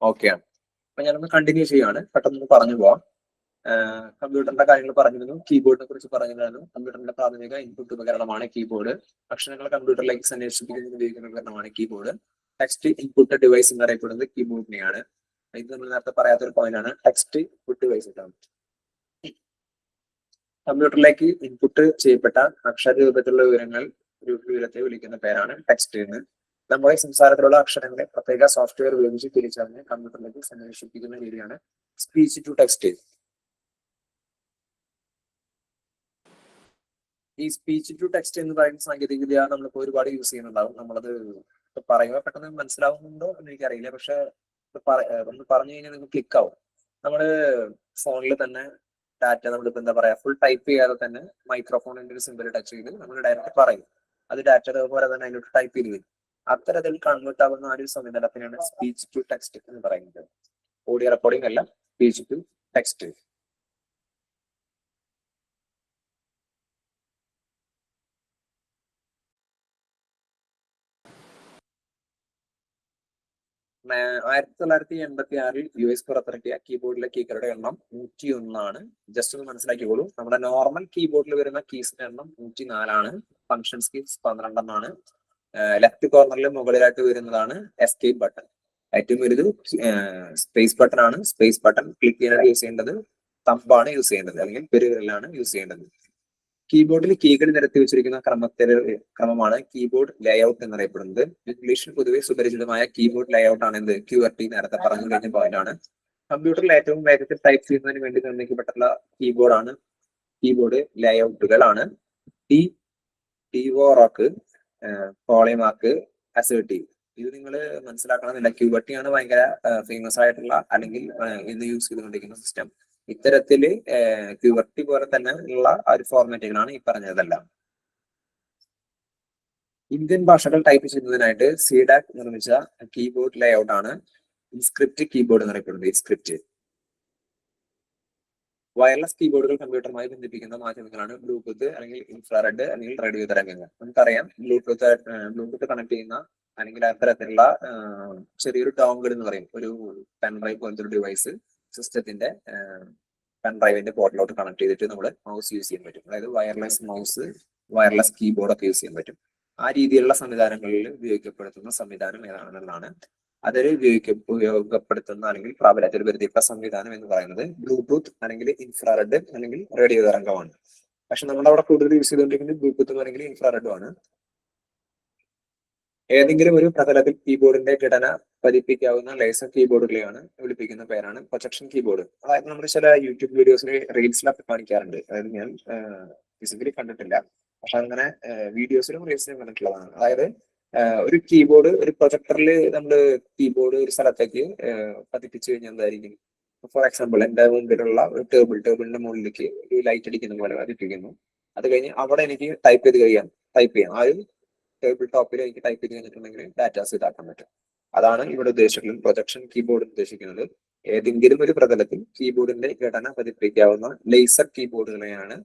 Speaker 1: ഓക്കെ ആണ്. അപ്പൊ ഞാനൊന്ന് കണ്ടിന്യൂ ചെയ്യാണ്, പെട്ടെന്ന് പറഞ്ഞു പോവാം. കമ്പ്യൂട്ടറിന്റെ കാര്യങ്ങൾ പറഞ്ഞിരുന്നു, കീബോർഡിനെ കുറിച്ച് പറഞ്ഞിരുന്നു. കമ്പ്യൂട്ടറിന്റെ പ്രാഥമിക ഇൻപുട്ട് ഉപകരണമാണ് കീബോർഡ്. അക്ഷരങ്ങൾ കമ്പ്യൂട്ടറിലേക്ക് സന്ദേശിപ്പിക്കുന്നതിന് ഉപയോഗിക്കുന്ന ഉപകരണമാണ് കീബോർഡ്. ടെക്സ്റ്റ് ഇൻപുട്ട് ഡിവൈസ് എന്നറിയപ്പെടുന്നത് കീബോർഡിനെയാണ്. ഇത് നമ്മൾ നേരത്തെ പറയാത്തൊരു പോയിന്റ് ആണ്, ടെക്സ്റ്റ് ഇൻപുട്ട് ഡിവൈസ് ഇട്ടാണ്. കമ്പ്യൂട്ടറിലേക്ക് ഇൻപുട്ട് ചെയ്യപ്പെട്ട അക്ഷര രൂപത്തിലുള്ള വിവരത്തെ വിളിക്കുന്ന പേരാണ് ടെക്സ്റ്റ് എന്ന്. നമ്മുടെ സംസാരത്തിലുള്ള അക്ഷരങ്ങളെ പ്രത്യേക സോഫ്റ്റ്വെയർ ഉപയോഗിച്ച് തിരിച്ചറിഞ്ഞ് കമ്പ്യൂട്ടറിലേക്ക് സന്ദേശിപ്പിക്കുന്ന രീതിയാണ് സ്പീച്ച് ടു ടെക്സ്റ്റ്. ഈ സ്പീച്ച് ടു ടെക്സ്റ്റ് എന്ന് പറയുന്ന സാങ്കേതികവിദ്യ നമ്മളിപ്പോ ഒരുപാട് യൂസ് ചെയ്യുന്നുണ്ടാവും. നമ്മളത് പറയുമ്പോൾ പെട്ടെന്ന് മനസ്സിലാവുന്നുണ്ടോ എന്ന് എനിക്കറിയില്ല, പക്ഷെ ഒന്ന് പറഞ്ഞു കഴിഞ്ഞാൽ നിങ്ങൾക്ക് ക്ലിക്ക് ആവും. നമ്മള് ഫോണിൽ തന്നെ ഡാറ്റ നമ്മളിപ്പോ എന്താ പറയാ, ഫുൾ ടൈപ്പ് ചെയ്യാതെ തന്നെ മൈക്രോഫോണിന്റെ ഒരു സിമ്പിൾ ടച്ച് ചെയ്ത് നമ്മൾ ഡയറക്റ്റ് പറയും. അത് ഡാറ്റ അതുപോലെ തന്നെ അതിലോട്ട് ടൈപ്പ് ചെയ്ത് വരും. അത്തരത്തിൽ കൺവേർട്ട് ആവുന്ന ആ ഒരു സംവിധാനത്തിനാണ് സ്പീച്ച് ടു ടെക്സ്റ്റ് എന്ന് പറയുന്നത്. ഓഡിയോ റെക്കോർഡിംഗ് അല്ല, സ്പീച്ച് ടു ടെക്സ്റ്റ്. ആയിരത്തി 1986 US പുറത്തിറക്കിയ കീബോർഡിലെ കീകളുടെ എണ്ണം 101 ജസ്റ്റ് ഒന്ന് മനസ്സിലാക്കിക്കോളൂ. നമ്മുടെ നോർമൽ കീബോർഡിൽ വരുന്ന കീസിന്റെ എണ്ണം 104. ഫങ്ഷൻസ് കീസ് 12 ലെഫ്റ്റ് കോർണറിൽ മുകളിലായിട്ട് വരുന്നതാണ് എസ്കേപ്പ് ബട്ടൺ. ഏറ്റവും വലുത് സ്പേസ് ബട്ടൺ ആണ്. സ്പേസ് ബട്ടൺ ക്ലിക്ക് ചെയ്യാനായിട്ട് യൂസ് ചെയ്യേണ്ടത് തമ്പാണ് യൂസ് ചെയ്യേണ്ടത്, അല്ലെങ്കിൽ പെരുവിരലാണ് യൂസ് ചെയ്യേണ്ടത്. കീബോർഡിൽ കീകൾ നിരത്തി വെച്ചിരിക്കുന്ന ക്രമമാണ് കീബോർഡ് ലേഔട്ട് എന്നറിയപ്പെടുന്നത്. ഇംഗ്ലീഷിൽ പൊതുവെ സുപരിചിതമായ കീബോർഡ് ലേഔട്ട് ആണ് എന്ത്, QWERTY. നേരത്തെ പറഞ്ഞു കഴിഞ്ഞ പോയിന്റ് ആണ്. കമ്പ്യൂട്ടറിൽ ഏറ്റവും വേഗത്തിൽ ടൈപ്പ് ചെയ്യുന്നതിന് വേണ്ടി നിർമ്മിക്കപ്പെട്ടുള്ള കീബോർഡ് ലേഔട്ടുകളാണ് ടിവോറാക്ക്, പോളിമാർക്ക്, അസേർട്ടീവ്. ഇത് നിങ്ങൾ മനസ്സിലാക്കണമെന്നില്ല. QWERTY ആണ് ഭയങ്കര ഫേമസ് ആയിട്ടുള്ള, അല്ലെങ്കിൽ ഇന്ന് യൂസ് ചെയ്തുകൊണ്ടിരിക്കുന്ന സിസ്റ്റം. ഇത്തരത്തില് QWERTY പോലെ തന്നെ ഉള്ള ഒരു ഫോർമാറ്റുകളാണ് ഈ പറഞ്ഞതെല്ലാം. ഇന്ത്യൻ ഭാഷകൾ ടൈപ്പ് ചെയ്യുന്നതിനായിട്ട് CDAC നിർമ്മിച്ച കീബോർഡ് ലേഔട്ട് ആണ് ഇൻസ്ക്രിപ്റ്റ് കീബോർഡ് എന്നറിയപ്പെടുന്നത്. ഇൻസ്ക്രിപ്റ്റ്. വയർലെസ് കീബോർഡുകൾ കമ്പ്യൂട്ടറുമായി ബന്ധിപ്പിക്കുന്ന മാധ്യമങ്ങളാണ് ബ്ലൂടൂത്ത്, അല്ലെങ്കിൽ ഇൻഫ്രാറെഡ്, അല്ലെങ്കിൽ റേഡിയോ തരംഗങ്ങൾ. നമുക്കറിയാം ബ്ലൂടൂത്ത് കണക്ട് ചെയ്യുന്ന അല്ലെങ്കിൽ അത്തരത്തിലുള്ള ചെറിയൊരു ഡോങ്കിൾ എന്ന് പറയും, ഒരു പെൻഡ്രൈവ് പോലത്തെ ഒരു ഡിവൈസ് സിസ്റ്റത്തിന്റെ പെൻഡ്രൈവിന്റെ പോർട്ടിലോട്ട് കണക്ട് ചെയ്തിട്ട് നമ്മൾ മൗസ് യൂസ് ചെയ്യാൻ പറ്റും. അതായത് വയർലെസ് മൗസ്, വയർലെസ് കീബോർഡ് ഒക്കെ യൂസ് ചെയ്യാൻ പറ്റും. ആ രീതിയിലുള്ള സംവിധാനങ്ങളിൽ ഉപയോഗപ്പെടുത്തുന്ന സംവിധാനം ഏതാണെന്നുള്ളതാണ്. അതിൽ ഉപയോഗപ്പെടുത്തുന്ന അല്ലെങ്കിൽ പ്രാബല്യത്തിൽ വരുത്തിയിട്ടുള്ള സംവിധാനം എന്ന് പറയുന്നത് ബ്ലൂടൂത്ത്, അല്ലെങ്കിൽ ഇൻഫ്രാറെഡ്, അല്ലെങ്കിൽ റേഡിയോ തരംഗമാണ്. പക്ഷെ നമ്മുടെ അവിടെ കൂടുതൽ യൂസ് ചെയ്തുകൊണ്ടിരിക്കുന്നത് ബ്ലൂടൂത്തും അല്ലെങ്കിൽ ഇൻഫ്രാറെഡും ആണ്. ഏതെങ്കിലും ഒരു പ്രതലത്തിൽ കീബോർഡിന്റെ ഘടന പതിപ്പിക്കാവുന്ന ലേസർ കീബോർഡുകളെയാണ് വിളിപ്പിക്കുന്ന പേരാണ് പ്രൊജക്ഷൻ കീബോർഡ്. അതായത് നമ്മൾ ചില യൂട്യൂബ് വീഡിയോസിൽ റീൽസിലൊക്കെ കാണിക്കാറുണ്ട്. അതായത് ഞാൻ ഫിസിക്കലി കണ്ടിട്ടില്ല, പക്ഷെ അങ്ങനെ വീഡിയോസിലും റീൽസിലും കണ്ടിട്ടുള്ളതാണ്. അതായത് ഒരു കീബോർഡ് ഒരു പ്രൊജക്ടറിൽ നമ്മൾ കീബോർഡ് ഒരു സ്ഥലത്തേക്ക് പതിപ്പിച്ചു കഴിഞ്ഞാൽ എന്തായിരിക്കും? ഫോർ എക്സാമ്പിൾ എന്റെ മുമ്പിലുള്ള ഒരു ടേബിളിന്റെ മുകളിലേക്ക് ഒരു ലൈറ്റ് അടിക്കുന്ന പോലെ പതിപ്പിക്കുന്നു. അത് കഴിഞ്ഞ് അവിടെ എനിക്ക് ടൈപ്പ് ചെയ്യാം. ആ ഒരു ടേബിൾ ടോപ്പിൽ എനിക്ക് ടൈപ്പ് ചെയ്ത് കഴിഞ്ഞിട്ടുണ്ടെങ്കിൽ ഡാറ്റാസ് ഇതാക്കാൻ പറ്റും. അതാണ് ഇവിടെ ഉദ്ദേശിക്കുന്നത് പ്രൊജക്ഷൻ കീബോർഡ് ഉദ്ദേശിക്കുന്നത്. ഏതെങ്കിലും ഒരു പ്രതലത്തിൽ കീബോർഡിന്റെ ഘടന പതിപ്പിക്കാവുന്ന ലേസർ കീബോർഡുകളെയാണ്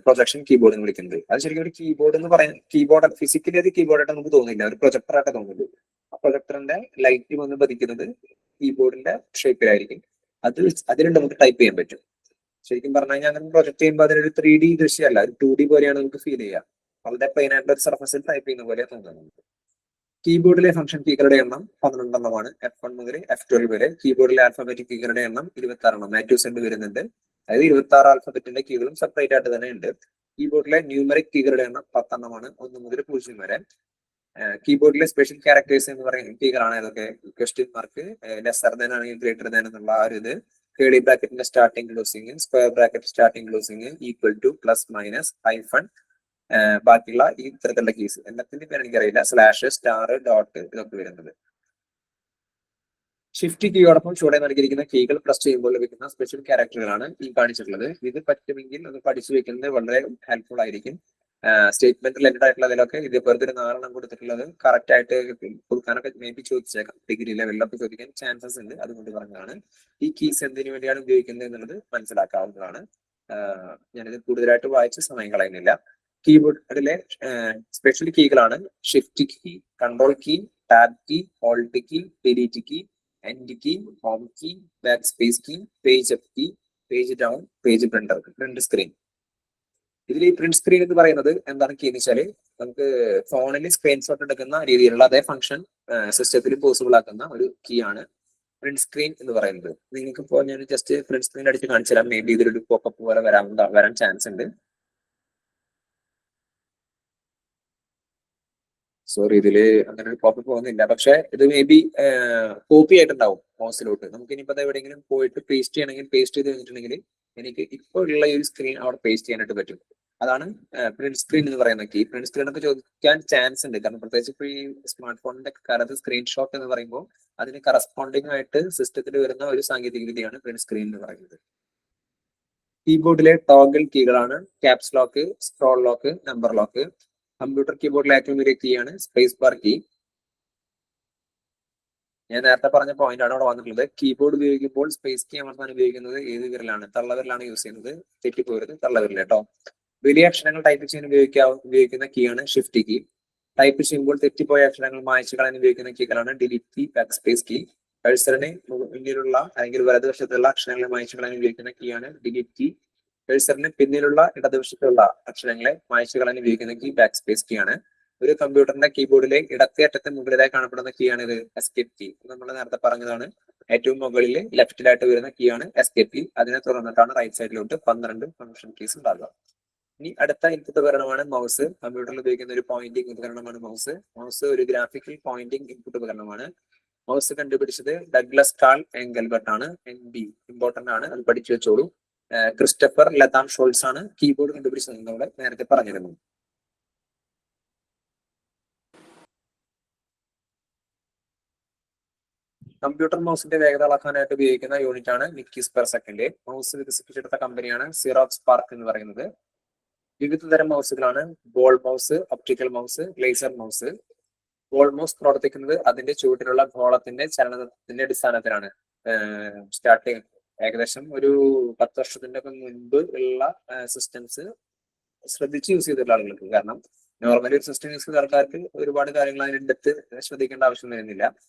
Speaker 1: പ്രൊജക്ഷൻ കീബോർഡ് എന്ന് വിളിക്കുന്നത്. അത് ശരിക്കും ഒരു കീബോർഡ് എന്ന് പറയാൻ കീബോർഡ് ഫിസിക്കലി അത് കീബോർഡായിട്ട് നമുക്ക് തോന്നില്ല, ഒരു പ്രൊജക്ടറായിട്ട് തോന്നുള്ളൂ. ആ പ്രൊജക്ടറിന്റെ ലൈറ്റ് വന്ന് പതിക്കുന്നത് കീബോർഡിന്റെ ഷേപ്പിലായിരിക്കും. അതിൽ നമുക്ക് ടൈപ്പ് ചെയ്യാൻ പറ്റും. ശരിക്കും പറഞ്ഞു കഴിഞ്ഞാൽ അങ്ങനെ പ്രൊജക്ട് ചെയ്യുമ്പോൾ അതിനൊരു 3D ദൃശ്യമല്ല, ഒരു 2D പോലെയാണ് നമുക്ക് ഫീൽ ചെയ്യുക. വളരെ പ്ലെയിൻ ആയിട്ടുള്ള ഒരു സർഫസിൽ ടൈപ്പ് ചെയ്യുന്ന പോലെ തോന്നുന്നത്. കീബോർഡിലെ ഫംഗ്ഷൻ കീകളുടെ എണ്ണം 12 എണ്ണമാണ്. F1 മുതൽ F12 വരെ. കീബോർഡിലെ ആൽഫബറ്റിക് കീകളുടെ എണ്ണം 26 എണ്ണം. മാറ്റ്യൂസ് വരുന്നുണ്ട്. അതായത് 26 ആൽഫബറ്റിന്റെ കീകളും സെപ്പറേറ്റ് ആയിട്ട് തന്നെ ഉണ്ട്. കീബോർഡിലെ ന്യൂമറിക് കീകളുടെ എണ്ണം 10 എണ്ണമാണ്, 1 മുതൽ 0 വരെ. കീബോർഡിലെ സ്പെഷ്യൽ ക്യാരക്ടേഴ്സ് എന്ന് പറയുന്ന കീകളാണ് ഏതൊക്കെ? ക്വസ്റ്റ്യൻ മാർക്ക്, ലെസർ ദാൻ ആണെങ്കിൽ ഗ്രേറ്റർ ദാൻ എന്നുള്ള ആ ഒരു ഇത്, കേളി ബ്രാക്കറ്റിന്റെ starting closing, square bracket starting closing, equal to, plus minus, hyphen, ബാക്കിയുള്ള ഈ ഇത്തരത്തിലുള്ള കീസ് എല്ലാത്തിന്റെ പേര് എനിക്കറിയില്ല. സ്ലാഷ്, സ്റ്റാർ, ഡോട്ട് ഇതൊക്കെ വരുന്നത്. ഷിഫ്റ്റ് കീയോടൊപ്പം ചുവടെ നൽകിയിരിക്കുന്ന കീകൾ പ്രസ് ചെയ്യുമ്പോൾ ലഭിക്കുന്ന സ്പെഷ്യൽ ക്യാരക്ടറുകളാണ് ഈ കാണിച്ചിട്ടുള്ളത്. ഇത് പറ്റുമെങ്കിൽ അത് പഠിച്ചു വെക്കുന്നത് വളരെ ഹെൽപ്ഫുൾ ആയിരിക്കും. സ്റ്റേറ്റ്മെന്റ് റിലേറ്റഡ് ആയിട്ടുള്ള അതിലൊക്കെ ഇതേപോലത്തെ ഒരു 4 എണ്ണം കൊടുത്തിട്ടുള്ളത് കറക്റ്റ് ആയിട്ട് കൊടുക്കാനൊക്കെ മേ ബി ചോദിച്ചേക്കാം. ഡിഗ്രി ലെവലിലൊക്കെ ചോദിക്കാൻ ചാൻസസ് ഉണ്ട്. അതുകൊണ്ട് പറഞ്ഞതാണ് ഈ കീസ് എന്തിനു വേണ്ടിയാണ് ഉപയോഗിക്കുന്നത് എന്നുള്ളത് മനസ്സിലാക്കാവുന്നതാണ്. ഞാനിത് കൂടുതലായിട്ട് വായിച്ച് സമയം കളയുന്നില്ല. കീബോർഡിലെ സ്പെഷ്യൽ കീകളാണ് shift key, control key, tab key, alt key, delete key, end key, home key, backspace key, page up key, page down, page print screen. ഇതിൽ ഈ പ്രിന്റ് സ്ക്രീൻ എന്ന് പറയുന്നത് എന്താണ് കീ എന്ന് വെച്ചാൽ നമുക്ക് ഫോണിൽ സ്ക്രീൻഷോട്ട് എടുക്കുന്ന രീതിയിലുള്ള അതേ ഫംഗ്ഷൻ സിസ്റ്റത്തിൽ പോസിബിൾ ആക്കുന്ന ഒരു കീ ആണ് പ്രിന്റ് സ്ക്രീൻ എന്ന് പറയുന്നത്. നിങ്ങൾക്ക് ഇപ്പോൾ ഞാൻ ജസ്റ്റ് പ്രിന്റ് സ്ക്രീൻ അടിച്ച് കാണിച്ചു തരാം. മേ ബി ഇതിലൊരു പോപ്പപ്പ് പോലെ വരാൻ ചാൻസ് ഉണ്ട്. സോറി, ഇതില് അങ്ങനെ ഒരു പോപ്പപ്പ് പോകുന്നില്ല. പക്ഷെ ഇത് മേ ബി കോപ്പി ആയിട്ടുണ്ടാവും മൗസിലോട്ട്. നമുക്ക് ഇനിയിപ്പോ എവിടെയെങ്കിലും പോയിട്ട് പേസ്റ്റ് ചെയ്യണമെങ്കിൽ പേസ്റ്റ് ചെയ്ത് കഴിഞ്ഞിട്ടുണ്ടെങ്കിൽ എനിക്ക് ഇപ്പോൾ ഉള്ള ഈ ഒരു സ്ക്രീൻ അവിടെ പേസ്റ്റ് ചെയ്യാനായിട്ട് പറ്റും. അതാണ് പ്രിന്റ് സ്ക്രീൻ എന്ന് പറയുന്ന കീ. പ്രിന്റ് സ്ക്രീൻ ഒക്കെ ചോദിക്കാൻ ചാൻസ് ഉണ്ട്. കാരണം പ്രത്യേകിച്ച് ഇപ്പോൾ ഈ സ്മാർട്ട് ഫോണിന്റെ കാലത്ത് സ്ക്രീൻഷോട്ട് എന്ന് പറയുമ്പോൾ അതിന് കറസ്പോണ്ടിങ് ആയിട്ട് സിസ്റ്റത്തിൽ വരുന്ന ഒരു സാങ്കേതിക വിദ്യയാണ് പ്രിന്റ് സ്ക്രീൻ എന്ന് പറയുന്നത്. കീബോർഡിലെ ടോഗിൾ കീകളാണ് caps lock, scroll lock, number lock. Computer കീബോർഡിലെ ഏറ്റവും വലിയ കീ ആണ് സ്പേസ് ബാർ കീ. ഞാൻ നേരത്തെ പറഞ്ഞ പോയിന്റ് ആണ് അവിടെ വന്നിട്ടുള്ളത്. കീബോർഡ് ഉപയോഗിക്കുമ്പോൾ സ്പേസ് കീ അമർത്താൻ ഉപയോഗിക്കുന്നത് ഏത് വിരലാണ്? തള്ളവിരലാണ് യൂസ് ചെയ്യുന്നത്. തെറ്റിപ്പോയത് തള്ളവിരൽ കേട്ടോ. വലിയ അക്ഷരങ്ങൾ ടൈപ്പ് ചെയ്യാൻ ഉപയോഗിക്കുന്ന കീ ആണ് ഷിഫ്റ്റ് കീ. ടൈപ്പ് ചെയ്യുമ്പോൾ തെറ്റിപ്പോയ അക്ഷരങ്ങൾ മായ്ച്ചു കളയാൻ ഉപയോഗിക്കുന്ന കീകളാണ് delete key, backspace key. കഴ്സറിന് മുന്നിലുള്ള അല്ലെങ്കിൽ വലതുവശത്തുള്ള അക്ഷരങ്ങളെ മായ്ച്ചു കളയാൻ ഉപയോഗിക്കുന്ന കീ ആണ് ഡിലീറ്റ് കീ. കഴ്സറിന് പിന്നിലുള്ള ഇടതുവശത്തുള്ള അക്ഷരങ്ങളെ മായ്ച്ചു കളയാൻ ഉപയോഗിക്കുന്ന കീ ബാക്ക് സ്പേസ് കീ ആണ്. ഒരു കമ്പ്യൂട്ടറിന്റെ കീബോർഡിലെ ഇടത്തെ അറ്റത്തെ മുകളിലായി കാണപ്പെടുന്ന കീ ആണ് ഇത് എസ്കേപ്പ് കീ. നമ്മൾ നേരത്തെ പറഞ്ഞതാണ്. ഏറ്റവും മുകളിൽ ലെഫ്റ്റിലായിട്ട് വരുന്ന കീ ആണ് എസ്കേപ്പ് കീ. അതിനെ തുറന്നിട്ടാണ് റൈറ്റ് സൈഡിലോട്ട് 12 ഫംഗ്ഷൻ കീസ് ഉണ്ടാകുക. ഇനി അടുത്ത ഇൻപുട്ട് ഉപകരണമാണ് മൗസ്. കമ്പ്യൂട്ടറിൽ ഉപയോഗിക്കുന്ന ഒരു പോയിന്റിംഗ് ഉപകരണമാണ് മൗസ്. മൗസ് ഒരു ഗ്രാഫിക്കൽ പോയിന്റിംഗ് ഇൻപുട്ട് ഉപകരണമാണ്. മൗസ് കണ്ടുപിടിച്ചത് ഡഗ്ലസ് കാൾ എംഗൽബർട്ട് ആണ്. NB ഇമ്പോർട്ടന്റ് ആണ്, അത് പഠിച്ചു വെച്ചോളൂ. ക്രിസ്റ്റഫർ ലതാം ഷോൾസ് ആണ് കീബോർഡ് കണ്ടുപിടിച്ചത് എന്നോട് നേരത്തെ പറഞ്ഞിരുന്നു. കമ്പ്യൂട്ടർ മൗസിന്റെ വേഗത അളക്കാനായിട്ട് ഉപയോഗിക്കുന്ന യൂണിറ്റ് ആണ് നിക്കീസ് പെർ സെക്കൻഡ്. മൗസ് വികസിപ്പിച്ചെടുത്ത കമ്പനിയാണ് സിറോക്സ് പാർക്ക് എന്ന് പറയുന്നത്. വിവിധ തരം മൗസുകളാണ് ball mouse, optical mouse, laser mouse. Ball mouse പ്രവർത്തിക്കുന്നത് അതിന്റെ ചുവട്ടിലുള്ള ഗോളത്തിന്റെ ചലനത്തിന്റെ അടിസ്ഥാനത്തിലാണ്. സ്റ്റാർട്ടിങ് ഏകദേശം ഒരു 10 വർഷത്തിന്റെ ഒക്കെ മുൻപ് ഉള്ള സിസ്റ്റംസ് ശ്രദ്ധിച്ച് യൂസ് ചെയ്തിട്ടുള്ള ആളുകൾക്ക്, കാരണം നോർമലി ഒരു സിസ്റ്റം യൂസ് ചെയ്ത ആൾക്കാർക്ക് ഒരുപാട് കാര്യങ്ങൾ അതിനെടുത്ത് ശ്രദ്ധിക്കേണ്ട ആവശ്യം വരുന്നില്ല.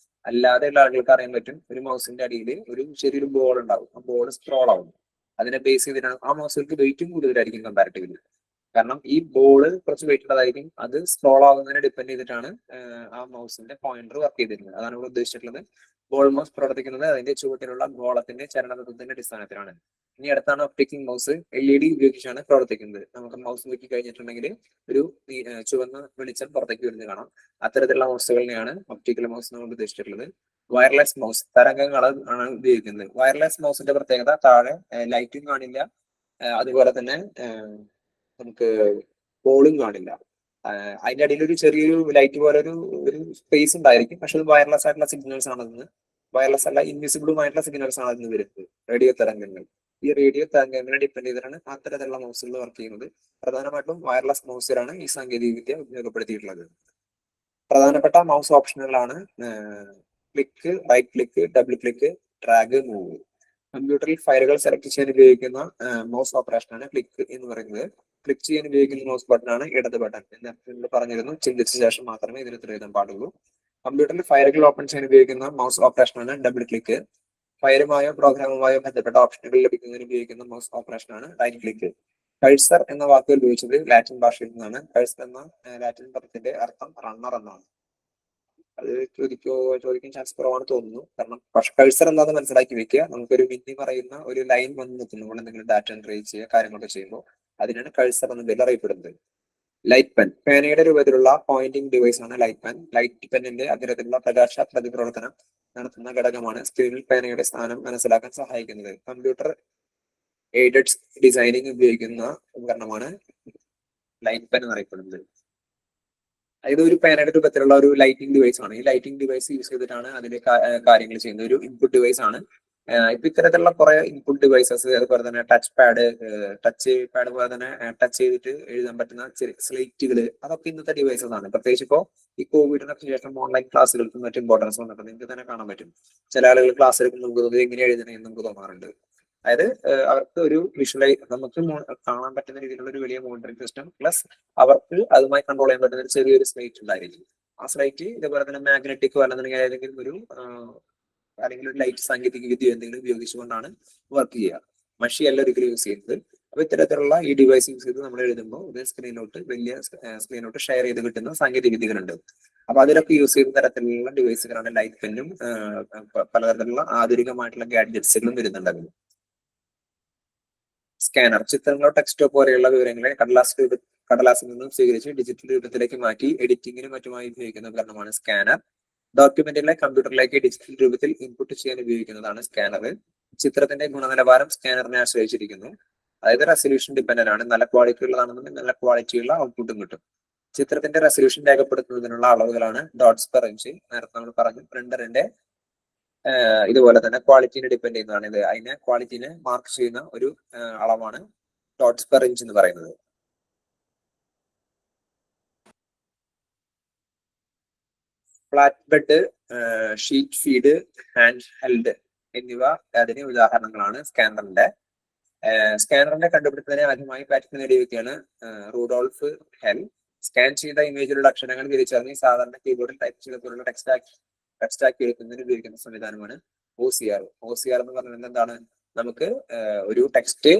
Speaker 1: അല്ലാതെ ഉള്ള ആളുകൾക്ക് അറിയാൻ പറ്റും ഒരു മൗസിന്റെ അടിയിൽ ഒരു ചെറിയൊരു ബോൾ ഉണ്ടാവും. ആ ബോൾ സ്ക്രോൾ ആവും. അതിനെ ബേസ് ചെയ്തിട്ടാണ് ആ മൗസുകൾക്ക് വെയിറ്റും കൂടുതലായിരിക്കും കമ്പാരിറ്റീവ്ലി. കാരണം ഈ ബോള് കുറച്ച് വെയിറ്റ് ഉള്ളതായിരിക്കും. അത് സ്ക്രോൾ ആവുന്നതിനെ ഡിപ്പെൻഡ് ചെയ്തിട്ടാണ് ആ മൗസിന്റെ പോയിന്റർ വർക്ക് ചെയ്തിരുന്നത്. അതാണ് ഇവിടെ ഉദ്ദേശിച്ചിട്ടുള്ളത്. ബോൾ മൗസ് പ്രവർത്തിക്കുന്നത് അതിന്റെ ചുവട്ടിലുള്ള ഗോളത്തിന്റെ ചലനതത്വത്തിന്റെ അടിസ്ഥാനത്തിലാണ്. ഇനി അടുത്താണ് ഒപ്റ്റിക്കൽ മൗസ്. LED ഉപയോഗിച്ചാണ് പ്രവർത്തിക്കുന്നത്. നമുക്ക് മൗസ് നോക്കി കഴിഞ്ഞിട്ടുണ്ടെങ്കിൽ ഒരു ചുവന്ന വെളിച്ചം പുറത്തേക്ക് വരുന്നത് കാണാം. അത്തരത്തിലുള്ള മൗസുകളിനെയാണ് ഒപ്റ്റിക്കൽ മൗസ് നമ്മൾ ഉദ്ദേശിച്ചിട്ടുള്ളത്. വയർലെസ് മൗസ് തരംഗങ്ങൾ ആണ് ഉപയോഗിക്കുന്നത്. വയർലെസ് മൗസിന്റെ പ്രത്യേകത താഴെ ലൈറ്റും കാണില്ല, അതുപോലെ തന്നെ നമുക്ക് ബോളും കാണില്ല. അതിന്റെ അടിയിൽ ഒരു ചെറിയൊരു ലൈറ്റ് പോലെ ഒരു സ്പേസ് ഉണ്ടായിരിക്കും. പക്ഷെ അത് വയർലെസ് ആയിട്ടുള്ള സിഗ്നൽസ് ആണെന്ന്, വയർലെസ് അല്ല ഇൻവിസിബിളും ആയിട്ടുള്ള സിഗ്നൽസ് ആണ് അതിന് വരുന്നത്, റേഡിയോ തരംഗങ്ങൾ. ഈ റേഡിയോ തരംഗങ്ങളെ ഡിപ്പെൻഡ് ചെയ്തിട്ടാണ് അത്തരത്തിലുള്ള മൗസുകൾ വർക്ക് ചെയ്യുന്നത്. പ്രധാനമായിട്ടും വയർലെസ് മൗസിലാണ് ഈ സാങ്കേതിക വിദ്യ ഉപയോഗപ്പെടുത്തിയിട്ടുള്ളത്. പ്രധാനപ്പെട്ട മൗസ് ഓപ്ഷനുകളാണ് click, right click, double click, drag, move. കമ്പ്യൂട്ടറിൽ ഫയലുകൾ സെലക്ട് ചെയ്യാൻ ഉപയോഗിക്കുന്ന മൗസ് ഓപ്പറേഷനാണ് ക്ലിക്ക് എന്ന് പറയുന്നത്. ക്ലിക്ക് ചെയ്യാൻ ഉപയോഗിക്കുന്ന മൗസ് ബട്ടണാണ് ഇടത് ബട്ടൺ. എന്ന് പറഞ്ഞിരുന്നു, ചിന്തിച്ച ശേഷം മാത്രമേ ഇതിന് ഉത്തരം എഴുതാൻ പാടുള്ളൂ. കമ്പ്യൂട്ടറിൽ ഫയലുകൾ ഓപ്പൺ ചെയ്യാൻ ഉപയോഗിക്കുന്ന മൗസ് ഓപ്പറേഷനാണ് ഡബിൾ ക്ലിക്ക്. ഫയലുമായോ പ്രോഗ്രാമുമായോ ബന്ധപ്പെട്ട ഓപ്ഷനുകൾ ലഭിക്കുന്നതിന് ഉപയോഗിക്കുന്ന മൗസ് ഓപ്പറേഷനാണ് റൈറ്റ് ക്ലിക്ക്. കഴ്സർ എന്ന വാക്ക് ഉപയോഗിച്ചത് ലാറ്റിൻ ഭാഷയിൽ നിന്നാണ്. കഴ്സർ എന്ന ലാറ്റിൻ പദത്തിന്റെ അർത്ഥം റണ്ണർ എന്നാണ്. അത് ചോദിക്കാൻ ചാൻസ് കുറവാണ് തോന്നുന്നു. കാരണം പക്ഷെ കഴ്സർ എന്താണെന്ന് മനസ്സിലാക്കി വെക്കുക. നമുക്കൊരു മിന്നി പറയുന്ന ഒരു ലൈൻ വന്ന് നിൽക്കുന്നു, നമ്മൾ എന്തെങ്കിലും ഡാറ്റ എൻട്രി ചെയ്യുക, കാര്യങ്ങളൊക്കെ ചെയ്യുമ്പോൾ അതിനാണ് കഴ്സർ എന്ന പേരിൽ അറിയപ്പെടുന്നത്. ലൈറ്റ് പെൻ പേനയുടെ രൂപത്തിലുള്ള പോയിന്റിംഗ് ഡിവൈസ് ആണ് ലൈറ്റ് പെൻ. ലൈറ്റ് പെന്നിന്റെ അത്തരത്തിലുള്ള പ്രകാശ പ്രതിപ്രവർത്തനം നടത്തുന്ന ഘടകമാണ് സ്ക്രീനിൽ പേനയുടെ സ്ഥാനം മനസ്സിലാക്കാൻ സഹായിക്കുന്നത്. കമ്പ്യൂട്ടർ എയ്ഡഡ് ഡിസൈനിങ് ഉപയോഗിക്കുന്ന ഉപകരണമാണ് ലൈറ്റ് പെൻ എന്നറിയപ്പെടുന്നത്. അതായത് ഒരു പേനയുടെ രൂപത്തിലുള്ള ഒരു ലൈറ്റിംഗ് ഡിവൈസ് ആണ്. ഈ ലൈറ്റിംഗ് ഡിവൈസ് യൂസ് ചെയ്തിട്ടാണ് അതിന്റെ കാര്യങ്ങൾ ചെയ്യുന്നത്. ഒരു ഇൻപുട്ട് ഡിവൈസ് ആണ്. ഇപ്പൊ ഇത്തരത്തിലുള്ള കുറെ ഇൻപുട്ട് ഡിവൈസസ്, അതുപോലെ തന്നെ ടച്ച് പാഡ് പോലെ തന്നെ ടച്ച് ചെയ്തിട്ട് എഴുതാൻ പറ്റുന്ന സ്ലേറ്റുകൾ, അതൊക്കെ ഇന്നത്തെ ഡിവൈസസ് ആണ്. പ്രത്യേകിച്ച് ഇപ്പോൾ ഈ കോവിഡിനൊക്കെ ശേഷം ഓൺലൈൻ ക്ലാസ്സുകൾക്ക് മറ്റു ഇമ്പോർട്ടൻസ് വന്നിട്ടുണ്ട്. നിങ്ങൾക്ക് തന്നെ കാണാൻ പറ്റും. ചില ആളുകൾ ക്ലാസ് എടുക്കുമ്പോൾ നമുക്ക് എങ്ങനെ എഴുതണമെന്ന് നമുക്ക് തോന്നാറുണ്ട്. അതായത് അവർക്ക് ഒരു നമുക്ക് കാണാൻ പറ്റുന്ന രീതിയിലുള്ള ഒരു വലിയ മോണിറ്ററിംഗ് സിസ്റ്റം പ്ലസ് അവർക്ക് അതുമായി കൺട്രോൾ ചെയ്യാൻ പറ്റുന്ന ഒരു ചെറിയൊരു സ്ലൈറ്റ് ഉണ്ടായിരിക്കും. ആ സ്ലൈറ്റ് ഇതേപോലെ തന്നെ മാഗ്നറ്റിക്കോ അല്ലെന്നുണ്ടെങ്കിൽ ഏതെങ്കിലും അല്ലെങ്കിൽ ഒരു ലൈറ്റ് സാങ്കേതിക വിദ്യ എന്തെങ്കിലും ഉപയോഗിച്ചുകൊണ്ടാണ് വർക്ക് ചെയ്യുക. മഷിയല്ല ഒരിക്കലും യൂസ് ചെയ്യുന്നത്. അപ്പൊ ഇത്തരത്തിലുള്ള ഈ ഡിവൈസ് യൂസ് ചെയ്ത് നമ്മൾ എഴുതുമ്പോൾ ഇത് വലിയ സ്ക്രീനിലോട്ട് ഷെയർ ചെയ്ത് കിട്ടുന്ന സാങ്കേതിക വിദ്യകളുണ്ട്. അപ്പൊ അതിലൊക്കെ യൂസ് ചെയ്യുന്ന തരത്തിലുള്ള ഡിവൈസുകളാണ് ലൈറ്റ് പെന്നും പലതരത്തിലുള്ള ആധുനികമായിട്ടുള്ള ഗാഡ്ജറ്റ്സുകളും വരുന്നുണ്ടാകും. സ്കാനർ ചിത്രങ്ങളോ ടെക്സ്റ്റോ പോലെയുള്ള വിവരങ്ങളെ കടലാസിൽ നിന്നും സ്വീകരിച്ച് ഡിജിറ്റൽ രൂപത്തിലേക്ക് മാറ്റി എഡിറ്റിങ്ങിനും മറ്റുമായി ഉപയോഗിക്കുന്ന ഉപകരണമാണ് സ്കാനർ. ഡോക്യുമെന്റുകളെ കമ്പ്യൂട്ടറിലേക്ക് ഡിജിറ്റൽ രൂപത്തിൽ ഇൻപുട്ട് ചെയ്യാൻ ഉപയോഗിക്കുന്നതാണ് സ്കാനർ. ചിത്രത്തിന്റെ ഗുണനിലവാരം സ്കാനറിനെ ആശ്രയിച്ചിരിക്കുന്നു. അതായത് റെസൊല്യൂഷൻ ഡിപ്പെൻഡന്റ് ആണ്. നല്ല ക്വാളിറ്റി ഉള്ളതാണെന്നുണ്ടെങ്കിൽ നല്ല ക്വാളിറ്റിയുള്ള ഔട്ട്പുട്ടും കിട്ടും. ചിത്രത്തിന്റെ റെസൊല്യൂഷൻ രേഖപ്പെടുത്തുന്നതിനുള്ള അളവുകളാണ് ഡോട്ട്സ് പെർ ഇഞ്ച്. നേരത്തെ നമ്മൾ പറഞ്ഞു പ്രിന്ററിന്റെ ഇതുപോലെ തന്നെ ക്വാളിറ്റിനെ ഡിപ്പെൻഡ് ചെയ്യുന്നതാണ്. ഇത് അതിനെ ക്വാളിറ്റിനെ മാർക്ക് ചെയ്യുന്ന ഒരു അളവാണ് ഡോട്ട്സ് പെർ ഇഞ്ച് എന്ന് പറയുന്നത്. Flat bed, sheet feed, hand held എന്നിവ അതിന് ഉദാഹരണങ്ങളാണ് സ്കാനറിന്റെ. സ്കാനറിന്റെ കണ്ടുപിടുത്തത്തിനെ ആദ്യമായി പാറ്റന്റ് നേടിയ വ്യക്തിയാണ് റൂഡോൾഫ് ഹെൽ. സ്കാൻ ചെയ്ത ഇമേജിലുള്ള അക്ഷരങ്ങൾ തിരിച്ചറിഞ്ഞ് സാധാരണ കീബോർഡിൽ ടൈപ്പ് ചെയ്തപ്പോഴുള്ള ടെക്സ്റ്റ് ആക്കി എടുക്കുന്നതിന് ഉപയോഗിക്കുന്ന സംവിധാനമാണ് OCR. OCR എന്ന് പറയുന്നത് എന്താണ്? നമുക്ക് ഒരു ടെക്സ്റ്റ്,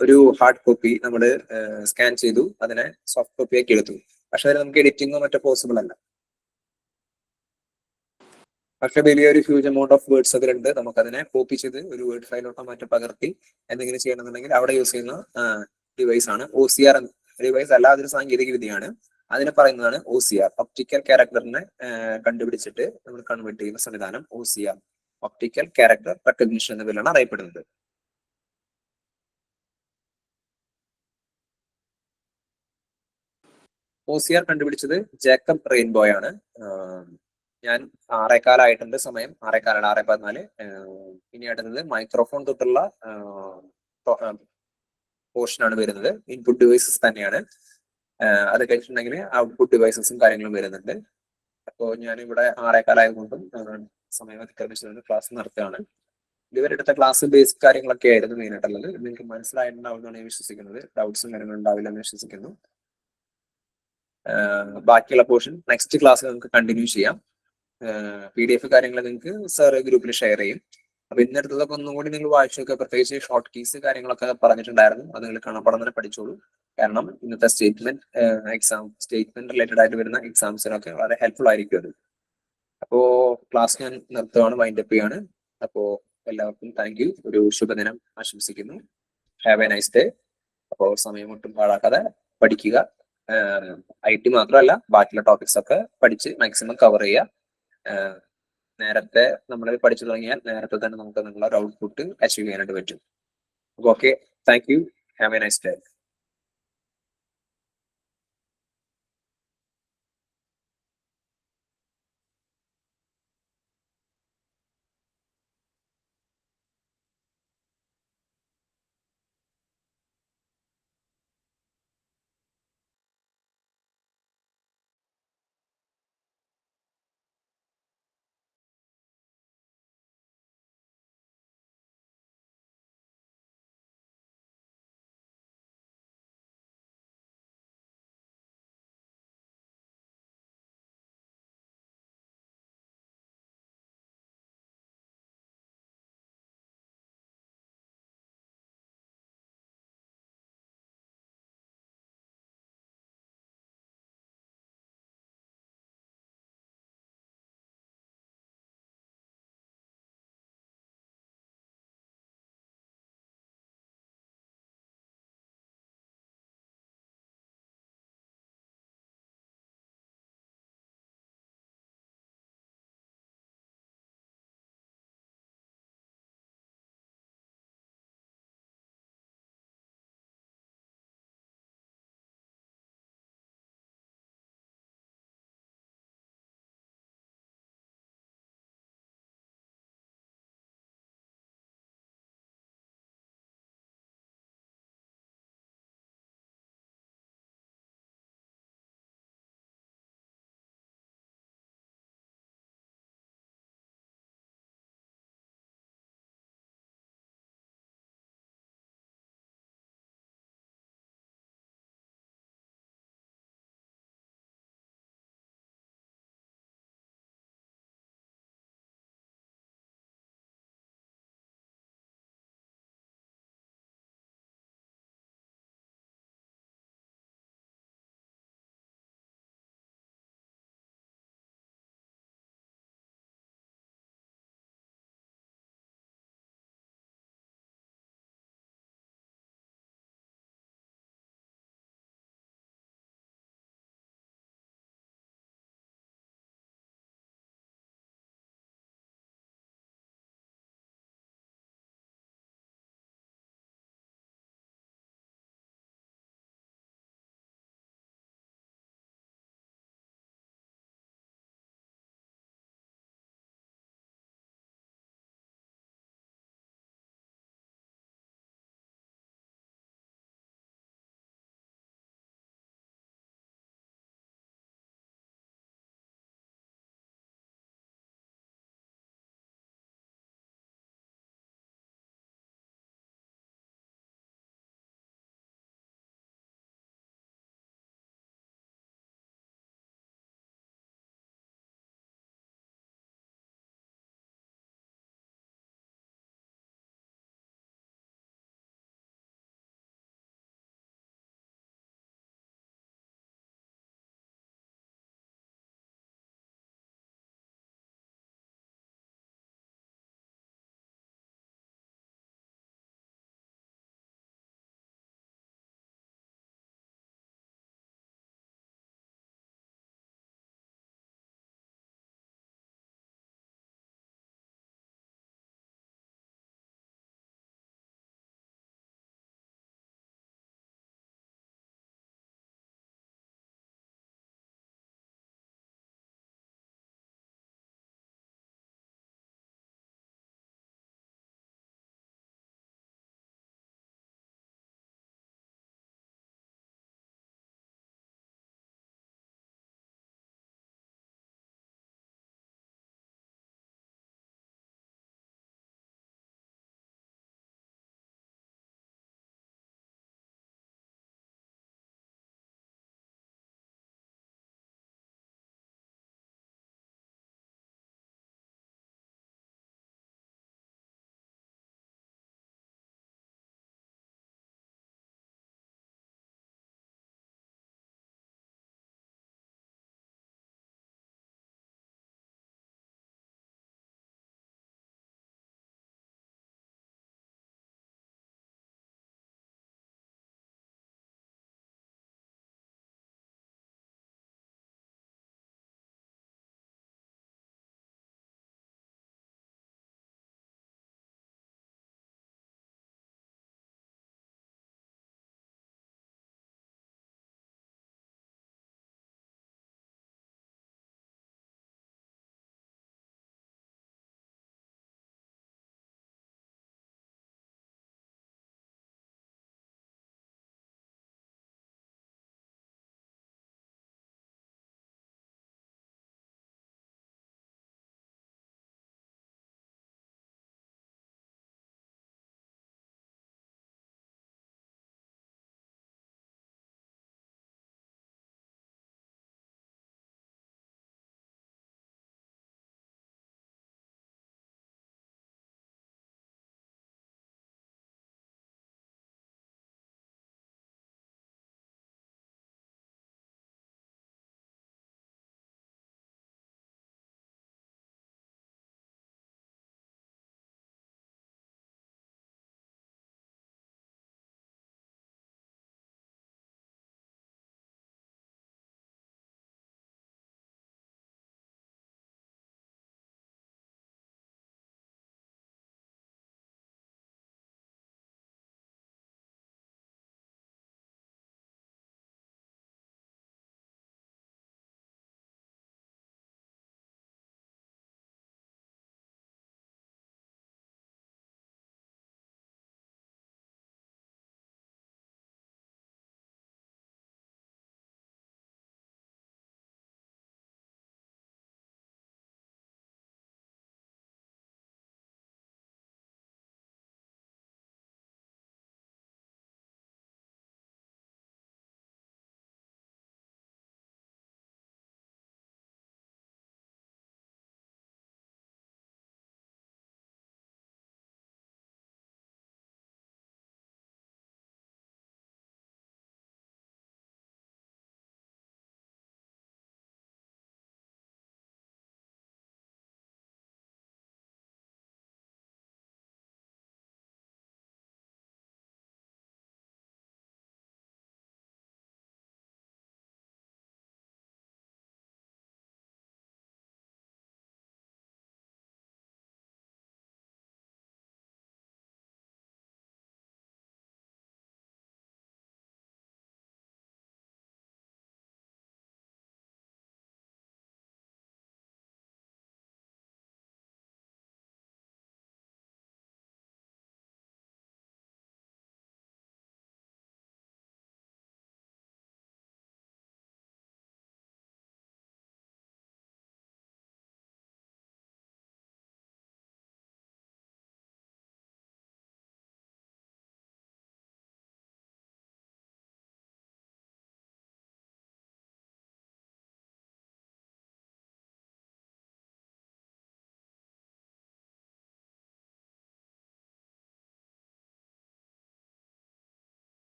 Speaker 1: ഒരു ഹാർഡ് കോപ്പി നമ്മൾ സ്കാൻ ചെയ്തു, അതിനെ സോഫ്റ്റ് കോപ്പി ആക്കി എടുത്തു. പക്ഷെ അതിന് നമുക്ക് എഡിറ്റിങ്ങോ മറ്റോ പോസിബിൾ അല്ല. പക്ഷെ വലിയൊരു ഹ്യൂജ് എമൗണ്ട് ഓഫ് വേർഡ്സ് അതിലുണ്ട്. നമുക്കതിനെ കോപ്പി ചെയ്ത് ഒരു വേർഡ് ഫയലോട്ടോ മറ്റോ പകർത്തി എന്തെങ്കിലും ചെയ്യണമെന്നുണ്ടെങ്കിൽ അവിടെ യൂസ് ചെയ്യുന്ന ഡിവൈസ് ആണ് OCR. ഡിവൈസ് അല്ല, അതൊരു സാങ്കേതിക വിദ്യയാണ്. അതിനെ പറയുന്നതാണ് OCR. ഒപ്റ്റിക്കൽ ക്യാരക്ടറിനെ കണ്ടുപിടിച്ചിട്ട് നമ്മൾ കൺവേർട്ട് ചെയ്യുന്ന സംവിധാനം OCR, ഒപ്റ്റിക്കൽ ക്യാരക്ടർ റെക്കഗ്നിഷൻ എന്ന പേരിലാണ് അറിയപ്പെടുന്നത്. OCR കണ്ടുപിടിച്ചത് ജേക്കബ് റെയിൻബോയ് ആണ്. ഞാൻ 6:15 സമയം, 6:15, 6:14. ഇനി അടുത്തത് മൈക്രോഫോൺ തൊട്ടുള്ള പോർഷൻ ആണ് വരുന്നത്. ഇൻപുട്ട് ഡിവൈസസ് തന്നെയാണ്. അത് കഴിച്ചിട്ടുണ്ടെങ്കിൽ ഔട്ട്പുട്ട് ഡിവൈസസും കാര്യങ്ങളും വരുന്നുണ്ട്. അപ്പോൾ ഞാൻ ഇവിടെ 6:15 ആയതുകൊണ്ടും സമയം അതിക്രമിച്ചതുകൊണ്ട് ക്ലാസ് നടത്തുകയാണ്. ഇതുവരെ എടുത്ത ക്ലാസ് ബേസിക് കാര്യങ്ങളൊക്കെ ആയിരുന്നു മെയിൻ ആയിട്ടുള്ളത്. നിങ്ങൾക്ക് മനസ്സിലായിട്ടുണ്ടാവുമെന്നാണ് ഞാൻ വിശ്വസിക്കുന്നത്. ഡൗട്ട്സും കാര്യങ്ങളും ഉണ്ടാവില്ല എന്ന് വിശ്വസിക്കുന്നു. ബാക്കിയുള്ള പോർഷൻ നെക്സ്റ്റ് ക്ലാസ്സിൽ നമുക്ക് കണ്ടിന്യൂ ചെയ്യാം. PDF കാര്യങ്ങൾ നിങ്ങൾക്ക് സാർ ഗ്രൂപ്പിൽ ഷെയർ ചെയ്യും. അപ്പൊ ഇന്നടുത്തതൊക്കെ ഒന്നും കൂടി നിങ്ങൾ വായിച്ചു നോക്കുക. പ്രത്യേകിച്ച് ഷോർട്ട് കീസ് കാര്യങ്ങളൊക്കെ പറഞ്ഞിട്ടുണ്ടായിരുന്നു. അത് നിങ്ങൾ കാണാപ്പാടം തന്നെ പഠിച്ചോളൂ. കാരണം ഇന്നത്തെ സ്റ്റേറ്റ്മെന്റ് റിലേറ്റഡ് ആയിട്ട് വരുന്ന എക്സാംസിനൊക്കെ വളരെ ഹെൽപ്ഫുൾ ആയിരിക്കും അത്. അപ്പോ ക്ലാസ് ഞാൻ നിർത്തുകയാണ്, വൈൻഡപ്പ് ചെയ്യാണ്. അപ്പോ എല്ലാവർക്കും താങ്ക് യു. ഒരു ശുഭദിനം ആശംസിക്കുന്നു. Have A nice day. അപ്പോൾ സമയം ഒട്ടും പാഴാക്കാതെ പഠിക്കുക. IT മാത്രമല്ല ബാക്കിയുള്ള ടോപ്പിക്സ് ഒക്കെ പഠിച്ച് മാക്സിമം കവർ ചെയ്യുക. നേരത്തെ നമ്മൾ പഠിച്ചു തുടങ്ങിയാൽ നേരത്തെ തന്നെ നമുക്ക് നിങ്ങളുടെ ഔട്ട്പുട്ട് അച്ചീവ് ചെയ്യാനായിട്ട് പറ്റും. Okay, thank you. Have A nice day.